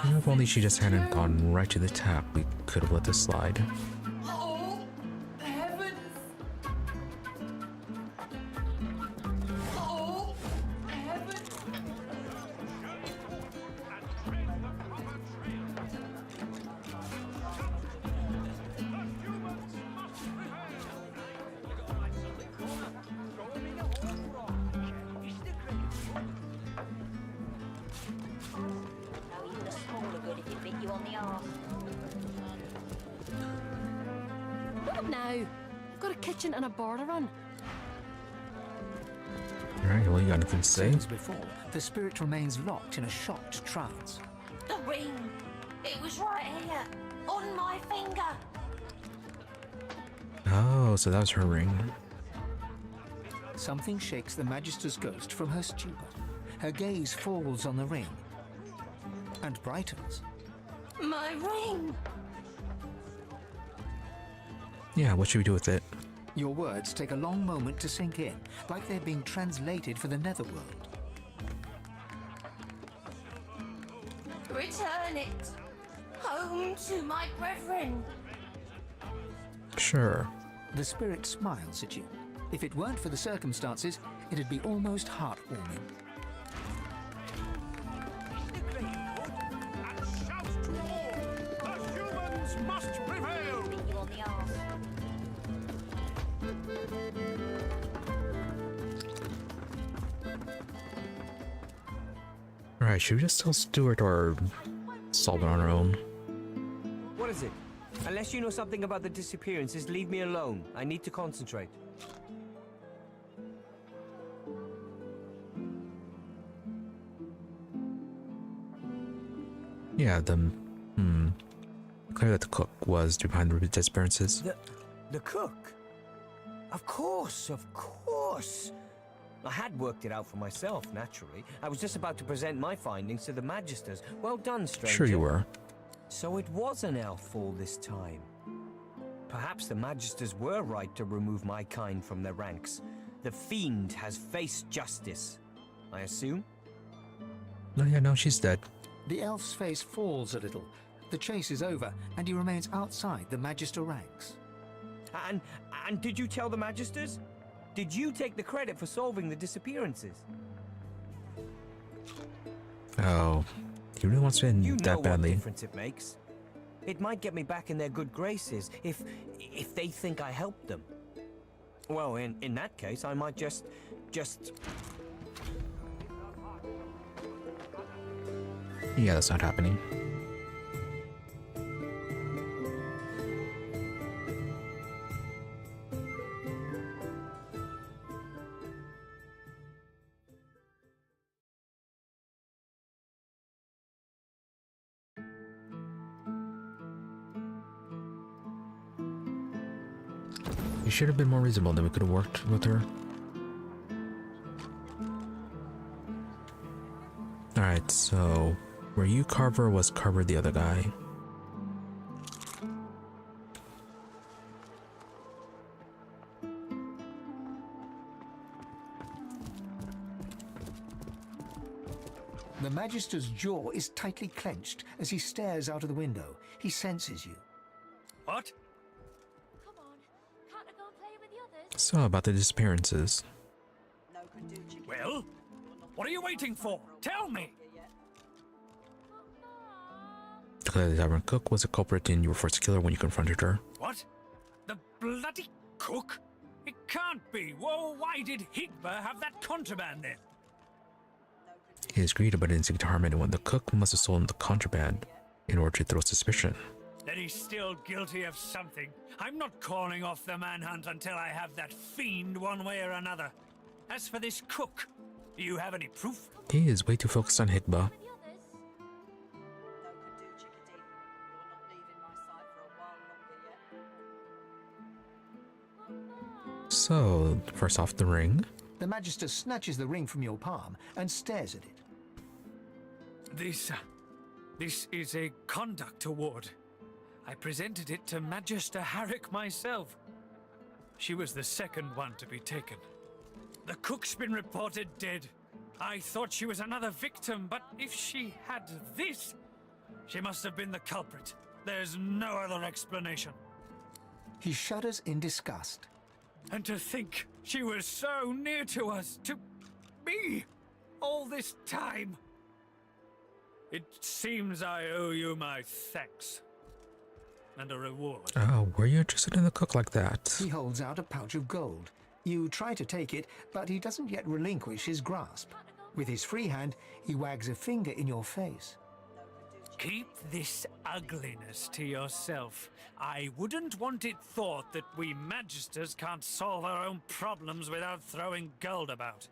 If only she just hadn't gone right to the tap, we could have let this slide. Oh, heavens! Oh, heavens! No, even a smaller good if it bit you on the arse. What now? I've got a kitchen and a bar to run. Alright, well, you got nothing to say? As before, the spirit remains locked in a shocked trance. The ring! It was right here, on my finger! Oh, so that was her ring. Something shakes the Magister's ghost from her stupor. Her gaze falls on the ring and brightens. My ring! Yeah, what should we do with it? Your words take a long moment to sink in, like they're being translated for the netherworld. Return it! Home to my brethren! Sure. The spirit smiles at you. If it weren't for the circumstances, it'd be almost heartwarming. Must prevail! Bit you on the arse. Alright, should we just tell Stuart or solve it on our own? What is it? Unless you know something about the disappearances, leave me alone. I need to concentrate. Yeah, clear that the cook was behind the disappearances. The cook? Of course, of course. I had worked it out for myself, naturally. I was just about to present my findings to the Magisters. Well done, stranger. Sure you were. So it was an elf all this time. Perhaps the Magisters were right to remove my kind from their ranks. The fiend has faced justice, I assume? No, yeah, no, she's dead. The elf's face falls a little. The chase is over, and he remains outside the Magister ranks. And did you tell the Magisters? Did you take the credit for solving the disappearances? Oh, he really wants to end You know that what badly. difference it makes. It might get me back in their good graces if they think I helped them. Well, in that case, I might just. Yeah, that's not happening. You should have been more reasonable, then we could have worked with her. Alright, so were you Carver or was Carver the other guy? The Magister's jaw is tightly clenched as he stares out of the window. He senses you. What? So, about the disappearances. Well, what are you waiting for? Tell me! Declare the tavern cook was a culprit and you were forced to kill her when you confronted her. What? The bloody cook? It can't be. Well, why did Higba have that contraband then? He is greedy but didn't seek to harm anyone. The cook must have stolen the contraband in order to throw suspicion. Then he's still guilty of something. I'm not calling off the manhunt until I have that fiend one way or another. As for this cook, do you have any proof? He is way too focused on Higba. So, first off, the ring. The Magister snatches the ring from your palm and stares at it. This is a conduct award. I presented it to Magister Harrick myself. She was the second one to be taken. The cook's been reported dead. I thought she was another victim, but if she had this, she must have been the culprit. There's no other explanation. He shudders in disgust. And to think she was so near to us, to me, all this time. It seems I owe you my thanks. And a reward. Oh, were you interested in the cook like that? He holds out a pouch of gold. You try to take it, but he doesn't yet relinquish his grasp. With his free hand, he wags a finger in your face. Keep this ugliness to yourself. I wouldn't want it thought that we Magisters can't solve our own problems without throwing gold about.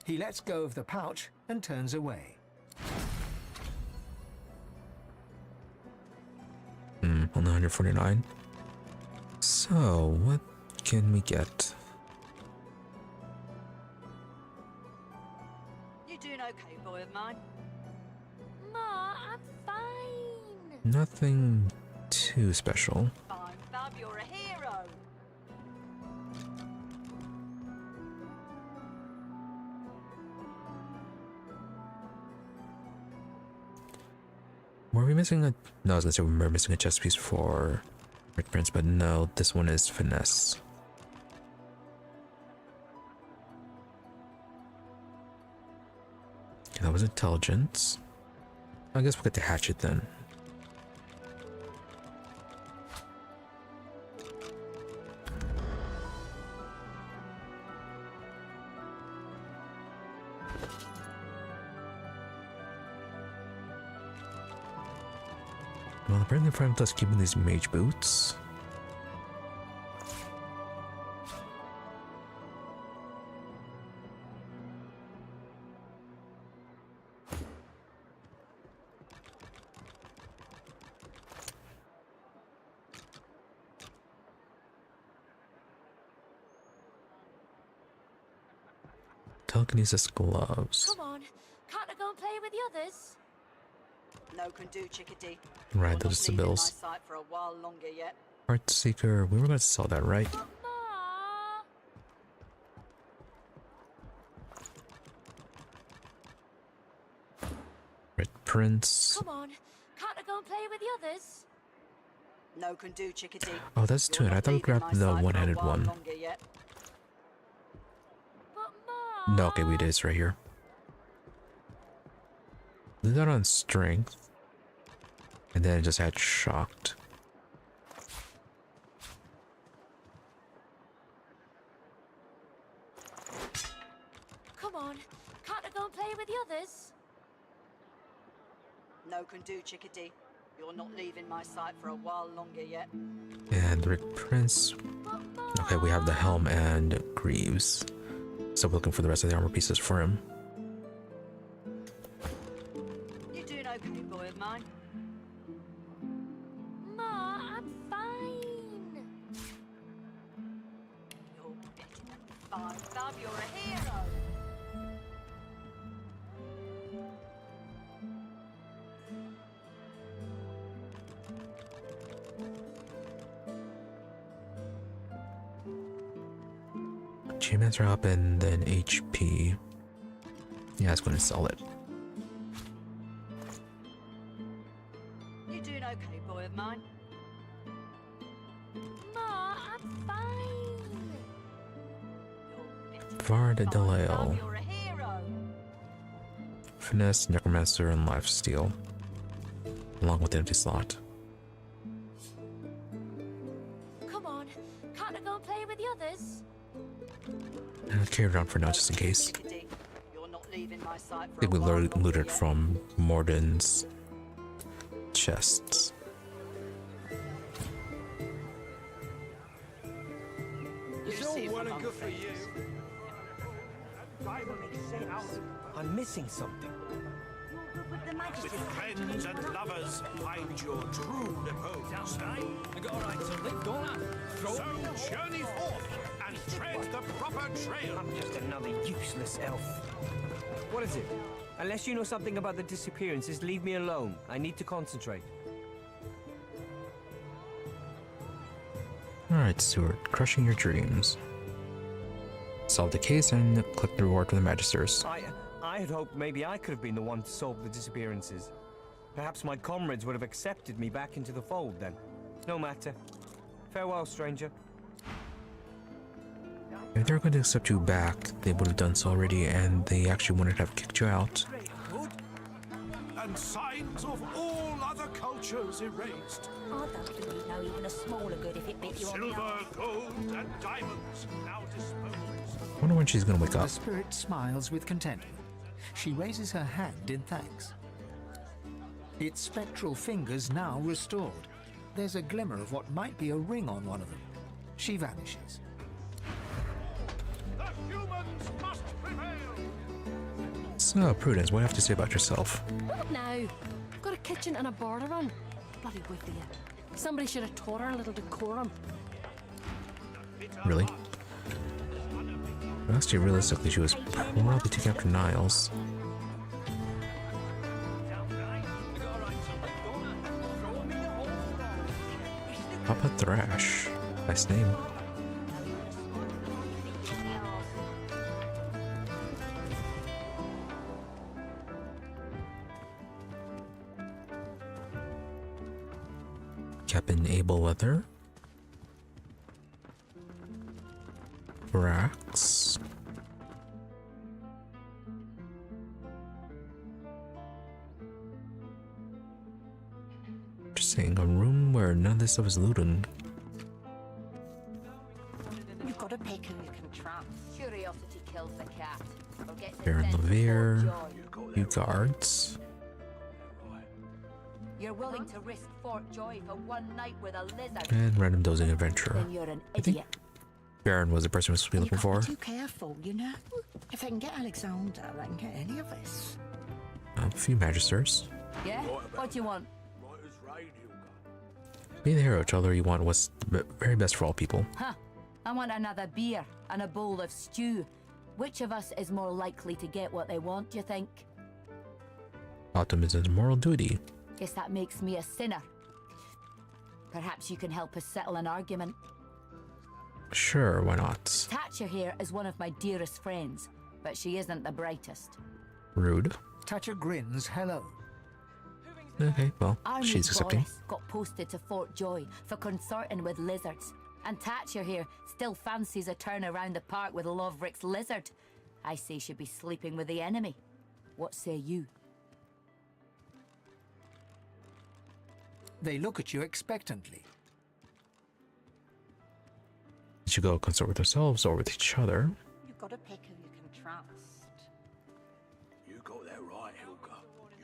He lets go of the pouch and turns away. Only 149. So, what can we get? You doing okay, boy of mine? Ma, I'm fine. Nothing too special. Fine, Bub, you're a hero. Were we missing a... No, I was gonna say we were missing a chess piece for Rick Prince, but no, this one is finesse. Okay, that was intelligence. I guess we'll get the hatchet then. Well, apparently the friend does keeping these mage boots. Telekinesis gloves. Come on, can't I go and play with the others? No can do, chickadee. Right, those are the bills. My sight for a while longer yet. Heart Seeker, we were going to sell that, right? Red Prince. Come on, can't I go and play with the others? No can do, chickadee. Oh, that's two. I thought we grabbed the one-handed one. No, okay, we did. It's right here. Did that on strength. And then it just had shocked. Come on, can't I go and play with the others? No can do, chickadee. You're not leaving my sight for a while longer yet. And Rick Prince. Okay, we have the helm and greaves. So we're looking for the rest of the armor pieces for him. You doing okay, boy of mine? Ma, I'm fine. You're better than fine, Bub. You're a hero. Geomancer up and then HP. Yeah, I was going to sell it. You doing okay, boy of mine? Ma, I'm fine. Varda Deleo. You're a hero. Finesse, Necromancer, and Lifesteal. Along with the empty slot. Come on, can't I go and play with the others? I'll carry it around for now, just in case. You're not leaving my sight I for think we a while looted longer yet. from Morden's chests. It's all well and good for you. I'm missing something. With friends and lovers, find your true repose. I got a right to live, don't I? So journey forth and tread the proper trail. I'm just another useless elf. What is it? Unless you know something about the disappearances, leave me alone. I need to concentrate. Alright, Stuart. Crushing your dreams. Solve the case and collect the reward from the Magisters. I had hoped maybe I could have been the one to solve the disappearances. Perhaps my comrades would have accepted me back into the fold then. No matter. Farewell, stranger. If they were going to accept you back, they would have done so already, and they actually wanted to have kicked you out. And signs of all other cultures erased. I don't believe no even a smaller good if it bit you on the Silver, arse. gold, and diamonds now disposed. I wonder when she's going to wake The up. spirit smiles with contentment. She raises her hand in thanks. Its spectral fingers now restored. There's a glimmer of what might be a ring on one of them. She vanishes. The humans must prevail. So, Prudence, what do you have to say about yourself? What now? Got a kitchen and a bar to run. Bloody with you. Somebody should have taught her a little decorum. Really? Actually, realistically, she was probably taking after Niles. Papa Thrash. Nice name. Captain Able Weather. Brax. Interesting. A room where none of this stuff is looted. You've got to pick who you can trust. Curiosity kills the cat. Baron Levere. You guards. You're willing to risk Fort Joy for one night with a lizard. And random dozing adventurer. Then you're an I think idiot. Baron was the person we were supposed to be looking for. Too careful, you know. If they can get Alexander, they can get any of us. A few Magisters. Yeah? What do you want? Being the hero to all you want was the very best for all people. Huh. I want another beer and a bowl of stew. Which of us is more likely to get what they want, do you think? Optimism is a moral duty. Guess that makes me a sinner. Perhaps you can help us settle an argument. Sure, why not? Thatcher here is one of my dearest friends, but she isn't the brightest. Rude. Thatcher grins hello. Okay, well, Army she's accepting. Boris got posted to Fort Joy for consorting with lizards. And Thatcher here still fancies a turn around the park with Loverick's lizard. I say she'd be sleeping with the enemy. What say you? They look at you expectantly. They should go consort with themselves or with each other. You've got to pick who you can trust. You got that right, Hilka.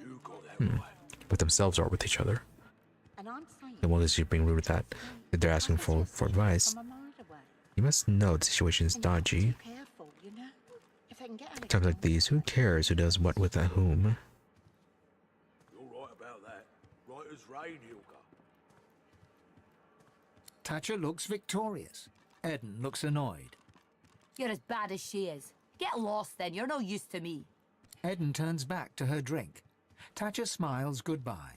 You got that right. With themselves or with each other. And I'm saying, And what is you being rude with that? If they're asking for advice. You must know the situation is dodgy. careful, you know. If they can get Times like these, who cares who does what with whom? You're right about that. Right as rain, Hilka. Thatcher looks victorious. Eden looks annoyed. You're as bad as she is. Get lost then, you're no use to me. Eden turns back to her drink. Thatcher smiles goodbye.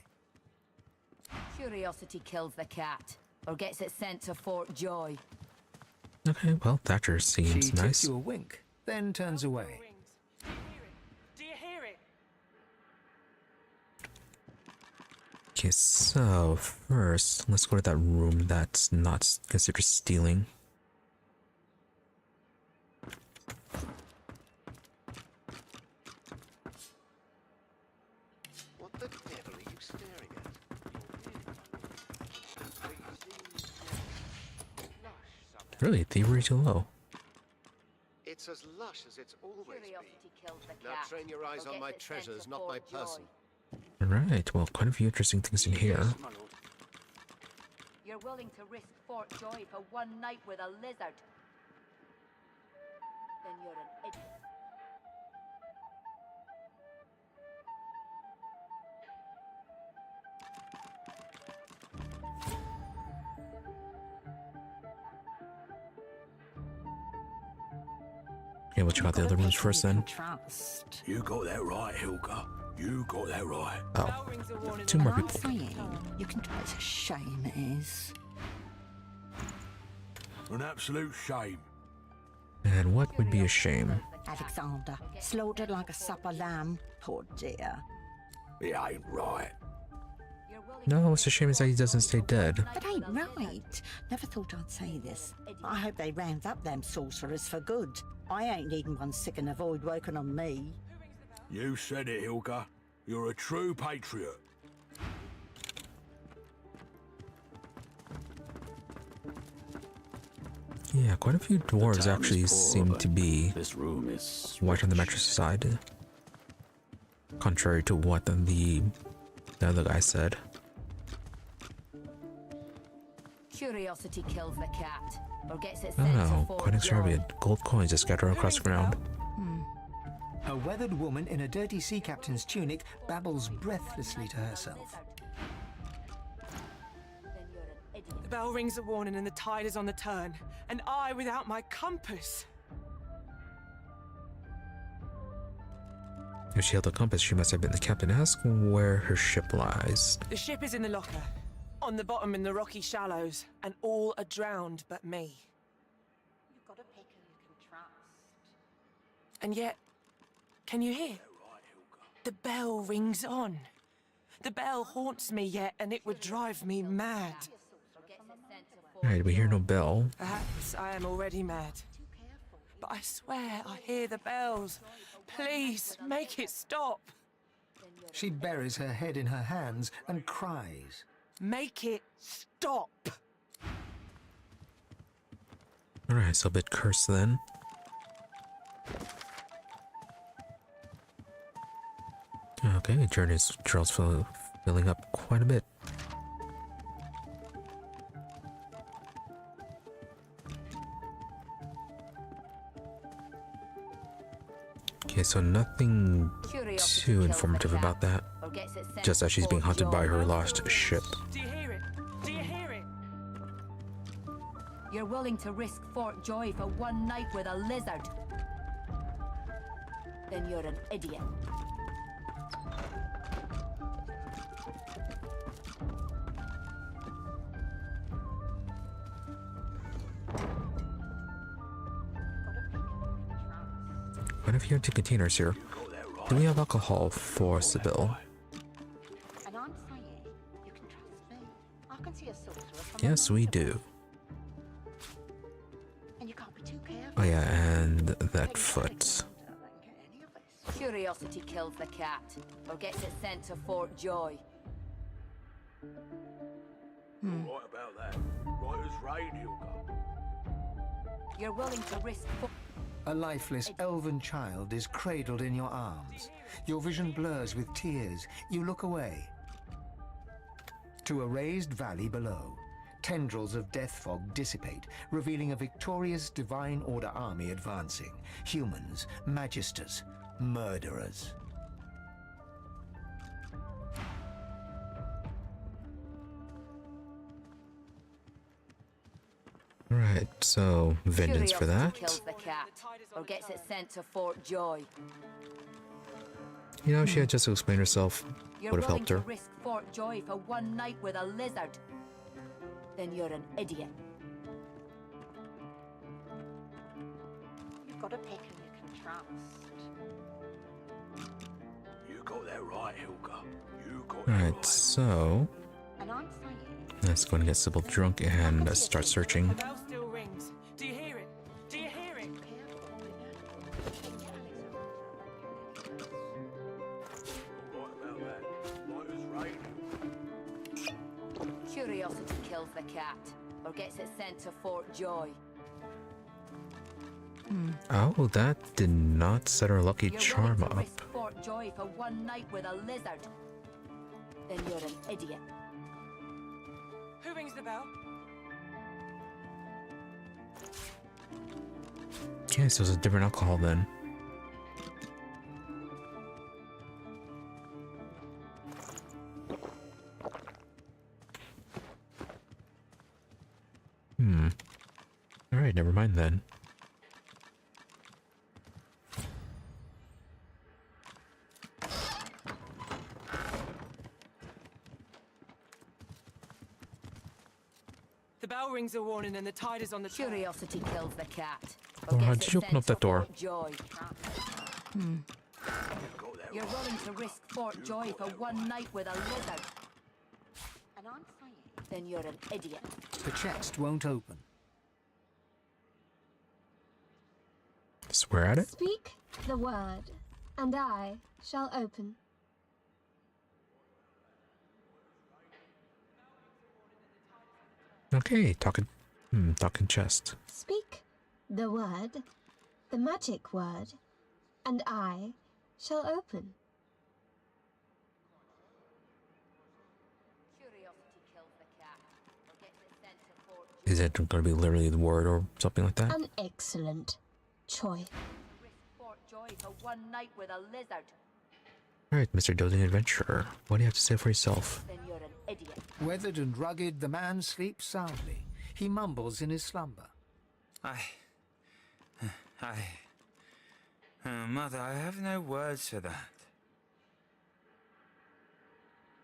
Curiosity kills the cat, or gets it sent to Fort Joy. Okay, well, Thatcher She seems gives nice. you a wink, then turns away. Do you hear it? Okay, so first, let's go to that room that's not considered stealing. What the devil are you staring at? Really, thievery too low. It's as lush as it's always Curiosity kills the been. Now cat, train your eyes or on my gets it sent treasures, to not my Fort Joy. person. Alright, well, quite a few interesting things in here. You're willing to risk Fort Joy for one night with a lizard. Then you're an idiot. Okay, we'll check out the other rooms first then. Trust. You got that right, Hilka. You got that right. Oh, two more I'm people. saying, you can. It's a shame it is. An absolute shame. And what would be a shame? The Alexander, slaughtered like a supper lamb. Poor dear. It ain't right. No, what's a shame is that he doesn't stay dead. That ain't right. Never thought I'd say this. I hope they round up them sorcerers for good. I ain't needing one sick and avoid working on me. You said it, Hilka. You're a true patriot. Yeah, quite a few dwarves actually seem to be this room is white on the mattress side. Contrary to what the other guy said. Curiosity kills the cat, or gets it Oh sent to no, Fort quite extravagant. Gold coins just scattered across the ground. A weathered woman in a dirty sea captain's tunic babbles breathlessly to herself. The bell rings a warning and the tide is on the turn. And I without my compass. If she held a compass, she must have been the captain. Ask where her ship lies. The ship is in the locker, on the bottom in the rocky shallows, and all are drowned but me. You've got to pick who you can trust. And yet, can you hear? The bell rings on. The bell haunts me yet, and it would drive me mad. Alright, we hear no bell. Perhaps I am already mad. But I swear I hear the bells. Please, make it stop. She buries her head in her hands and cries. Make it stop. Alright, so a bit cursed then. Okay, journey's trail's filling up quite a bit. Okay, so nothing too informative about that. Just that she's being hunted by her lost ship. Do you hear it? Do you hear it? You're willing to risk Fort Joy for one night with a lizard? Then you're an idiot. Quite a few empty containers here. Do we have alcohol for Sibyl? And I'm saying, you can trust me. I can see a sorcerer from Yes, we do. And you can't be too careful. Oh yeah, and that foot. Curiosity kills the cat, or gets it sent to Fort Joy. Right about that. Right as rain, Hilka. You're willing to risk... A lifeless elven child is cradled in your arms. Your vision blurs with tears. You look away. To a raised valley below, tendrils of death fog dissipate, revealing a victorious Divine Order army advancing. Humans, Magisters, murderers. Alright, so vengeance for that. Kills the cat, or gets it sent to Fort Joy. You know, she had just to explain herself. You're Would have willing helped her. to risk Fort Joy for one night with a lizard? Then you're an idiot. You've got to pick who you can trust. You got that right, Hilka. You got Alright, so And I'm saying, let's go and get Sybil drunk and start searching. The bell still rings. Do you hear it? Do you hear it? Curiosity kills the cat, or gets it sent to Fort Joy. Oh, that did not set our lucky You're charm willing to up. risk Fort Joy for one night with a lizard? Then you're an idiot. Who rings the bell? Okay, so it's a different alcohol then. Alright, never mind then. The bell rings a warning and the tide is on the turn. Curiosity kills the cat, Or how did you open up that door? Joy. You're willing to risk Fort Joy for one night with a lizard. And I'm saying, then you're an idiot. The chest won't open. Swear at it? Speak the word, and I shall open. Okay, talking chest. Speak the word, the magic word, and I shall open. Is it going to be literally the word or something like that? An excellent choice. Risk Fort Joy for one night with a lizard. Alright, Mr. Doting Adventurer, what do you have to say for yourself? Then you're an idiot. Weathered and rugged, the man sleeps soundly. He mumbles in his slumber. Mother, I have no words for that.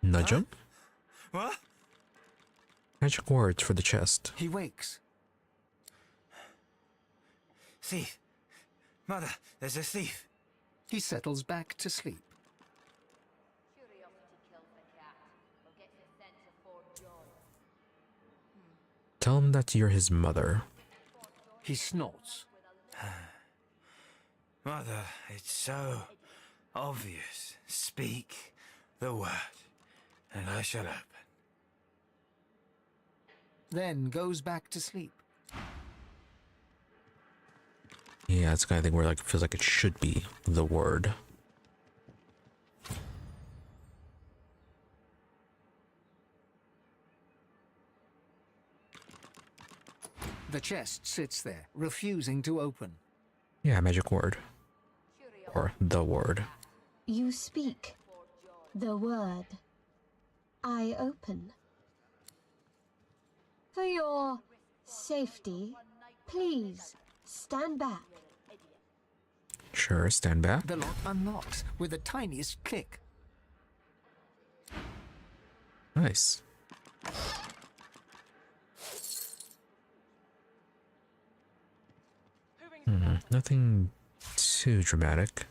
Nudge him? What? Magic words for the chest. He wakes. Thief. Mother, there's a thief. He settles back to sleep. Tell him that you're his mother. He snorts. Mother, it's so obvious. Speak the word, and I shall open. Then goes back to sleep. Yeah, it's the kind of thing where like it feels like it should be the word. The chest sits there, refusing to open. Yeah, magic word. Or the word. You speak the word. I open. For your safety, please stand back. Sure, stand back. The lock unlocks with the tiniest click. Nice. Nothing too dramatic.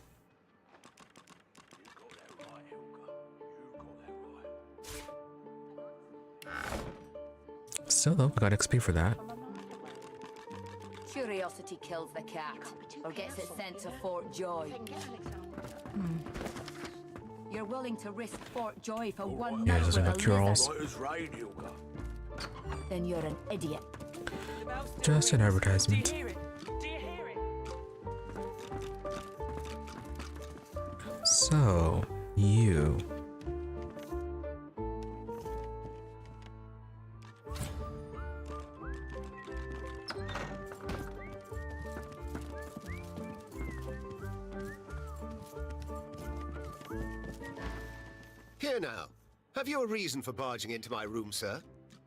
Still though, got XP for that. Curiosity kills the cat, or gets it sent to Fort Joy. You're willing to risk Fort Joy for one night with a lizard. Then you're an idiot. Just an advertisement. So, you. Here now. Have you a reason for barging into my room, sir?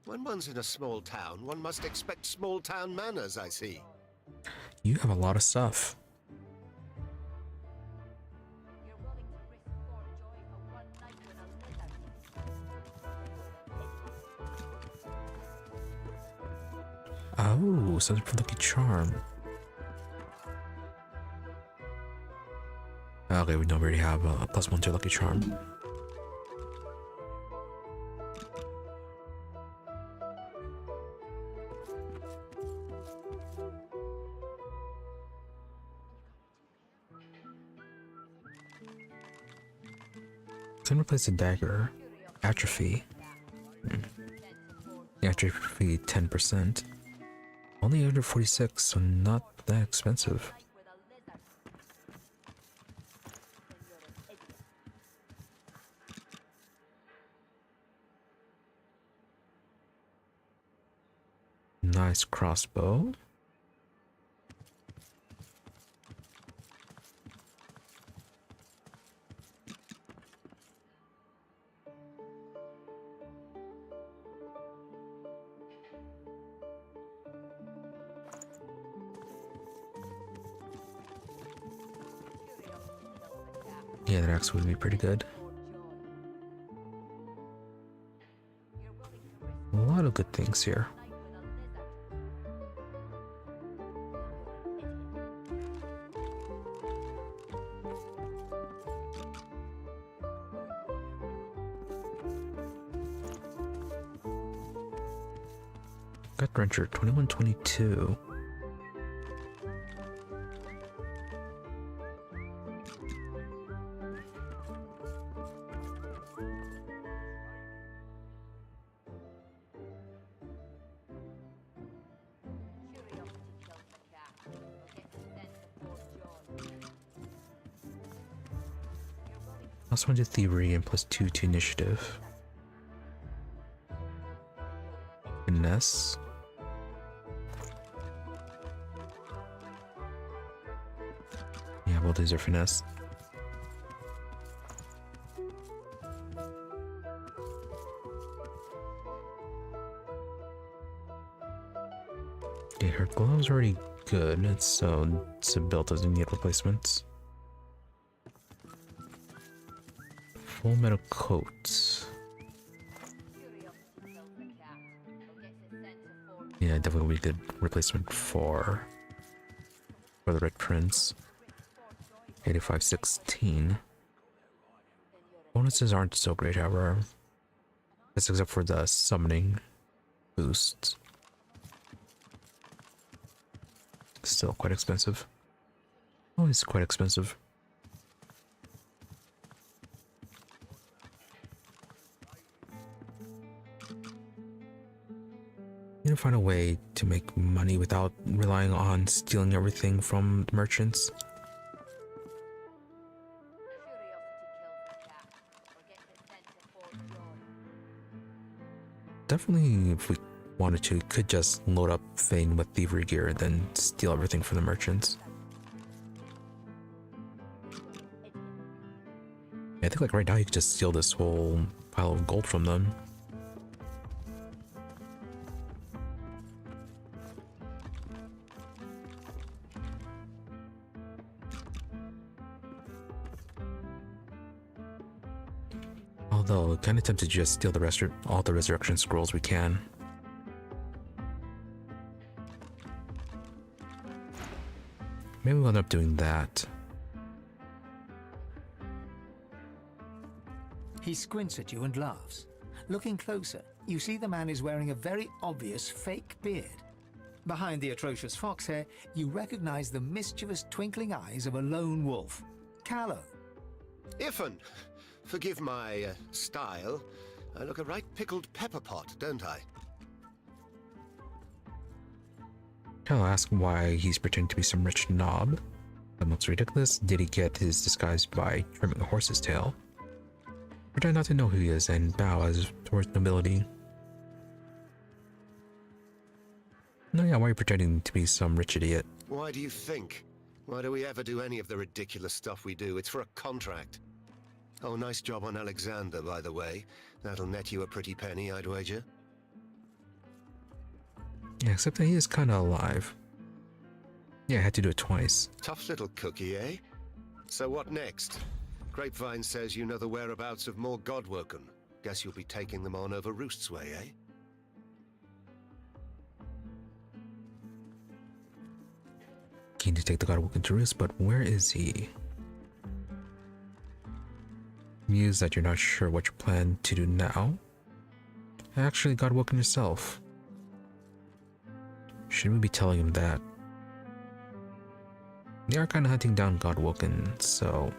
When one's in a small town, one must expect small town manners, I see. You have a lot of stuff. Oh, something for Lucky Charm. Okay, we know we already have a +1 to Lucky Charm. Can replace the dagger. Atrophy. Atrophy 10%. Only 146, so not that expensive. Nice crossbow. Yeah, that axe would be pretty good. A lot of good things here. Got Drencher 2122. Plus 1 to thievery and plus 2 to initiative. Finesse. Yeah, both these are finesse. Okay, her glove's already good, so Sibyl doesn't need replacements. Full metal coat. Yeah, definitely will be a good replacement for the Red Prince. 8516. Bonuses aren't so great, however. That's except for the summoning boosts. Still quite expensive. Always quite expensive. Need to find a way to make money without relying on stealing everything from the merchants. Definitely, if we wanted to, could just load up Thane with thievery gear and then steal everything from the merchants. Yeah, I think like right now you could just steal this whole pile of gold from them. Although, kind of tempted to just steal the all the resurrection scrolls we can. Maybe we'll end up doing that. He squints at you and laughs. Looking closer, you see the man is wearing a very obvious fake beard. Behind the atrocious fox hair, you recognize the mischievous twinkling eyes of a lone wolf. Callow. Iffin, forgive my style. I look a right pickled pepper pot, don't I? I'll ask why he's pretending to be some rich knob. That looks ridiculous. Did he get his disguise by trimming a horse's tail? Pretend not to know who he is and bow as towards nobility. No, yeah, why are you pretending to be some rich idiot? Why do you think? Why do we ever do any of the ridiculous stuff we do? It's for a contract. Oh, nice job on Alexander, by the way. That'll net you a pretty penny, I'd wager. Yeah, except that he is kind of alive. Yeah, I had to do it twice. Tough little cookie, eh? So what next? Grapevine says you know the whereabouts of more Godwoken. Guess you'll be taking them on over Roost's Way, eh? Keen to take the Godwoken to Roost, but where is he? Muse that you're not sure what you plan to do now. Actually, Godwoken yourself. Should we be telling him that? They are kind of hunting down Godwoken, so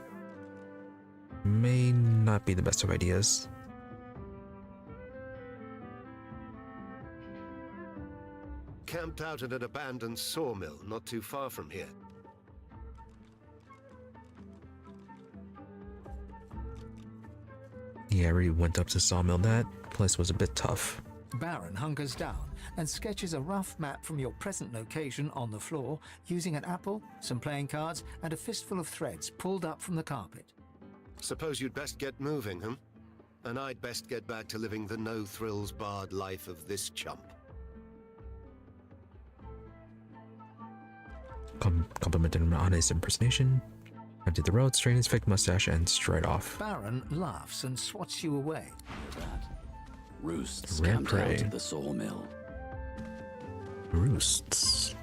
may not be the best of ideas. Camped out at an abandoned sawmill not too far from here. Yeah, I already went up to Sawmill. That place was a bit tough. Baron hunkers down and sketches a rough map from your present location on the floor using an apple, some playing cards, and a fistful of threads pulled up from the carpet. Suppose you'd best get moving, huh? And I'd best get back to living the no-thrills barred life of this chump. Complimented him on his impersonation, emptied the road, straightened his fake mustache, and straight off. Baron laughs and swats you away. Roosts Rare camped prey. out at the sawmill. Roosts.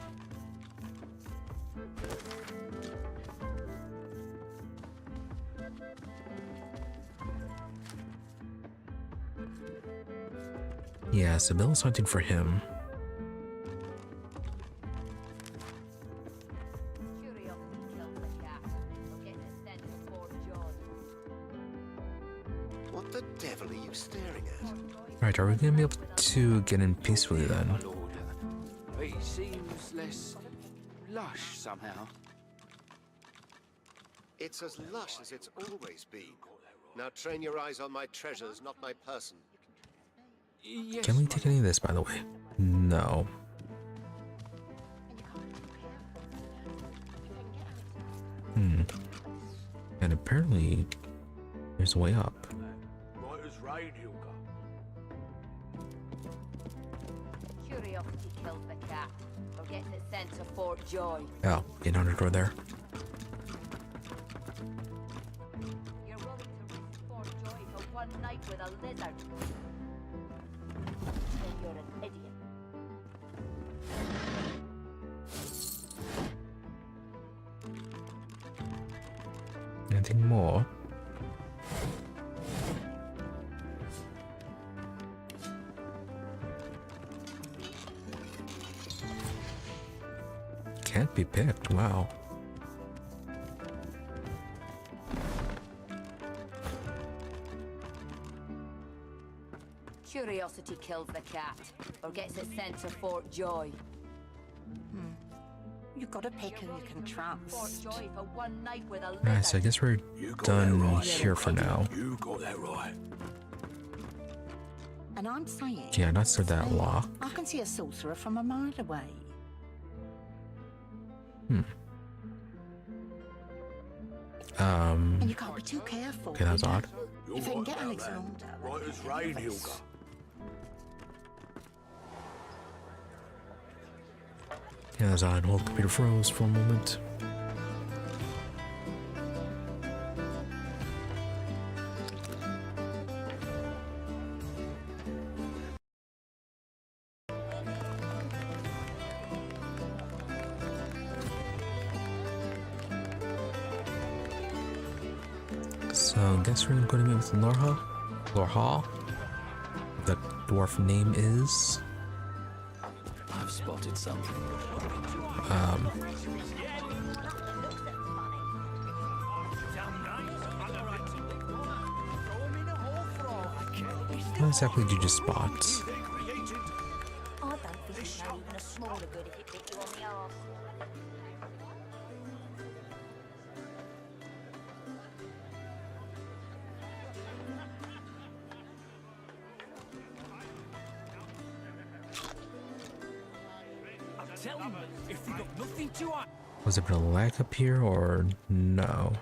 Yeah, Sibyl's hunting for him. What the devil are you staring at? Right, are we gonna be able to get in peacefully then? It seems less lush somehow. It's as lush as it's always been. Now train your eyes on my treasures, not my person. Yes, Can we take any of this, by the way? No. And apparently, there's a way up. Right as rain, Hilda. Curiosity kills the cat, or gets it sent to Fort Joy. Oh, 800 door there. You're willing to risk Fort Joy for one night with a lizard. Then you're an idiot. Anything more? Can't be picked, wow. Curiosity kills the cat, or gets it sent to Fort Joy. You've got to pick who you can trust. Fort Joy for one night with a lizard. Alright, so I guess we're done here for now. You got that right. And I'm saying... Yeah, not so that lock. I can see a sorcerer from a mile away. And you can't be too careful. Okay, that's odd. If I can get Alexander... Right as rain, Hilda. Yeah, that's odd. Whole computer froze for a moment. So I guess we're gonna go to meet with Lorha. Lorha. The dwarf name is. I've spotted something. What exactly did you just spot? I don't think it's no even a smaller good if it bit you on the arse. I'm telling you, if you got nothing to hide. Was it a lag up here or no?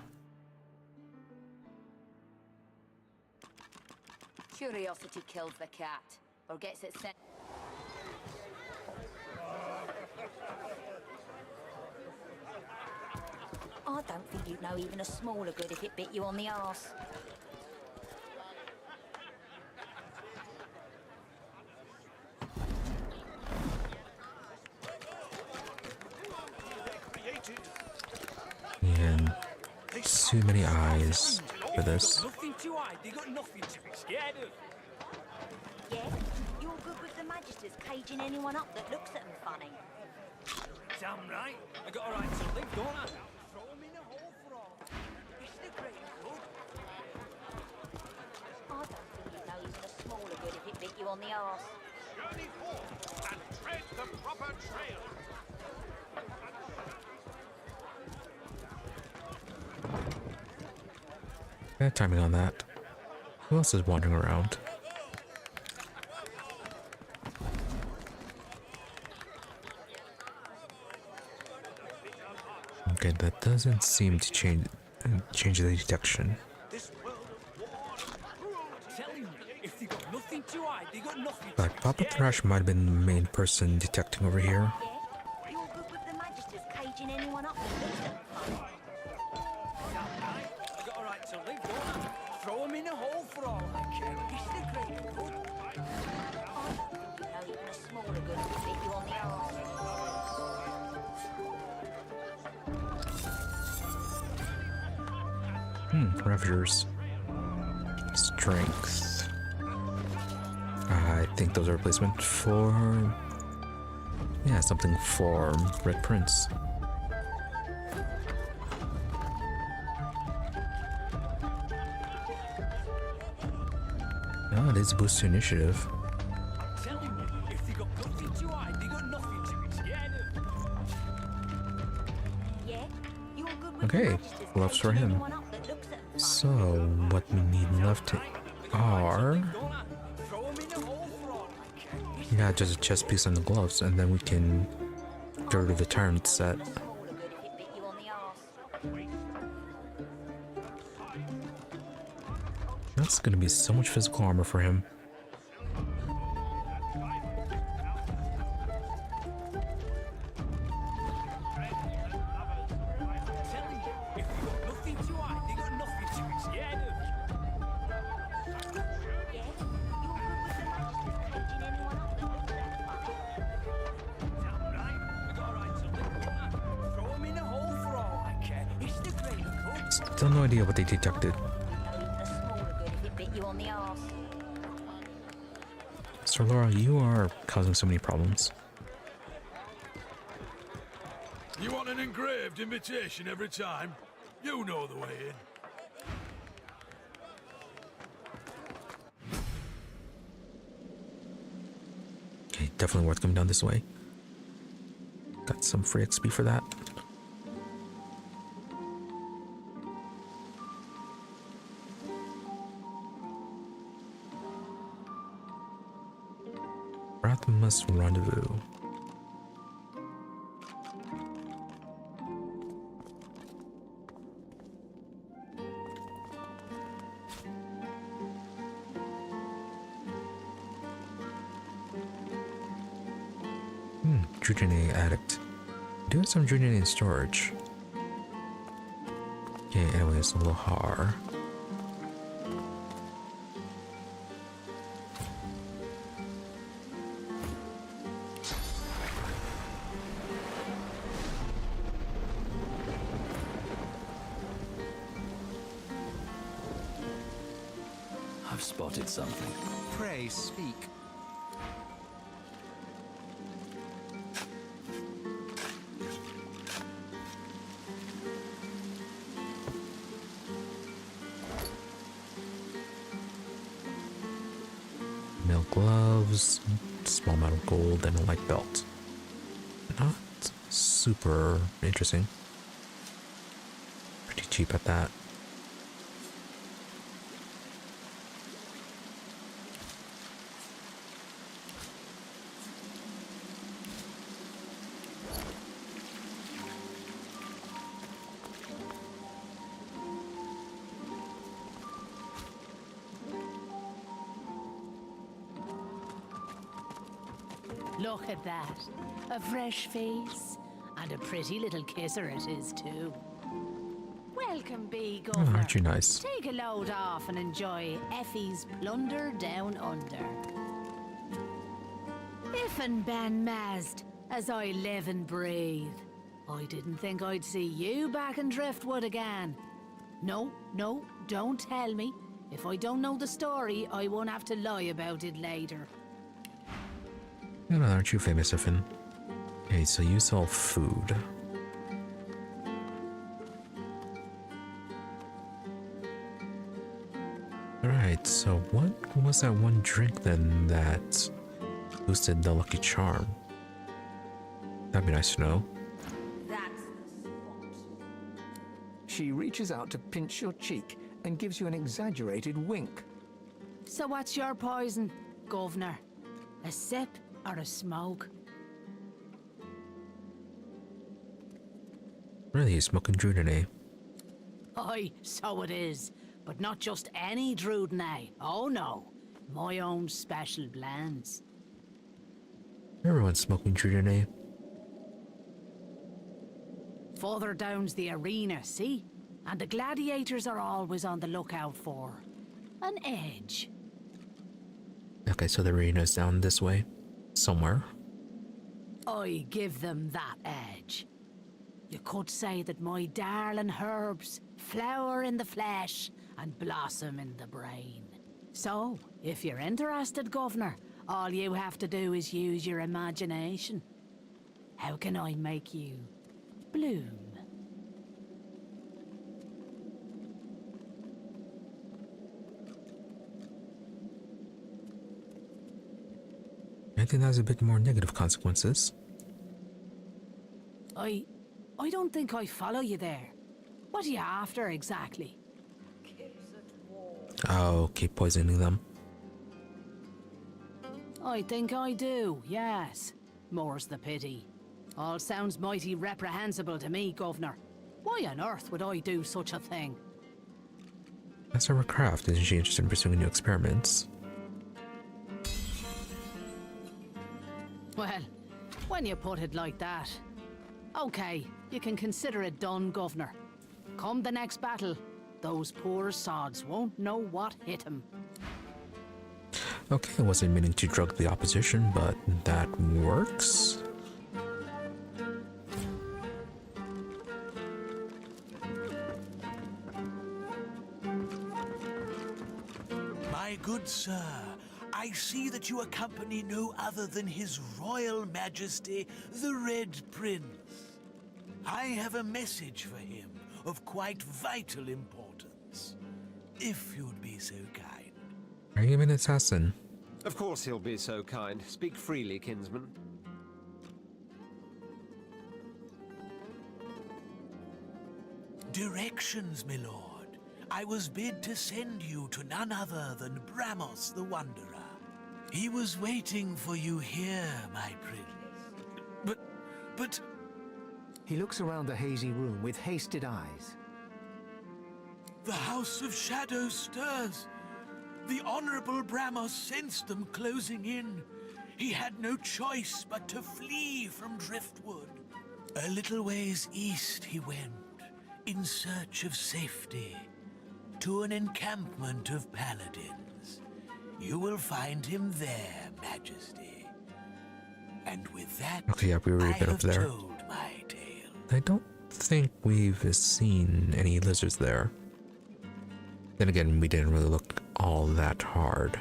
Curiosity kills the cat, or gets it sent. I don't think you'd know even a smaller good if it bit you on the arse. And too many eyes for this. Nothing to hide, they got nothing to be scared of. Yeah, you're good with the Magisters caging anyone up that looks at them funny. Damn right, I got a right to live, don't I? Throw them in a hole for all. It's the great good. I don't think you'd know even a smaller good if it bit you on the arse. Journey forth and tread the proper trail. Bad timing on that. Who else is wandering around? Okay, that doesn't seem to change the detection. But Papa Thrash might have been the main person detecting over here. You're good with the Magisters caging anyone up that looks at them funny. I got a right to live, don't I? Throw them in a hole for all I care. It's the great good. You know even a smaller good if it bit you on the arse. Ravagers. Strength. I think those are replacement for... yeah, something for Red Prince. Oh, it is a boost to initiative. Telling you, if they got nothing to hide, they got nothing to be scared of. Okay, gloves for him. So, what we need left are... yeah, just a chest piece and the gloves, and then we can get rid of the tyrant set. That's gonna be so much physical armor for him. Still no idea what they detected. Sir Laura, you are causing so many problems. You want an engraved invitation every time? You know the way in. Okay, definitely worth coming down this way. Got some free XP for that. Must rendezvous. Druidine addict. Do have some Druidine in storage. Okay, anyways, Lohar. I've spotted something. Pray speak. Milk gloves, small amount of gold, and a light belt. Not super interesting. Pretty cheap at that. Look at that. A fresh face. And a pretty little kisser it is, too. Welcome be, Oh, Governor. aren't you nice? Take a load off and enjoy Effie's plunder down under. If and Ben Mazd, as I live and breathe. I didn't think I'd see you back in Driftwood again. No, don't tell me. If I don't know the story, I won't have to lie about it later. No, aren't you famous, Iffin? Okay, so you sell food. Alright, so what was that one drink then that boosted the lucky charm? That'd be nice to know. She reaches out to pinch your cheek and gives you an exaggerated wink. So what's your poison, Governor? A sip or a smoke? Really, smoking Druidine. Aye, so it is. But not just any Druidine. Oh no. My own special blends. Everyone's smoking Druidine. Further down's the arena, see? And the gladiators are always on the lookout for an edge. Okay, so the arena's down this way. Somewhere. I give them that edge. You could say that my darling herbs flower in the flesh and blossom in the brain. So, if you're interested, Governor, all you have to do is use your imagination. How can I make you bloom? I think that has a bit more negative consequences. I don't think I follow you there. What are you after exactly? Oh, keep poisoning them. I think I do, yes. More's the pity. All sounds mighty reprehensible to me, Governor. Why on earth would I do such a thing? That's her craft. Isn't she interested in pursuing new experiments? Well, when you put it like that. Okay, you can consider it done, Governor. Come the next battle, those poor sods won't know what hit them. Okay, I wasn't meaning to drug the opposition, but that works. My good sir, I see that you accompany no other than His Royal Majesty, the Red Prince. I have a message for him of quite vital importance, if you'd be so kind. Are you an assassin? Of course he'll be so kind. Speak freely, kinsman. Directions, my lord. I was bid to send you to none other than Bramos the Wanderer. He was waiting for you here, my prince. But... He looks around the hazy room with hasted eyes. The House of Shadows stirs. The Honorable Bramos sensed them closing in. He had no choice but to flee from Driftwood. A little ways east he went, in search of safety, to an encampment of paladins. You will find him there, Majesty. And with that, Okay, yeah, we were a bit up there. told my tale. I don't think we've seen any lizards there. Then again, we didn't really look all that hard.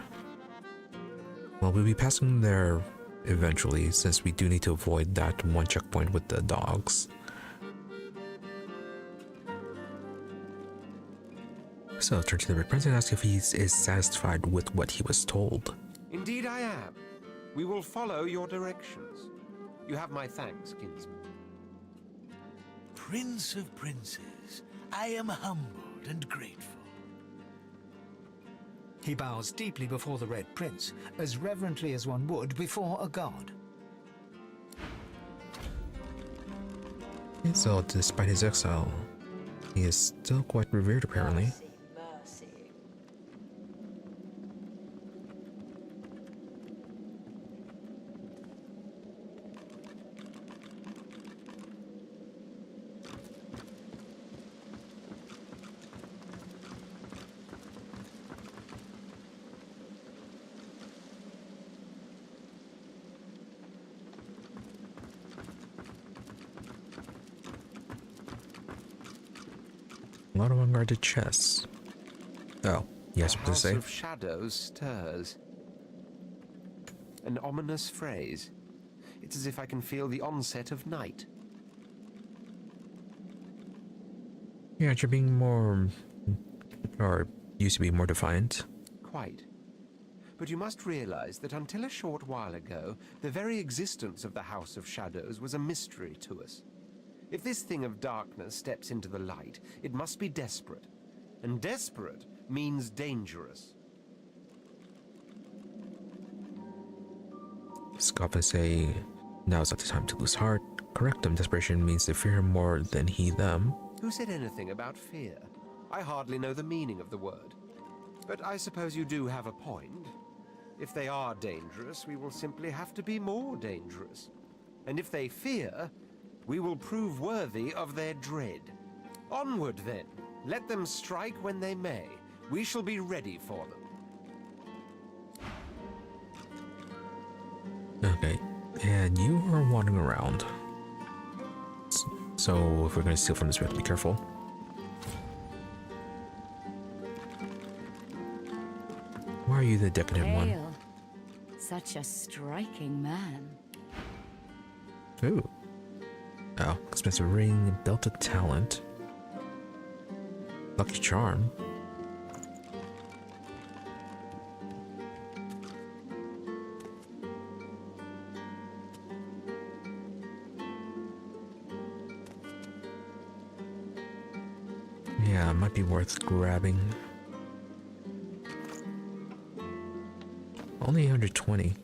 Well, we'll be passing there eventually, since we do need to avoid that one checkpoint with the dogs. So, turn to the Red Prince and ask if he is satisfied with what he was told. Indeed I am. We will follow your directions. You have my thanks, kinsman. Prince of Princes, I am humbled and grateful. He bows deeply before the Red Prince, as reverently as one would before a god. So, despite his exile, he is still quite revered apparently. A lot of unguarded chests. Oh, yes, what to say? The House of Shadows stirs. An ominous phrase. It's as if I can feel the onset of night. Yeah, you're being more, or used to be more defiant. Quite. But you must realize that until a short while ago, the very existence of the House of Shadows was a mystery to us. If this thing of darkness steps into the light, it must be desperate. And desperate means dangerous. Scoffers say, now's not the time to lose heart. Correct them, desperation means they fear him more than he them. Who said anything about fear? I hardly know the meaning of the word. But I suppose you do have a point. If they are dangerous, we will simply have to be more dangerous. And if they fear, we will prove worthy of their dread. Onward, then. Let them strike when they may. We shall be ready for them. Okay, and you are wandering around. So if we're going to steal from this, we have to be careful. Why are you the decadent one? Hail. Such a striking man. Ooh. Oh, expensive ring, belt of talent. Lucky charm. might be worth grabbing. Only 120.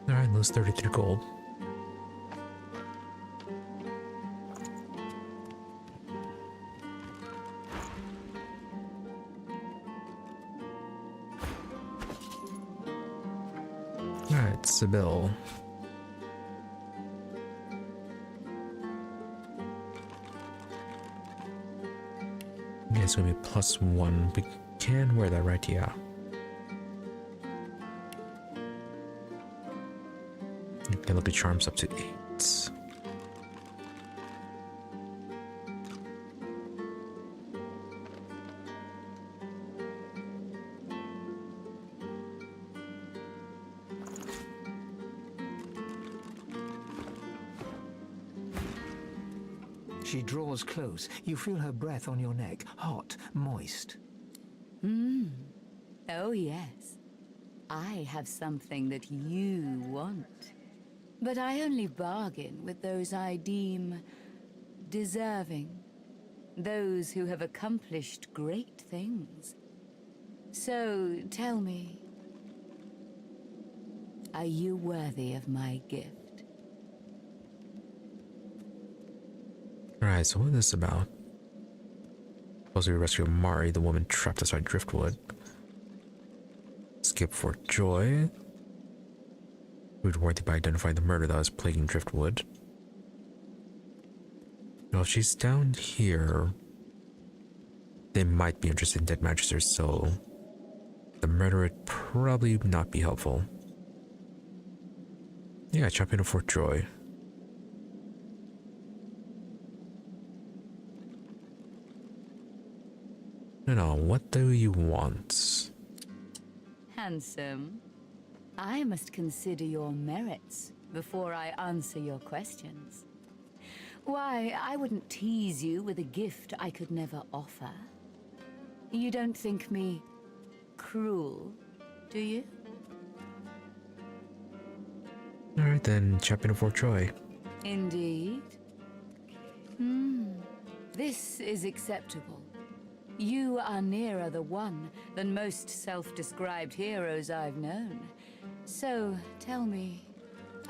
Alright, lose 33 gold. Alright, Sibyl. Okay, it's gonna be +1. We can wear that, right? Yeah. Okay, lucky charms up to 8. She draws close. You feel her breath on your neck, hot, moist. Oh, yes. I have something that you want. But I only bargain with those I deem deserving. Those who have accomplished great things. So, tell me, are you worthy of my gift? Alright, so what is this about? Supposed to be rescue Mari, the woman trapped outside Driftwood. Escape Fort Joy. Proved worthy by identifying the murder that was plaguing Driftwood. Well, if she's down here, they might be interested in dead magisters, so the murder would probably not be helpful. Yeah, jump into Fort Joy. No, what do you want? Handsome. I must consider your merits before I answer your questions. Why, I wouldn't tease you with a gift I could never offer. You don't think me cruel, do you? Alright then, jump into Fort Joy. Indeed. This is acceptable. You are nearer the one than most self-described heroes I've known. So, tell me,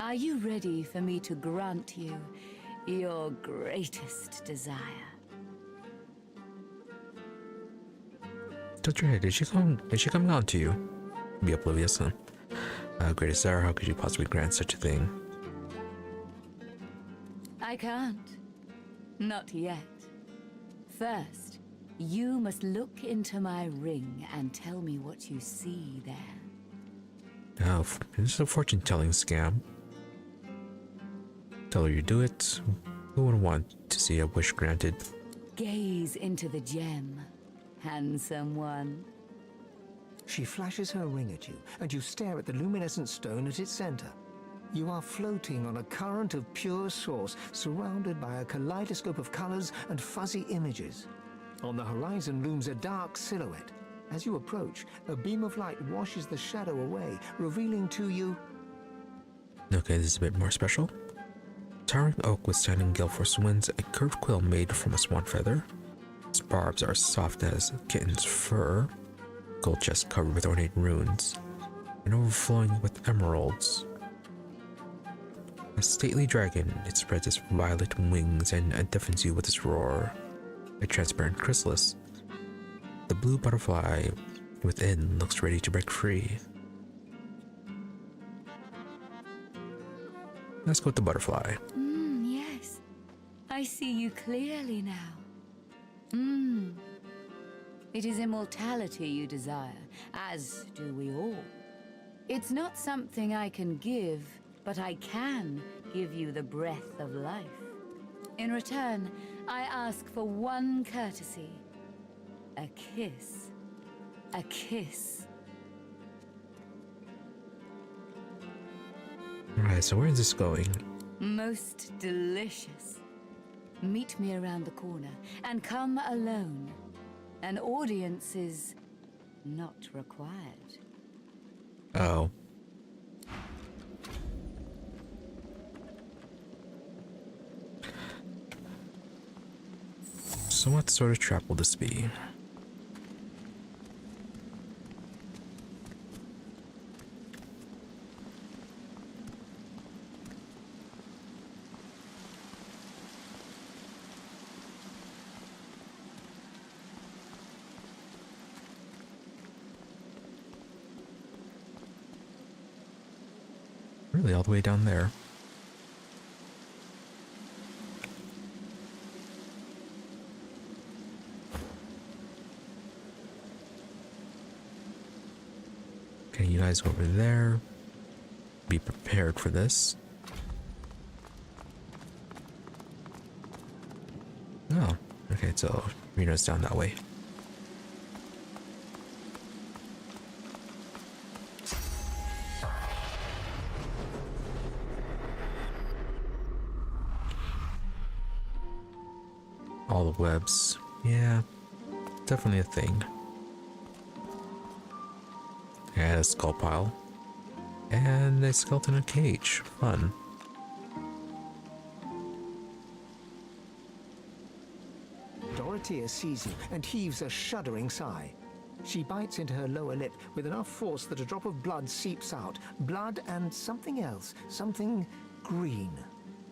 are you ready for me to grant you your greatest desire? Touch your head. Did she come on to you? Be oblivious, huh? Greatest desire, how could you possibly grant such a thing? I can't. Not yet. First, you must look into my ring and tell me what you see there. Oh, this is a fortune-telling scam. Tell her you do it. Who would want to see a wish granted? Gaze into the gem, handsome one. She flashes her ring at you, and you stare at the luminescent stone at its center. You are floating on a current of pure source, surrounded by a kaleidoscope of colors and fuzzy images. On the horizon looms a dark silhouette. As you approach, a beam of light washes the shadow away, revealing to you... Okay, this is a bit more special. Towering oak withstanding gale force winds, a curved quill made from a swan feather. Its barbs are soft as kitten's fur. Gold chest covered with ornate runes, and overflowing with emeralds. A stately dragon, it spreads its violet wings and deafens you with its roar. A transparent chrysalis. The blue butterfly within looks ready to break free. Let's go with the butterfly. Yes. I see you clearly now. It is immortality you desire, as do we all. It's not something I can give, but I can give you the breath of life. In return, I ask for one courtesy. A kiss. A kiss. Alright, so where is this going? Most delicious. Meet me around the corner, and come alone. An audience is not required. Oh. So what sort of trap will this be? Really, all the way down there. Okay, you guys go over there. Be prepared for this. Oh, okay, so Reno's down that way. All the webs. Yeah, definitely a thing. And a skull pile. And a skeleton in a cage. Fun. Dorothea sees you and heaves a shuddering sigh. She bites into her lower lip with enough force that a drop of blood seeps out. Blood and something else. Something green.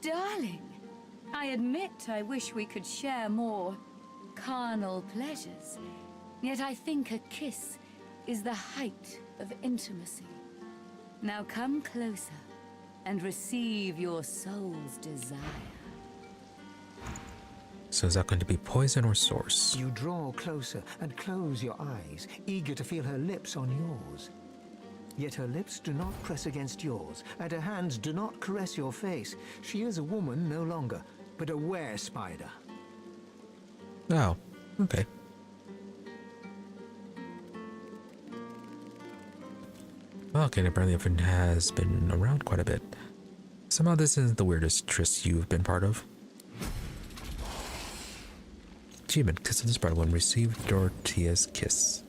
Darling, I admit I wish we could share more carnal pleasures. Yet I think a kiss is the height of intimacy. Now come closer and receive your soul's desire. So is that going to be poison or source? You draw closer and close your eyes, eager to feel her lips on yours. Yet her lips do not press against yours, and her hands do not caress your face. She is a woman no longer, but a were-spider. Oh, okay. Okay, apparently everyone has been around quite a bit. Somehow this isn't the weirdest tryst you've been part of. Achievement, Kiss of the Sprite One. Received Dorothea's kiss.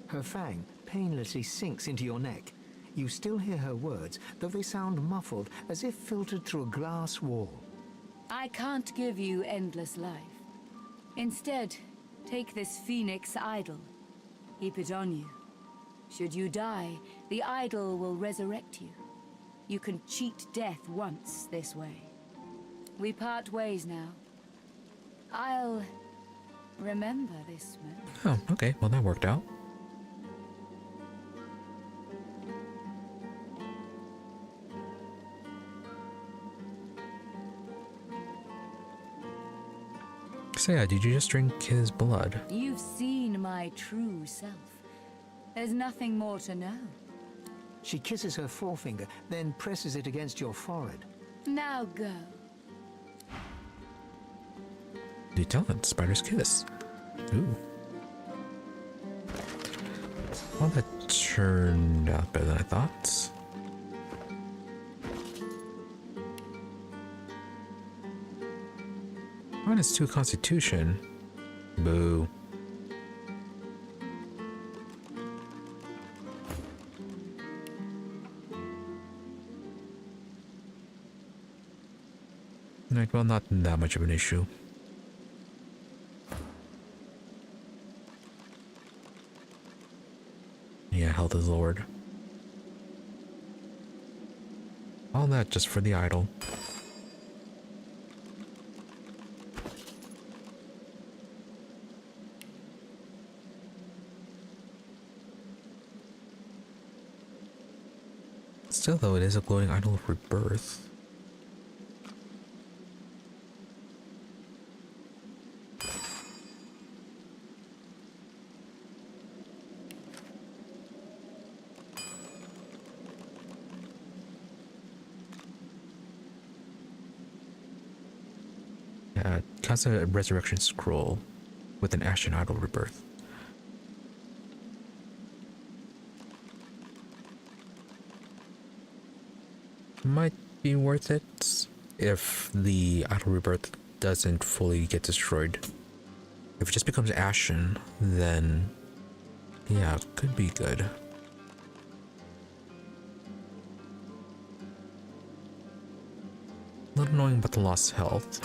Her fang painlessly sinks into your neck. You still hear her words, though they sound muffled, as if filtered through a glass wall. I can't give you endless life. Instead, take this phoenix idol. Keep it on you. Should you die, the idol will resurrect you. You can cheat death once this way. We part ways now. I'll remember this moment. Oh, okay. Well, that worked out. So yeah, did you just drink his blood? You've seen my true self. There's nothing more to know. She kisses her forefinger, then presses it against your forehead. Now go. You tell it, Spider's kiss. Ooh. Well, that turned out better than I thought. -2 Constitution. Boo. Right, well, not that much of an issue. Yeah, health is lowered. All that just for the idol. Still, though, it is a glowing idol of rebirth. Cast a resurrection scroll with an ashen idol rebirth. Might be worth it if the idol rebirth doesn't fully get destroyed. If it just becomes ashen, then yeah, it could be good. A little annoying about the lost health.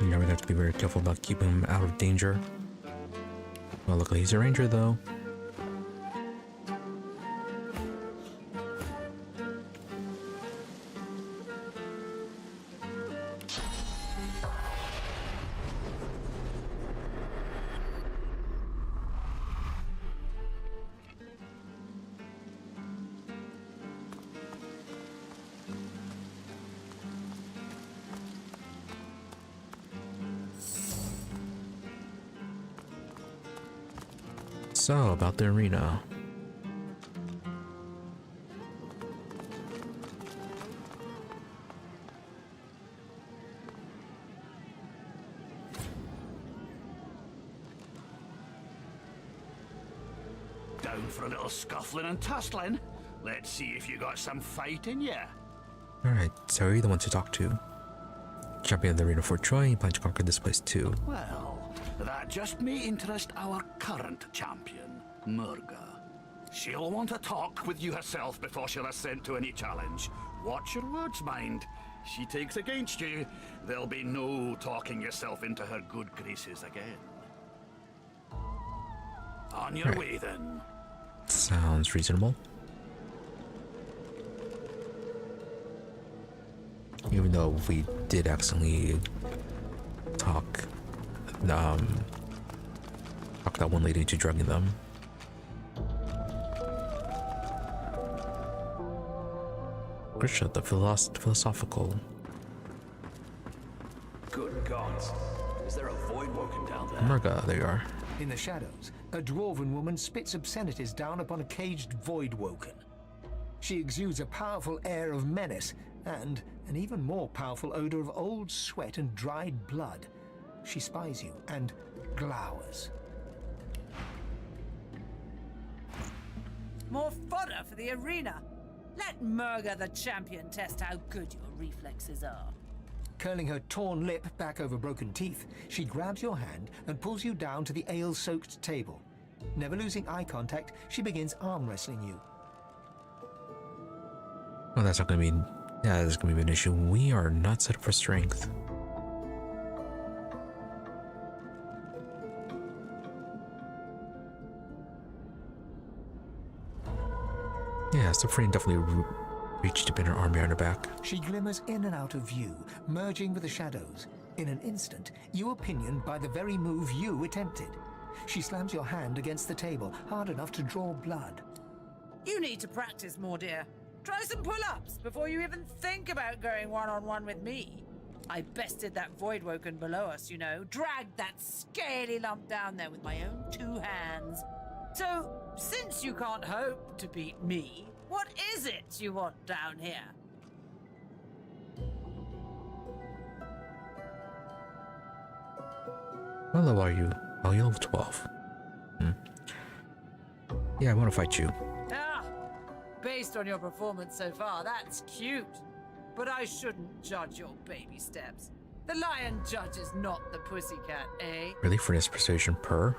You know, we have to be very careful about keeping him out of danger. Well, luckily he's a ranger, though. So, about the arena. Down for a little scuffling and tussling? Let's see if you got some fight in ya. Alright, so you're the one to talk to. Champion of the arena for Troy, you plan to conquer this place too. Well, that just may interest our current champion, Murga. She'll want to talk with you herself before she'll assent to any challenge. Watch your words, mind. She takes against you, there'll be no talking yourself into her good graces again. On your way, then. Sounds reasonable. Even though we did accidentally talk that one lady into drugging them. Grisha, the philosophical. Good gods. Is there a void woken down there? Murga, there you are. In the shadows, a dwarven woman spits obscenities down upon a caged void woken. She exudes a powerful air of menace and an even more powerful odor of old sweat and dried blood. She spies you and glowers. More fodder for the arena. Let Murga the champion test how good your reflexes are. Curling her torn lip back over broken teeth, she grabs your hand and pulls you down to the ale-soaked table. Never losing eye contact, she begins arm wrestling you. Well, that's not gonna be... Yeah, that's gonna be an issue. We are not set up for strength. Yeah, so Freen definitely reached to pin her arm behind her back. She glimmers in and out of view, merging with the shadows. In an instant, you are pinioned by the very move you attempted. She slams your hand against the table, hard enough to draw blood. You need to practice more, dear. Try some pull-ups before you even think about going one-on-one with me. I bested that void woken below us, you know. Dragged that scaly lump down there with my own 2 hands. So, since you can't hope to beat me, what is it you want down here? How low are you? Oh, you're level 12. Yeah, I want to fight you. Ah, based on your performance so far, that's cute. But I shouldn't judge your baby steps. The lion judges not the pussycat, eh? Really? For this precision per?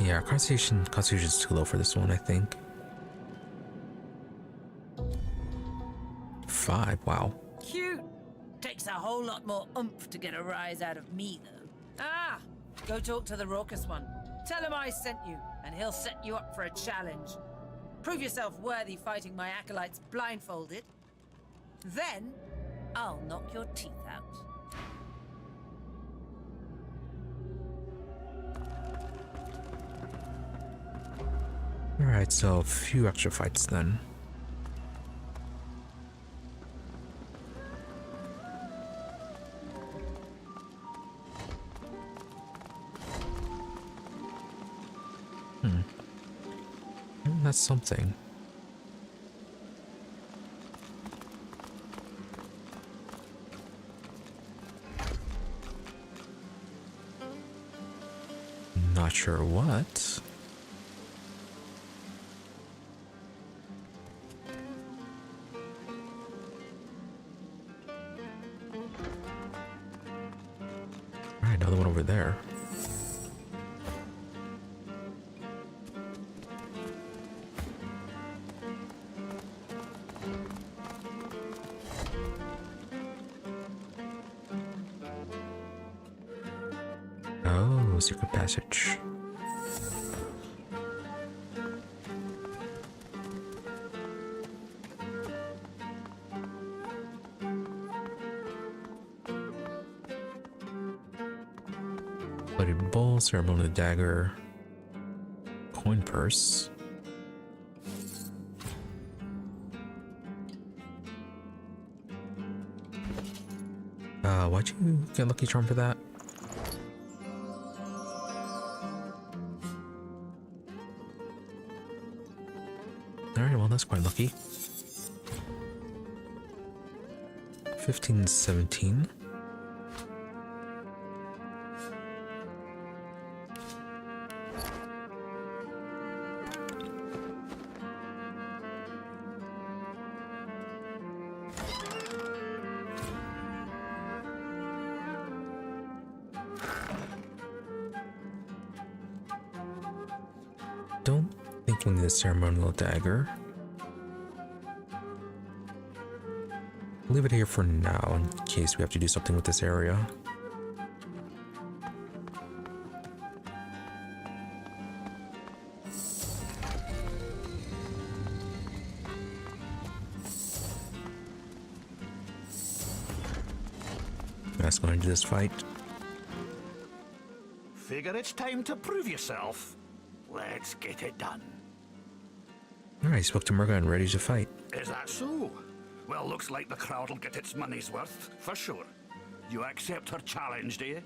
Yeah, Constitution's too low for this one, I think. 5, wow. Cute. Takes a whole lot more oomph to get a rise out of me, though. Ah, go talk to the raucous one. Tell him I sent you, and he'll set you up for a challenge. Prove yourself worthy fighting my acolytes blindfolded. Then, I'll knock your teeth out. Alright, so a few extra fights then. That's something. Not sure what. Alright, another one over there. Oh, secret passage. Blooded bowl, ceremonial dagger, coin purse. Why'd you get lucky charm for that? Alright, well that's quite lucky. 15, 17. Don't think we'll need a ceremonial dagger. Leave it here for now in case we have to do something with this area. Let's go into this fight. Figure it's time to prove yourself. Let's get it done. Alright, spoke to Murga and ready to fight. Is that so? Well, looks like the crowd'll get its money's worth, for sure. You accept her challenge, do you?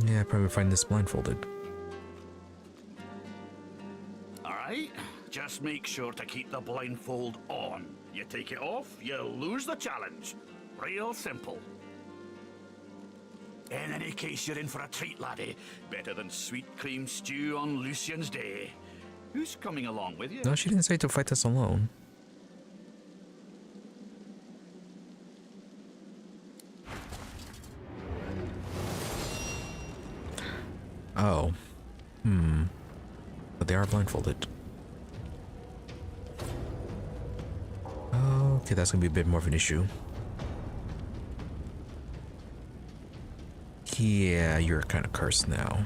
Yeah, probably find this blindfolded. Alright, just make sure to keep the blindfold on. You take it off, you lose the challenge. Real simple. In any case, you're in for a treat, laddie. Better than sweet cream stew on Lucian's Day. Who's coming along with you? No, she didn't say to fight this alone. Oh. But they are blindfolded. Okay, that's gonna be a bit more of an issue. Yeah, you're kind of cursed now.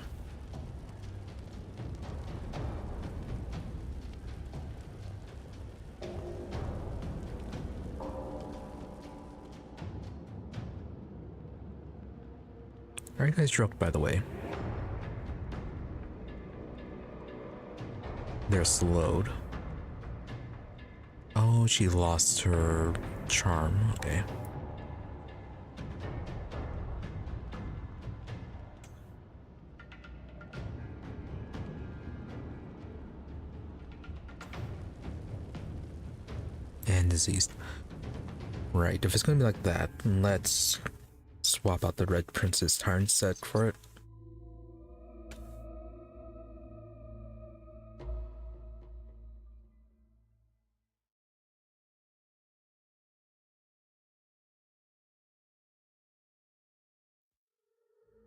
Are you guys drunk, by the way? They're slowed. Oh, she lost her charm. Okay. And diseased. Right, if it's gonna be like that, let's swap out the Red Princess Tyrant set for it.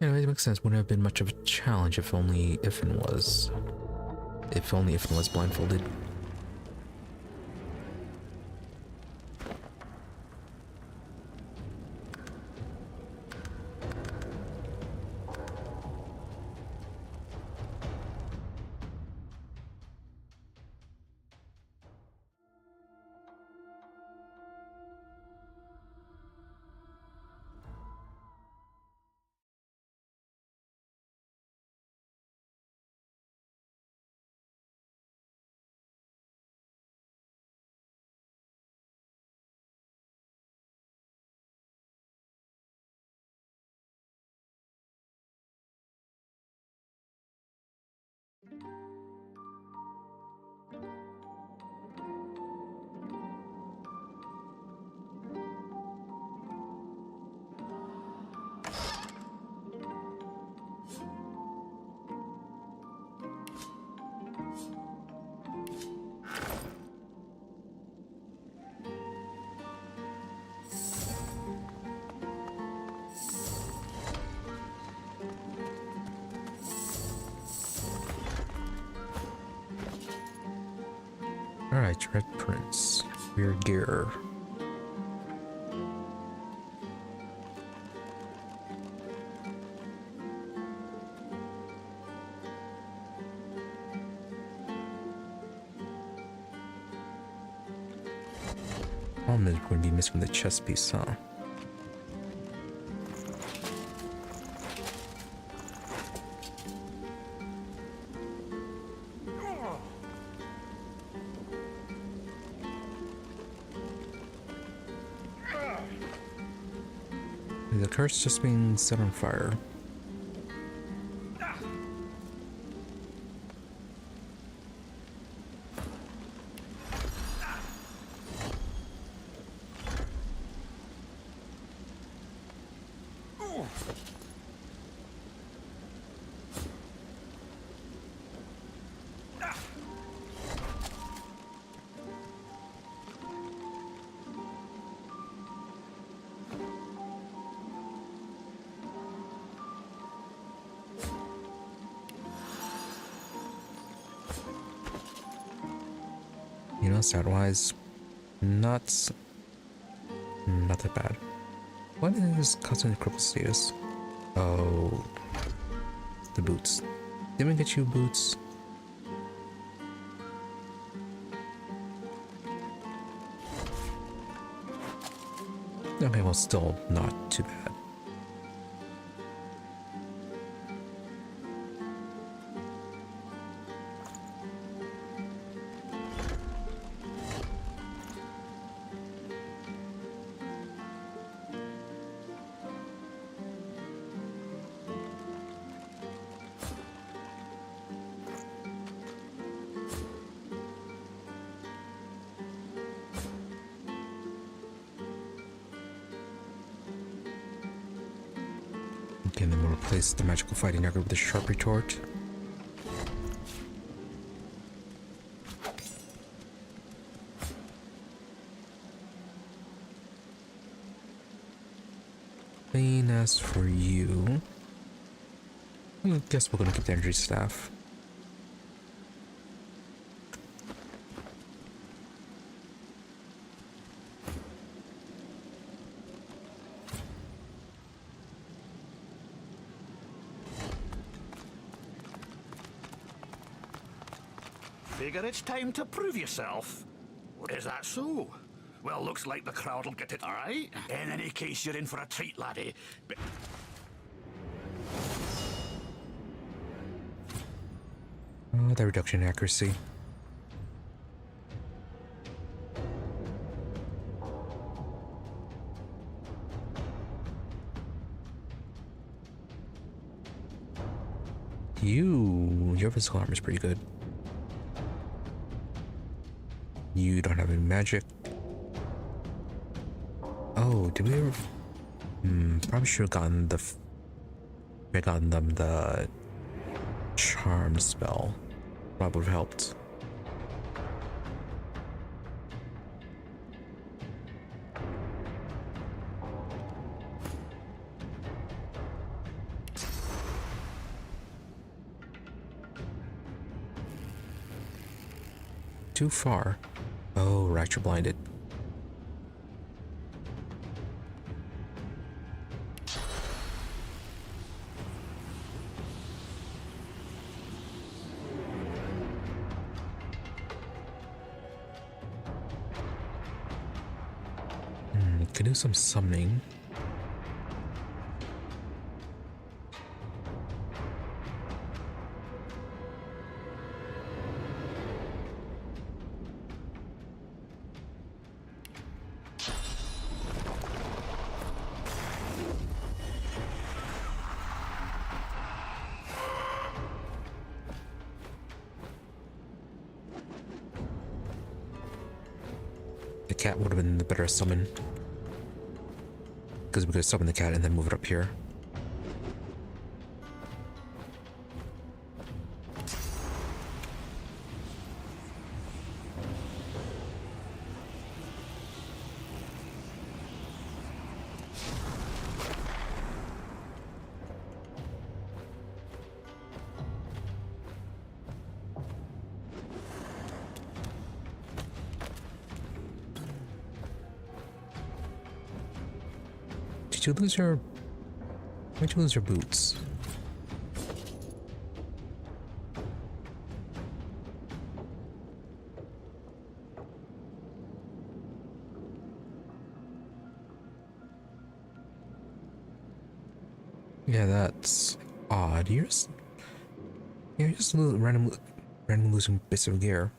Anyway, it makes sense. Wouldn't have been much of a challenge if only Ifin was. If only Ifin was blindfolded. Alright, Red Prince. Your gear. Problem is, we're going to be missing the chest piece, huh? The curse just being set on fire. You know, stat-wise, not that bad. What is constant cripple status? Oh, the boots. Didn't we get you boots? Okay, well, still not too bad. Okay, then we'll replace the magical fighting dagger with the sharp retort. And as for you, I guess we're gonna keep the energy staff. Figure it's time to prove yourself. Is that so? Well, looks like the crowd'll get it, all right? In any case, you're in for a treat, laddie. But oh, that reduction in accuracy. Your physical armor is pretty good. You don't have any magic. Oh, did we ever? Probably should have gotten them the charm spell. Probably would have helped. Too far. Oh, right, you're blinded. Can do some summoning. The cat would have been the better summon. Because we could summon the cat and then move it up here. Did you lose your... Why'd you lose your boots? Yeah, that's odd. You're just randomly losing bits of gear.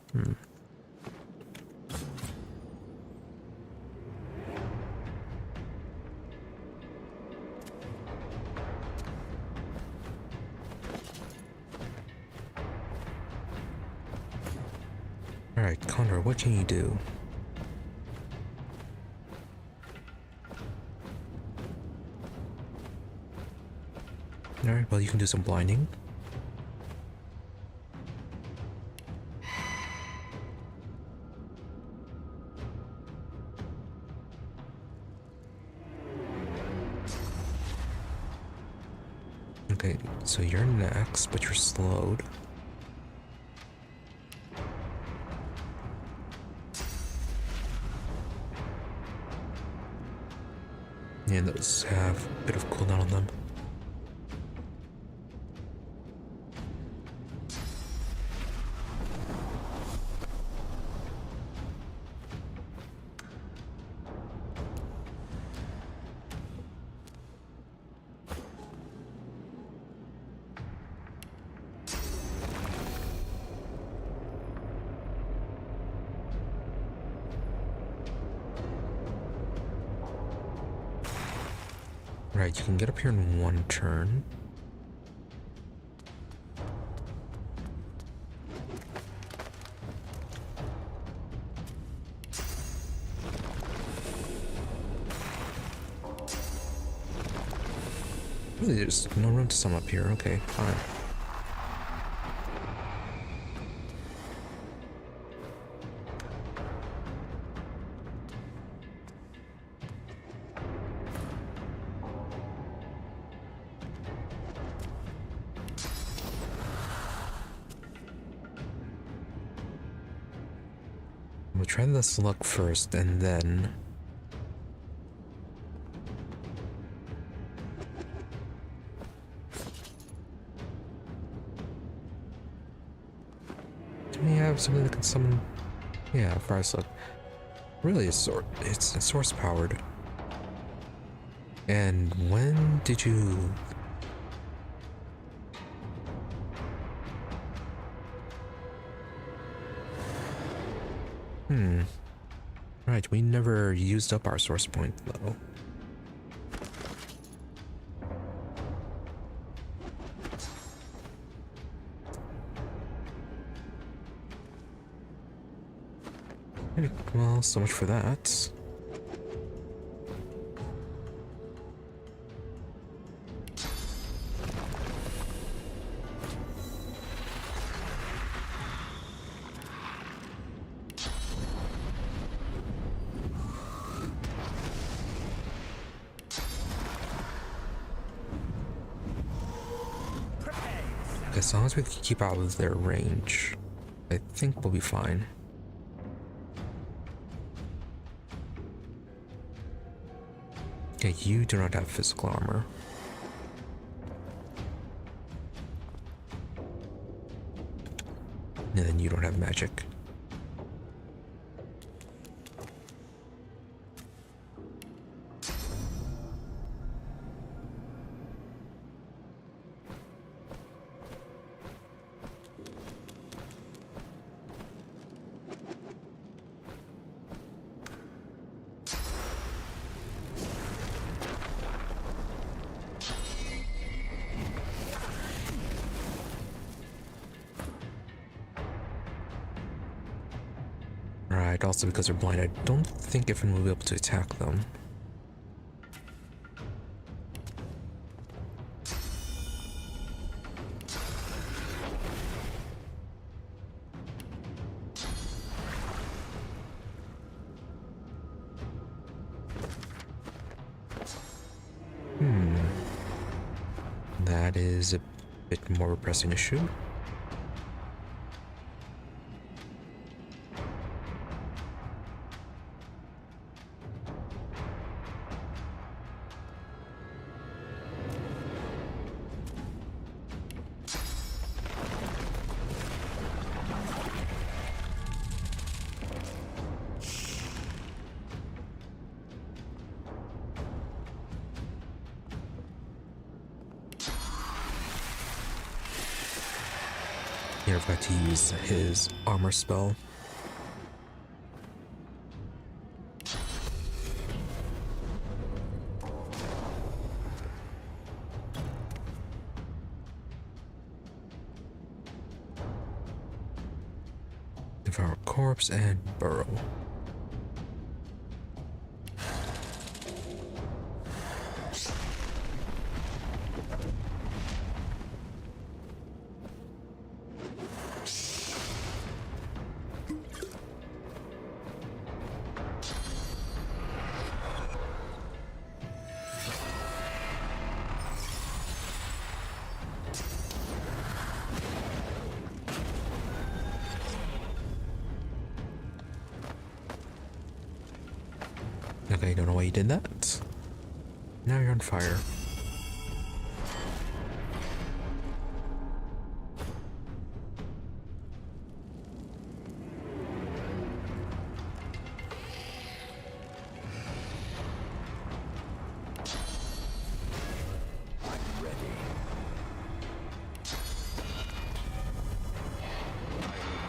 Alright, Condor, what can you do? Alright, well, you can do some blinding. Okay, so you're next, but you're slowed. Yeah, those have a bit of cooldown on them. Right, you can get up here in one turn. Really, there's no room to sum up here. Okay, fine. We'll try this luck first, and then... Do we have something that can summon... Yeah, Fire Slug. Really, it's source powered. And when did you... Right, we never used up our source point, though. Well, so much for that. As long as we keep out of their range, I think we'll be fine. Okay, you do not have physical armor. And then you don't have magic. Right, also because they're blind, I don't think Ifrin will be able to attack them. That is a bit more of a pressing issue. Here I've got to use his armor spell. Devour corpse and burrow. Okay, don't know why you did that. Now you're on fire. I'm ready.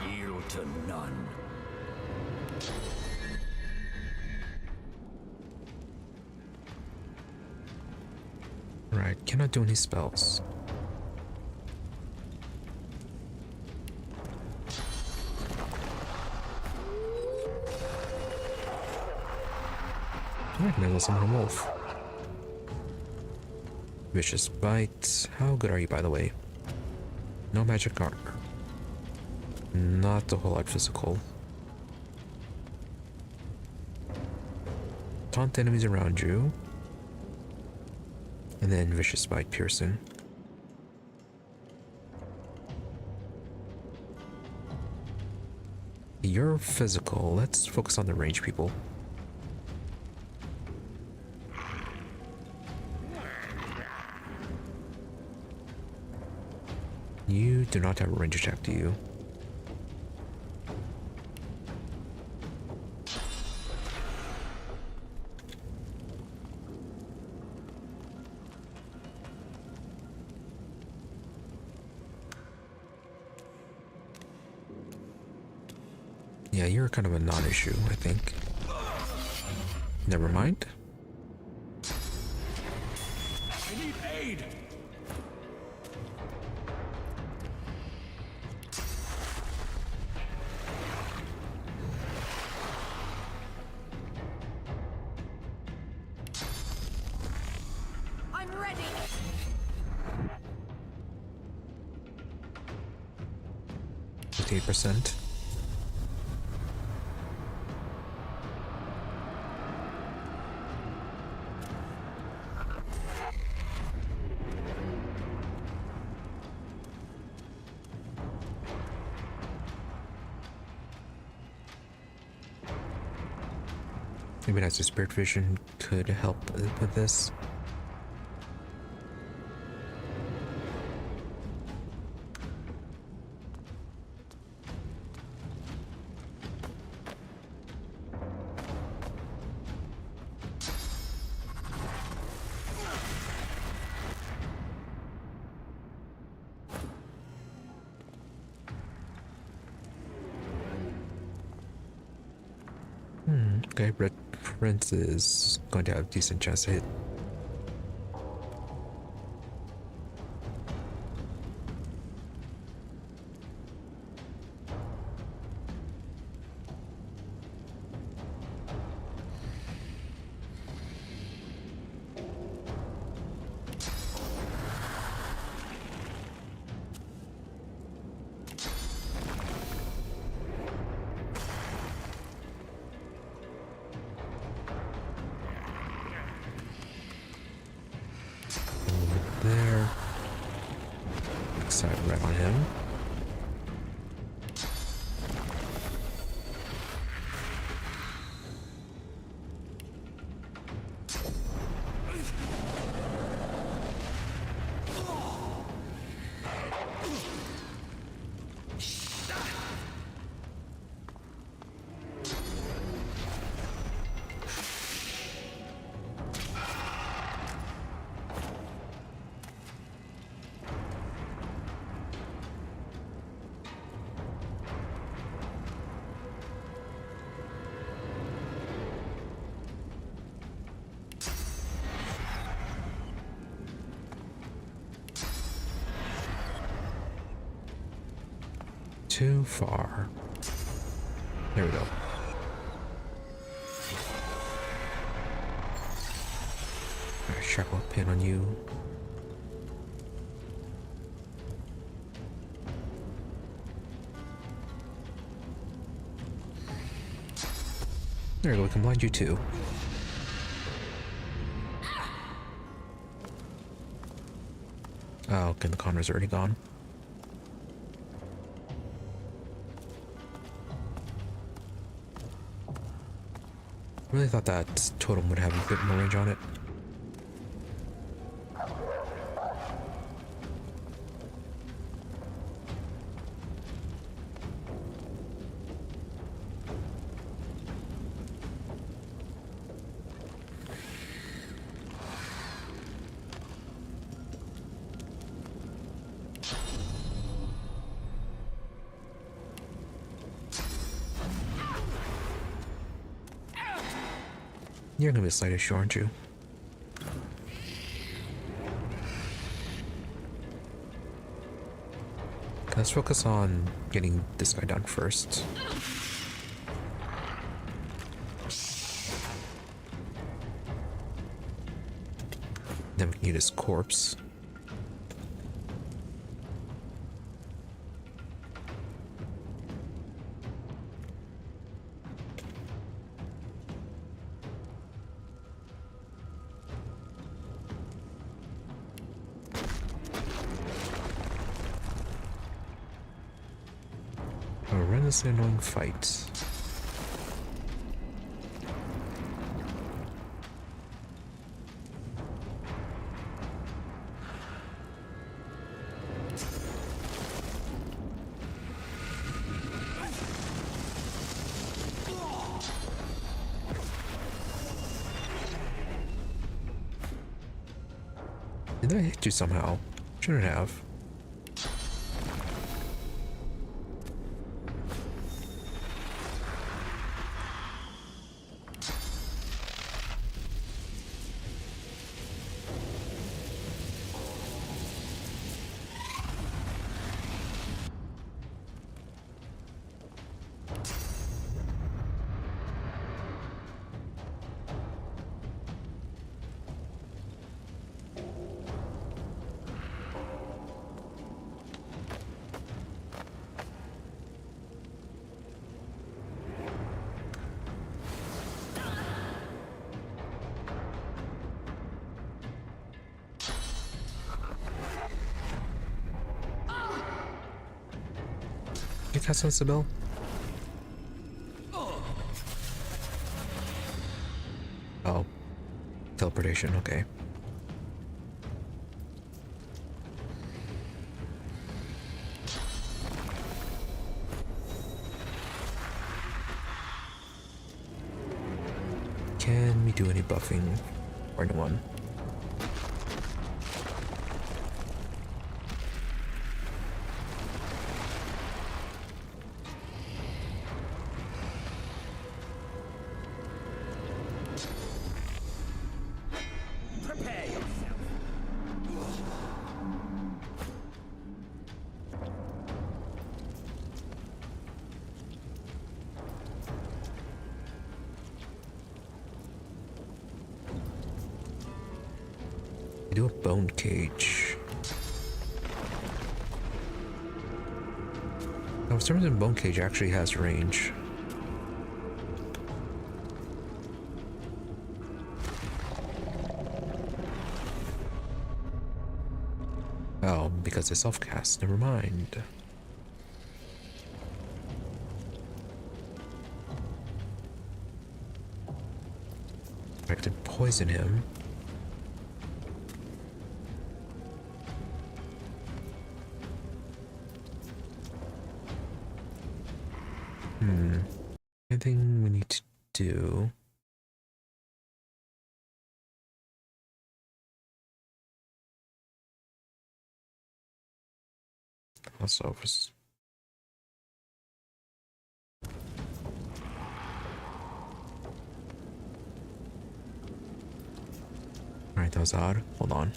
I yield to none. Right, cannot do any spells. Alright, now we'll summon a wolf. Vicious Bite. How good are you, by the way? No magic armor. Not a whole lot physical. Taunt enemies around you. And then Vicious Bite Piercing. You're physical. Let's focus on the range people. You do not have a range attack, do you? Yeah, you're kind of a non-issue, I think. Never mind. I need aid! I'm ready. 58%. Maybe that's a spirit vision could help with this. Okay, Red Prince is going to have a decent chance to hit. There. Side right on him. too far. There we go. Alright, shackle a pin on you. There we go, we can blind you too. Oh, okay, the Connor's already gone. Really thought that totem would have a bit more range on it. You're gonna be a slight issue, aren't you? Let's focus on getting this guy down first. Then we can get his corpse. Horrendously annoying fight. Did I hit you somehow? Shouldn't have. You cast on Sibyl? Oh. Teleportation, okay. Can we do any buffing or anyone? Do a bone cage. Oh, for some reason bone cage actually has range. Oh, because it's self-cast. Never mind. I could poison him. Anything we need to do? Also, alright, that was odd. Hold on.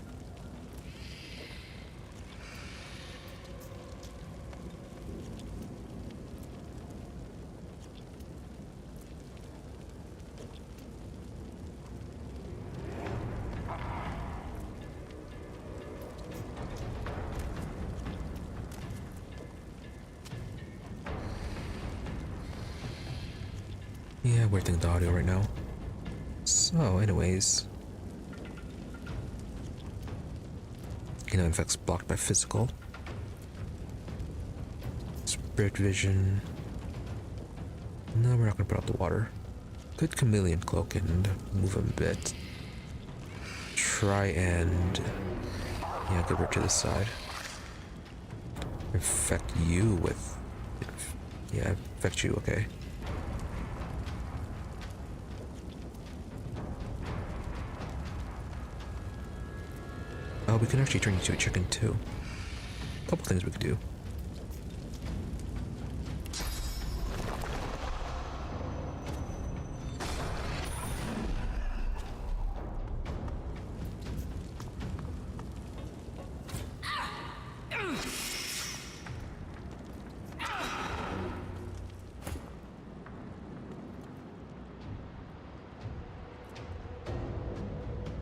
Yeah, weird thing with the audio right now. So, anyways. Canine effects blocked by physical. Spirit vision. No, we're not gonna put out the water. Good chameleon cloak and move a bit. Try and get rid to the side. Infect you with infect you, okay. Oh, we can actually turn you to a chicken too. A couple things we could do.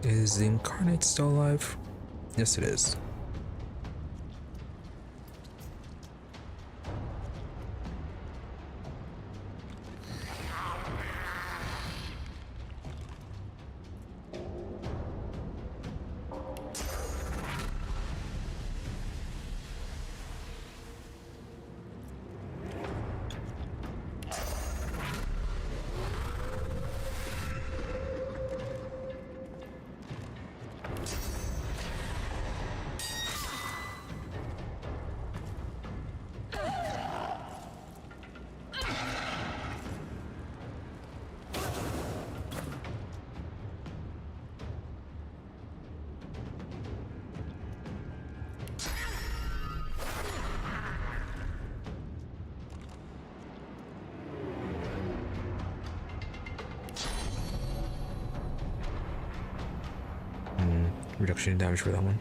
Is the incarnate still alive? Yes, it is. Reduction in damage for that one.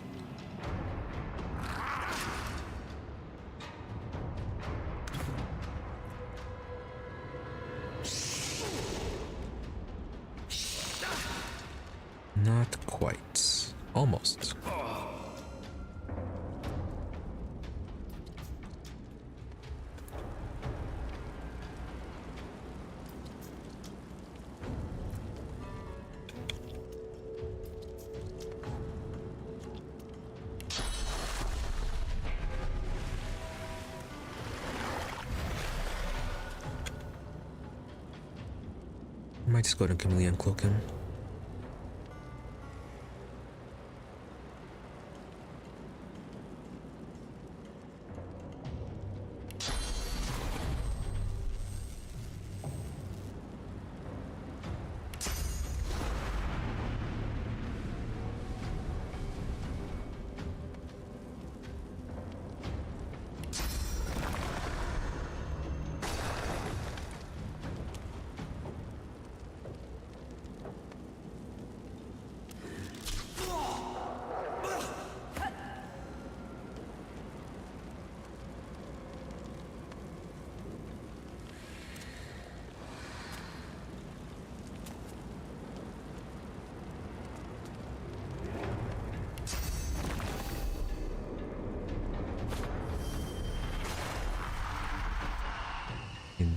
Not quite. Almost. Might just go to chameleon cloak him.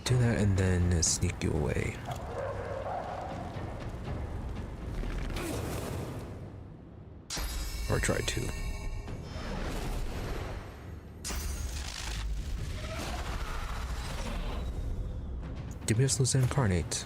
Do that and then sneak you away. Or try to. Did we just lose the incarnate?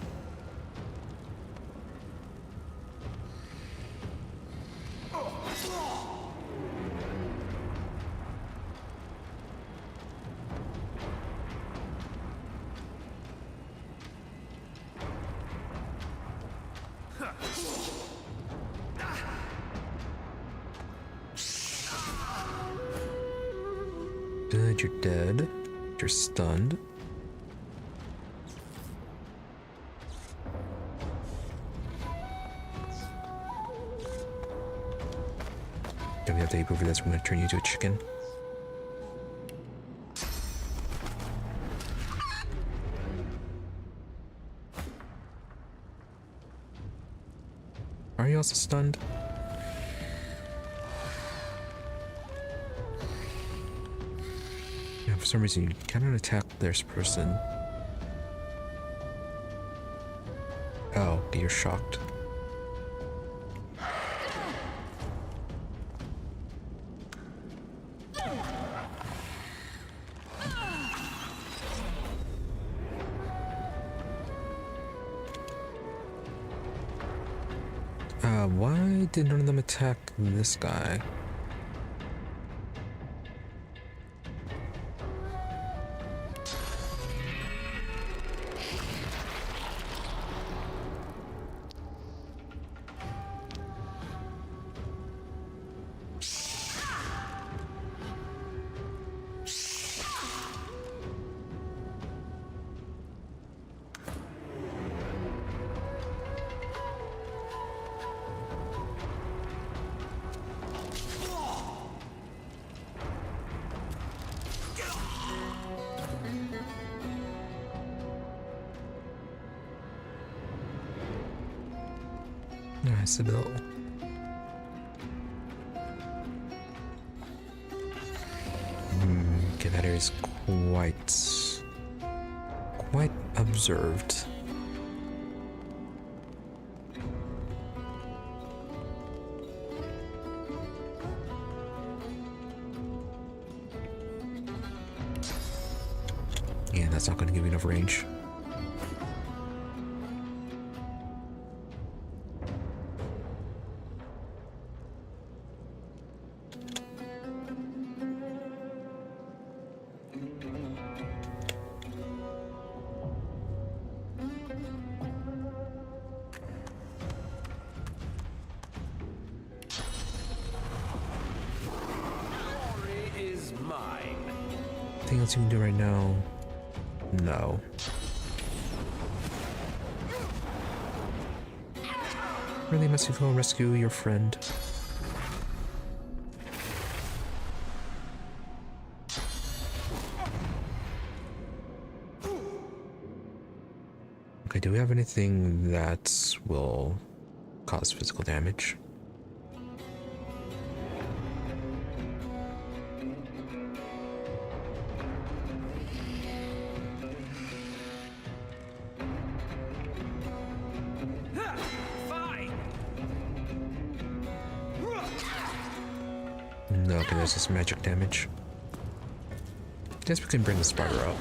You're dead. You're stunned. Then we have to ape over this. We're going to turn you into a chicken. Are you also stunned? For some reason, you cannot attack this person. Okay, you're shocked. Why did none of them attack this guy? Nice bill. Okay, that is quite observed. Yeah, that's not going to give you enough range. Anything else you can do right now? No. Really must you go rescue your friend? Okay, do we have anything that will cause physical damage? No, okay, there's this magic damage. Guess we can bring the spider out.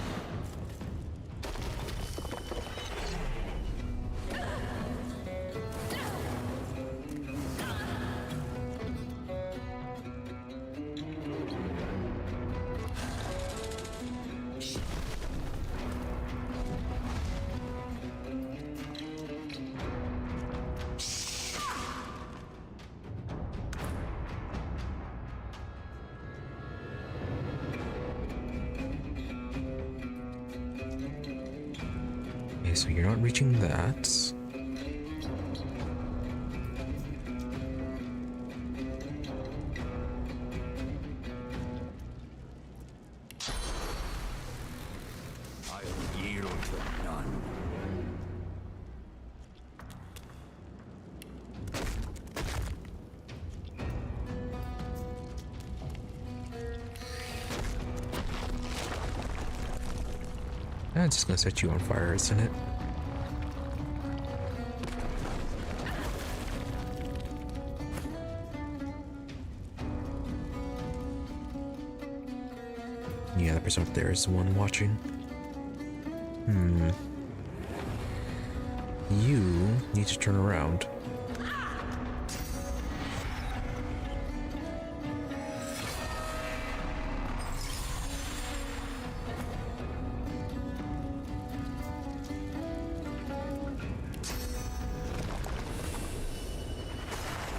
Okay, so you're not reaching that. I'll yield to none. That's just gonna set you on fire, isn't it? Yeah, the person up there is the one watching. You need to turn around.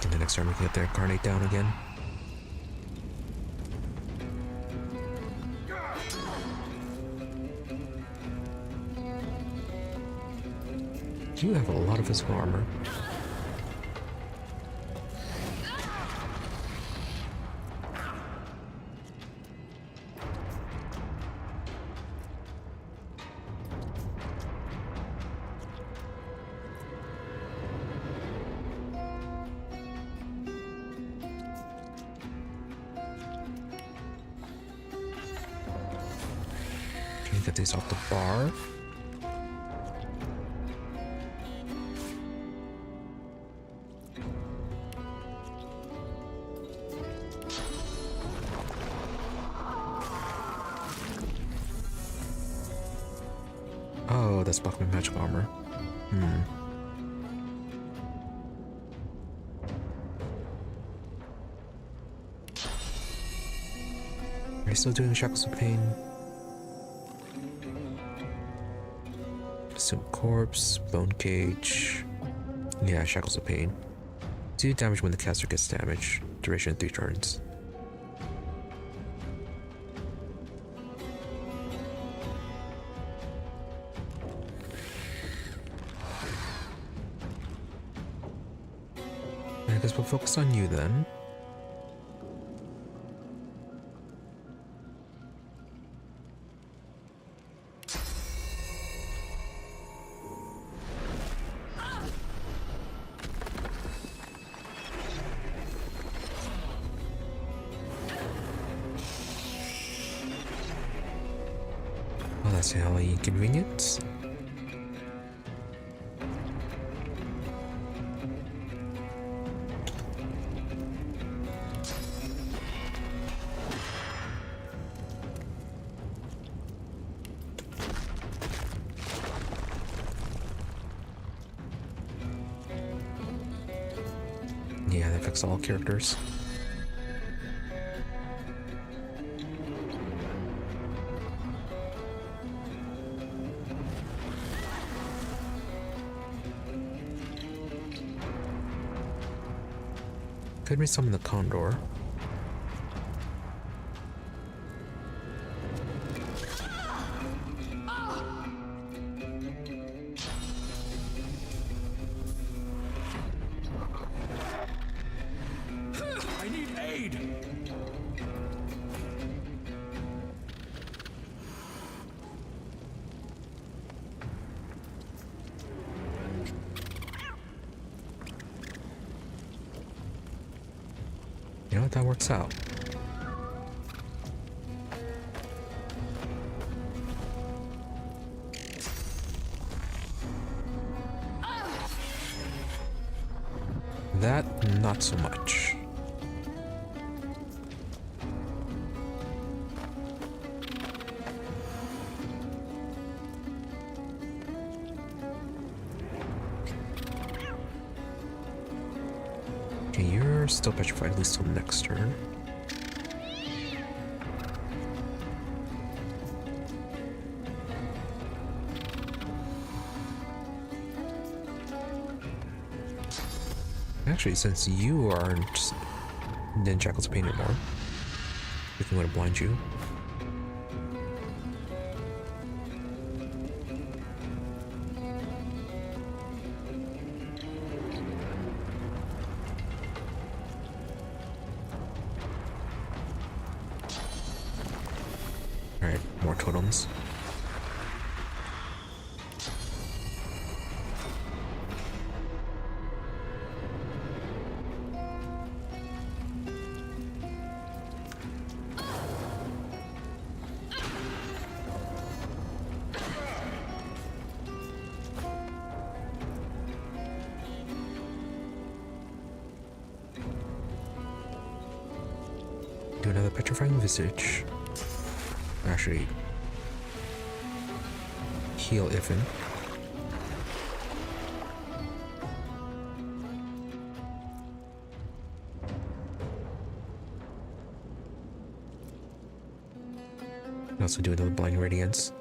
And the next time we can get the incarnate down again. You have a lot of physical armor. Can you get these off the bar? does block my magic armor. Are you still doing Shackles of Pain? Assume Corpse, Bone Cage. Yeah, Shackles of Pain. Do damage when the caster gets damaged. Duration 3 turns. I guess we'll focus on you then. Well, that's hella inconvenient. Yeah, that affects all characters. Could we summon the Condor? I need aid! You know what, that works out. That, not so much. Okay, you're still petrified at least till next turn. Actually, since you aren't in Shackles of Pain anymore, we can go to blind you. Alright, more totems. Do another petrifying visage. Actually, heal Ifin. Also do another blind radiance.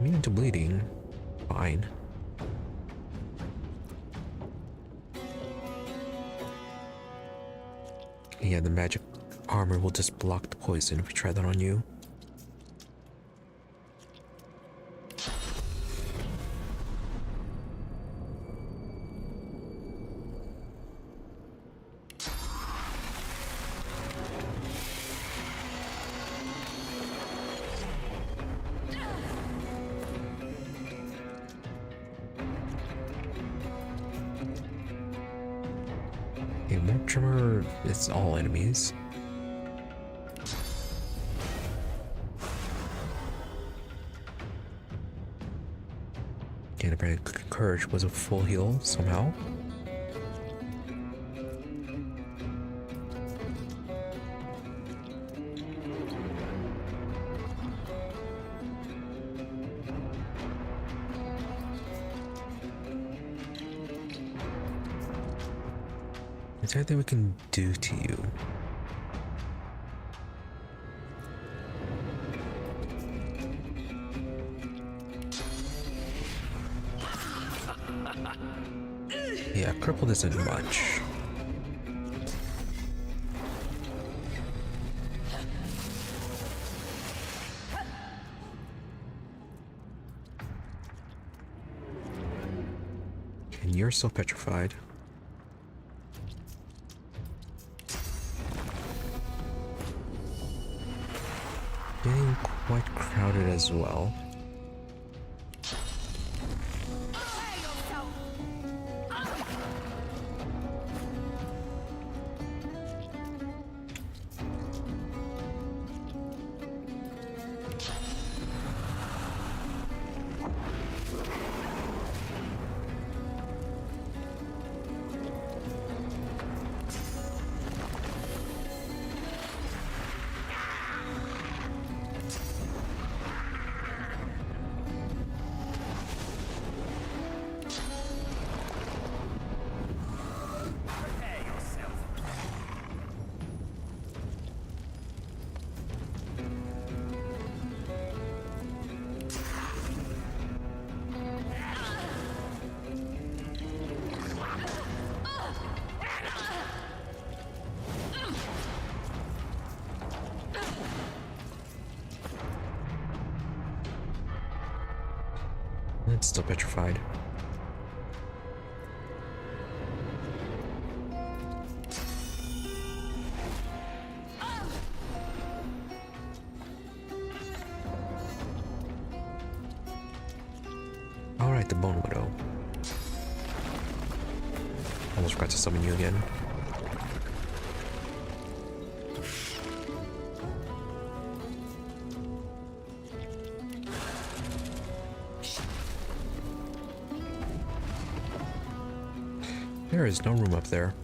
Immune to bleeding. Fine. Yeah, the magic armor will just block the poison if we try that on you. Okay, more tremor, it's all enemies. and apparently Cooking Courage was a full heal somehow. Is there anything we can do to you? Yeah, crippled isn't much. And you're still petrified. Getting quite crowded as well. It's still petrified. Alright, the Bone Widow. Almost forgot to summon you again. There is no room up there.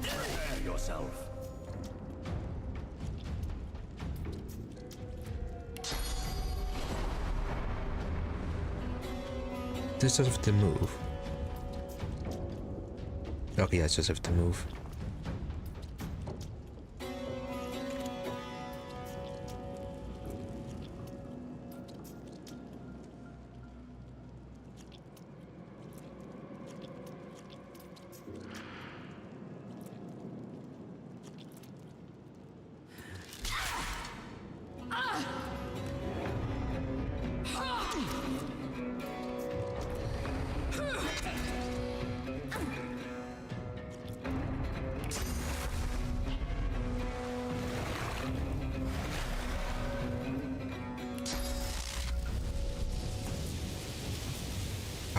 Prepare yourself. This doesn't have to move. Okay, yeah, it's just have to move.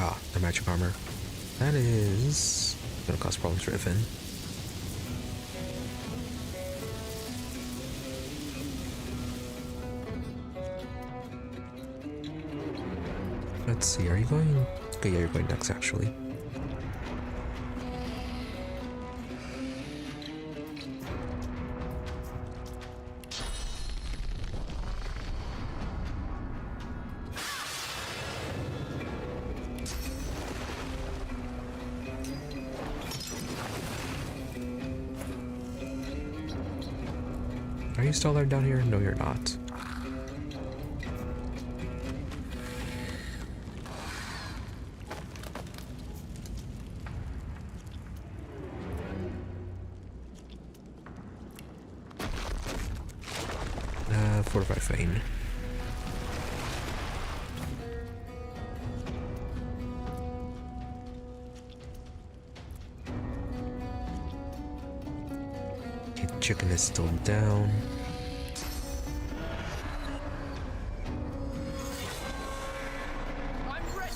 Ah, the magic armor. That is gonna cause problems for Ifin. Let's see, are you going? Okay, yeah, you're going next actually. Are you still there down here? No, you're not. Fortify Fane. Okay, chicken is still down. I'm ready.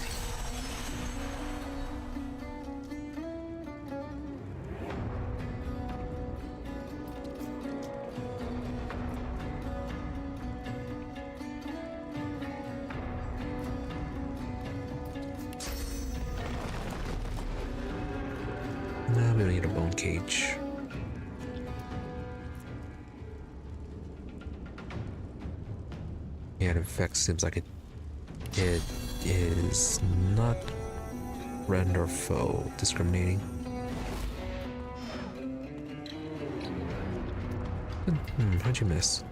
we don't need a bone cage. And in fact, seems like it is not friend or foe discriminating. How'd you miss?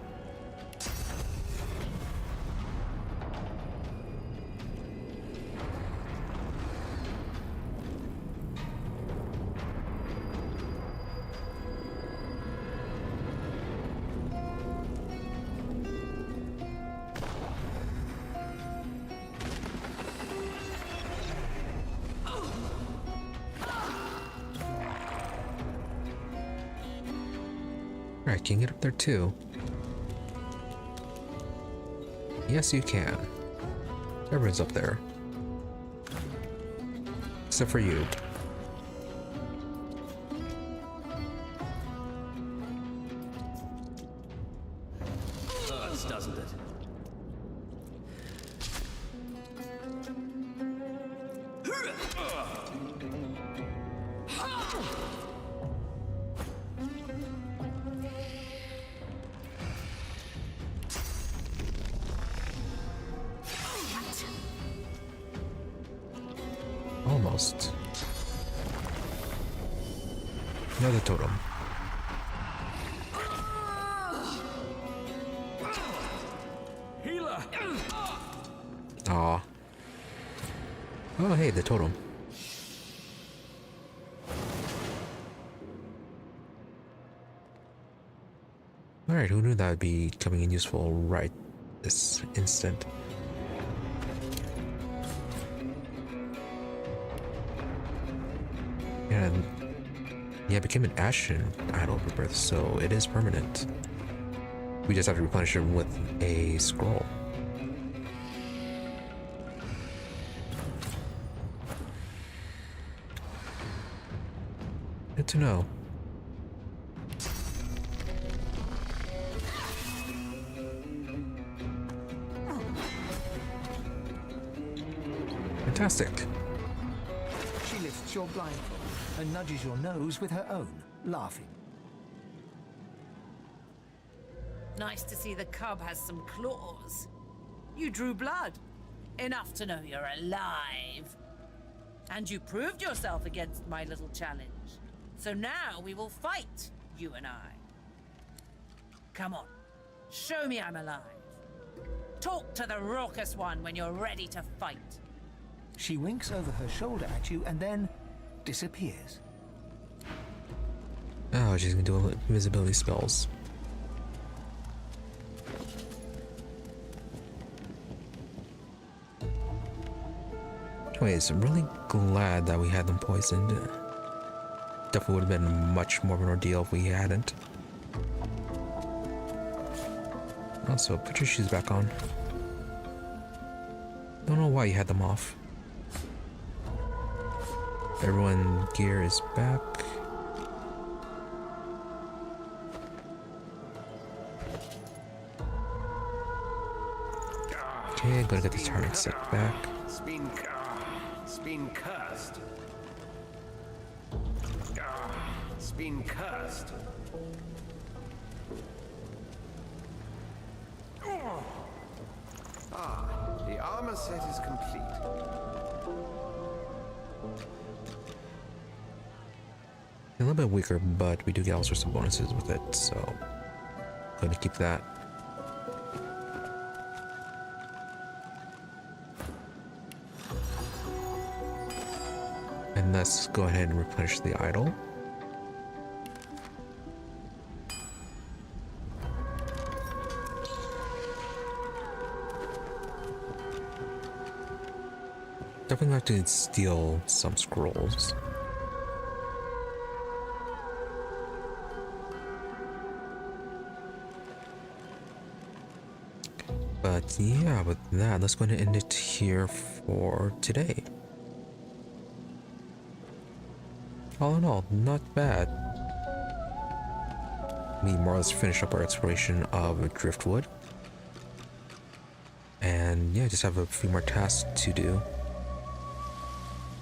Alright, can you get up there too? Yes, you can. Everyone's up there. Except for you. Hurts, doesn't it? Almost. Another totem. Healer! Aw. Oh, hey, the totem. Alright, who knew that would be coming in useful right this instant? And yeah, it became an ashen idol rebirth, so it is permanent. We just have to replenish it with a scroll. Good to know. Fantastic. She lifts your blindfold and nudges your nose with her own, laughing. Nice to see the cub has some claws. You drew blood. Enough to know you're alive. And you proved yourself against my little challenge. So now we will fight, you and I. Come on, show me I'm alive. Talk to the raucous one when you're ready to fight. She winks over her shoulder at you and then disappears. Oh, she's gonna do invisibility spells. Anyways, I'm really glad that we had them poisoned. Definitely would have been much more of an ordeal if we hadn't. Also, put your shoes back on. Don't know why you had them off. Everyone gear is back. Okay, gotta get the target set back. It's been cursed. It's been cursed. The armor set is complete. A little bit weaker, but we do get all sorts of bonuses with it, so going to keep that. And let's go ahead and replenish the idol. Definitely have to steal some scrolls. But yeah, with that, let's go ahead and end it here for today. All in all, not bad. We more or less finished up our exploration of Driftwood. And yeah, just have a few more tasks to do.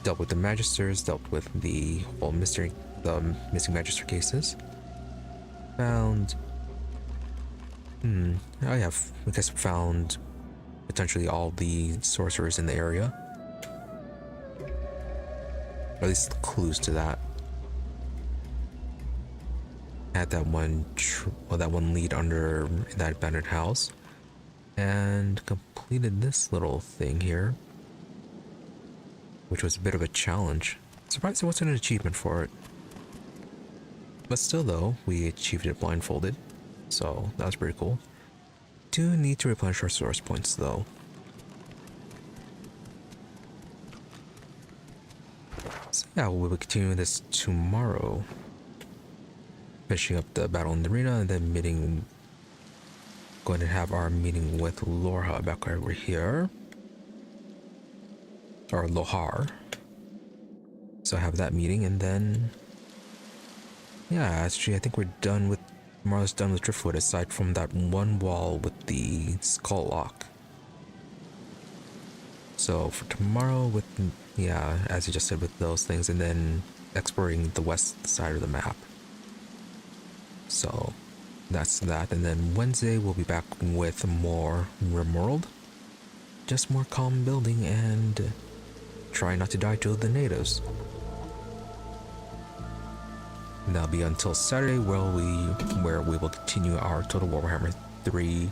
Dealt with the Magisters, dealt with the whole mystery the missing Magister cases. Found... I guess found potentially all the sorcerers in the area. Or at least clues to that. Had that one lead under that abandoned house. And completed this little thing here. Which was a bit of a challenge. Surprised there wasn't an achievement for it. But still though, we achieved it blindfolded. So that was pretty cool. Do need to replenish our source points though. So yeah, we'll be continuing this tomorrow. Finishing up the battle in the arena and then going to have our meeting with Lorha back over here. Or Lohar. So I have that meeting and then... Yeah, actually I think we're done with... Tomorrow's done with Driftwood aside from that one wall with the skull lock. So for tomorrow with... Yeah, as you just said with those things and then exploring the west side of the map. So that's that, and then Wednesday we'll be back with more Rimworld. Just more calm building and try not to die to the natives. And that'll be until Saturday where we will continue our Total Warhammer 3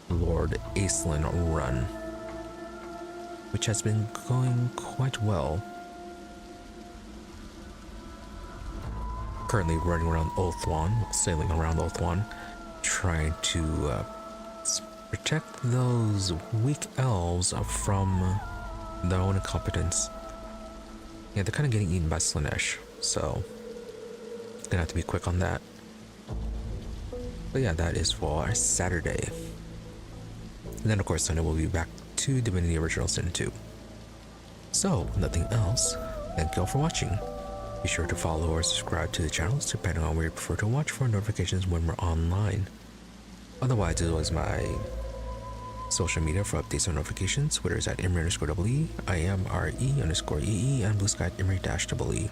Lord Acelin run, which has been going quite well. Currently running around Ulthuan, sailing around Ulthuan, trying to protect those weak elves from their own incompetence. Yeah, they're kind of getting eaten by Slaanesh, so gonna have to be quick on that. But yeah, that is for Saturday. And then of course Sunday we'll be back to Divinity Original Sin 2. So, nothing else. Thank you all for watching. Be sure to follow or subscribe to the channels depending on where you prefer to watch for notifications when we're online. Otherwise, as always, my social media for updates and notifications. Twitter is at Imri_EE, IMRE_EE, and Blue Sky at Imri-EE.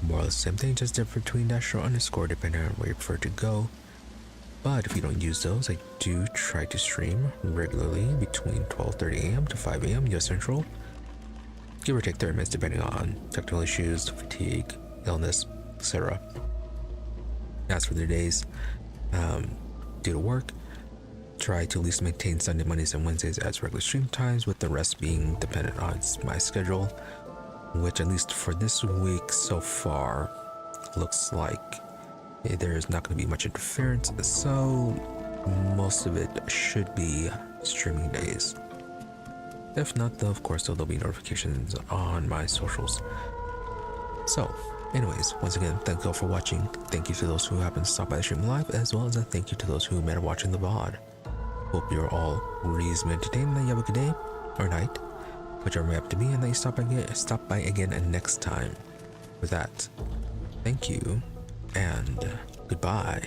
More or less the same thing, just different between dash or underscore depending on where you prefer to go. But if you don't use those, I do try to stream regularly between 12:30 AM to 5 AM US Central. Give or take 30 minutes depending on technical issues, fatigue, illness, etc. As for the days, due to work, try to at least maintain Sunday, Mondays, and Wednesdays as regular stream times, with the rest being dependent on my schedule, which at least for this week so far, looks like there is not going to be much interference, so most of it should be streaming days. If not, though, of course, there'll be notifications on my socials. So, anyways, once again, thank you all for watching. Thank you to those who happen to stop by the stream live, as well as a thank you to those who may have watching the VOD. Hope you're all reasonably entertained, that you have a good day or night, whichever may have to be, and that you stop by again next time. With that, thank you, and goodbye.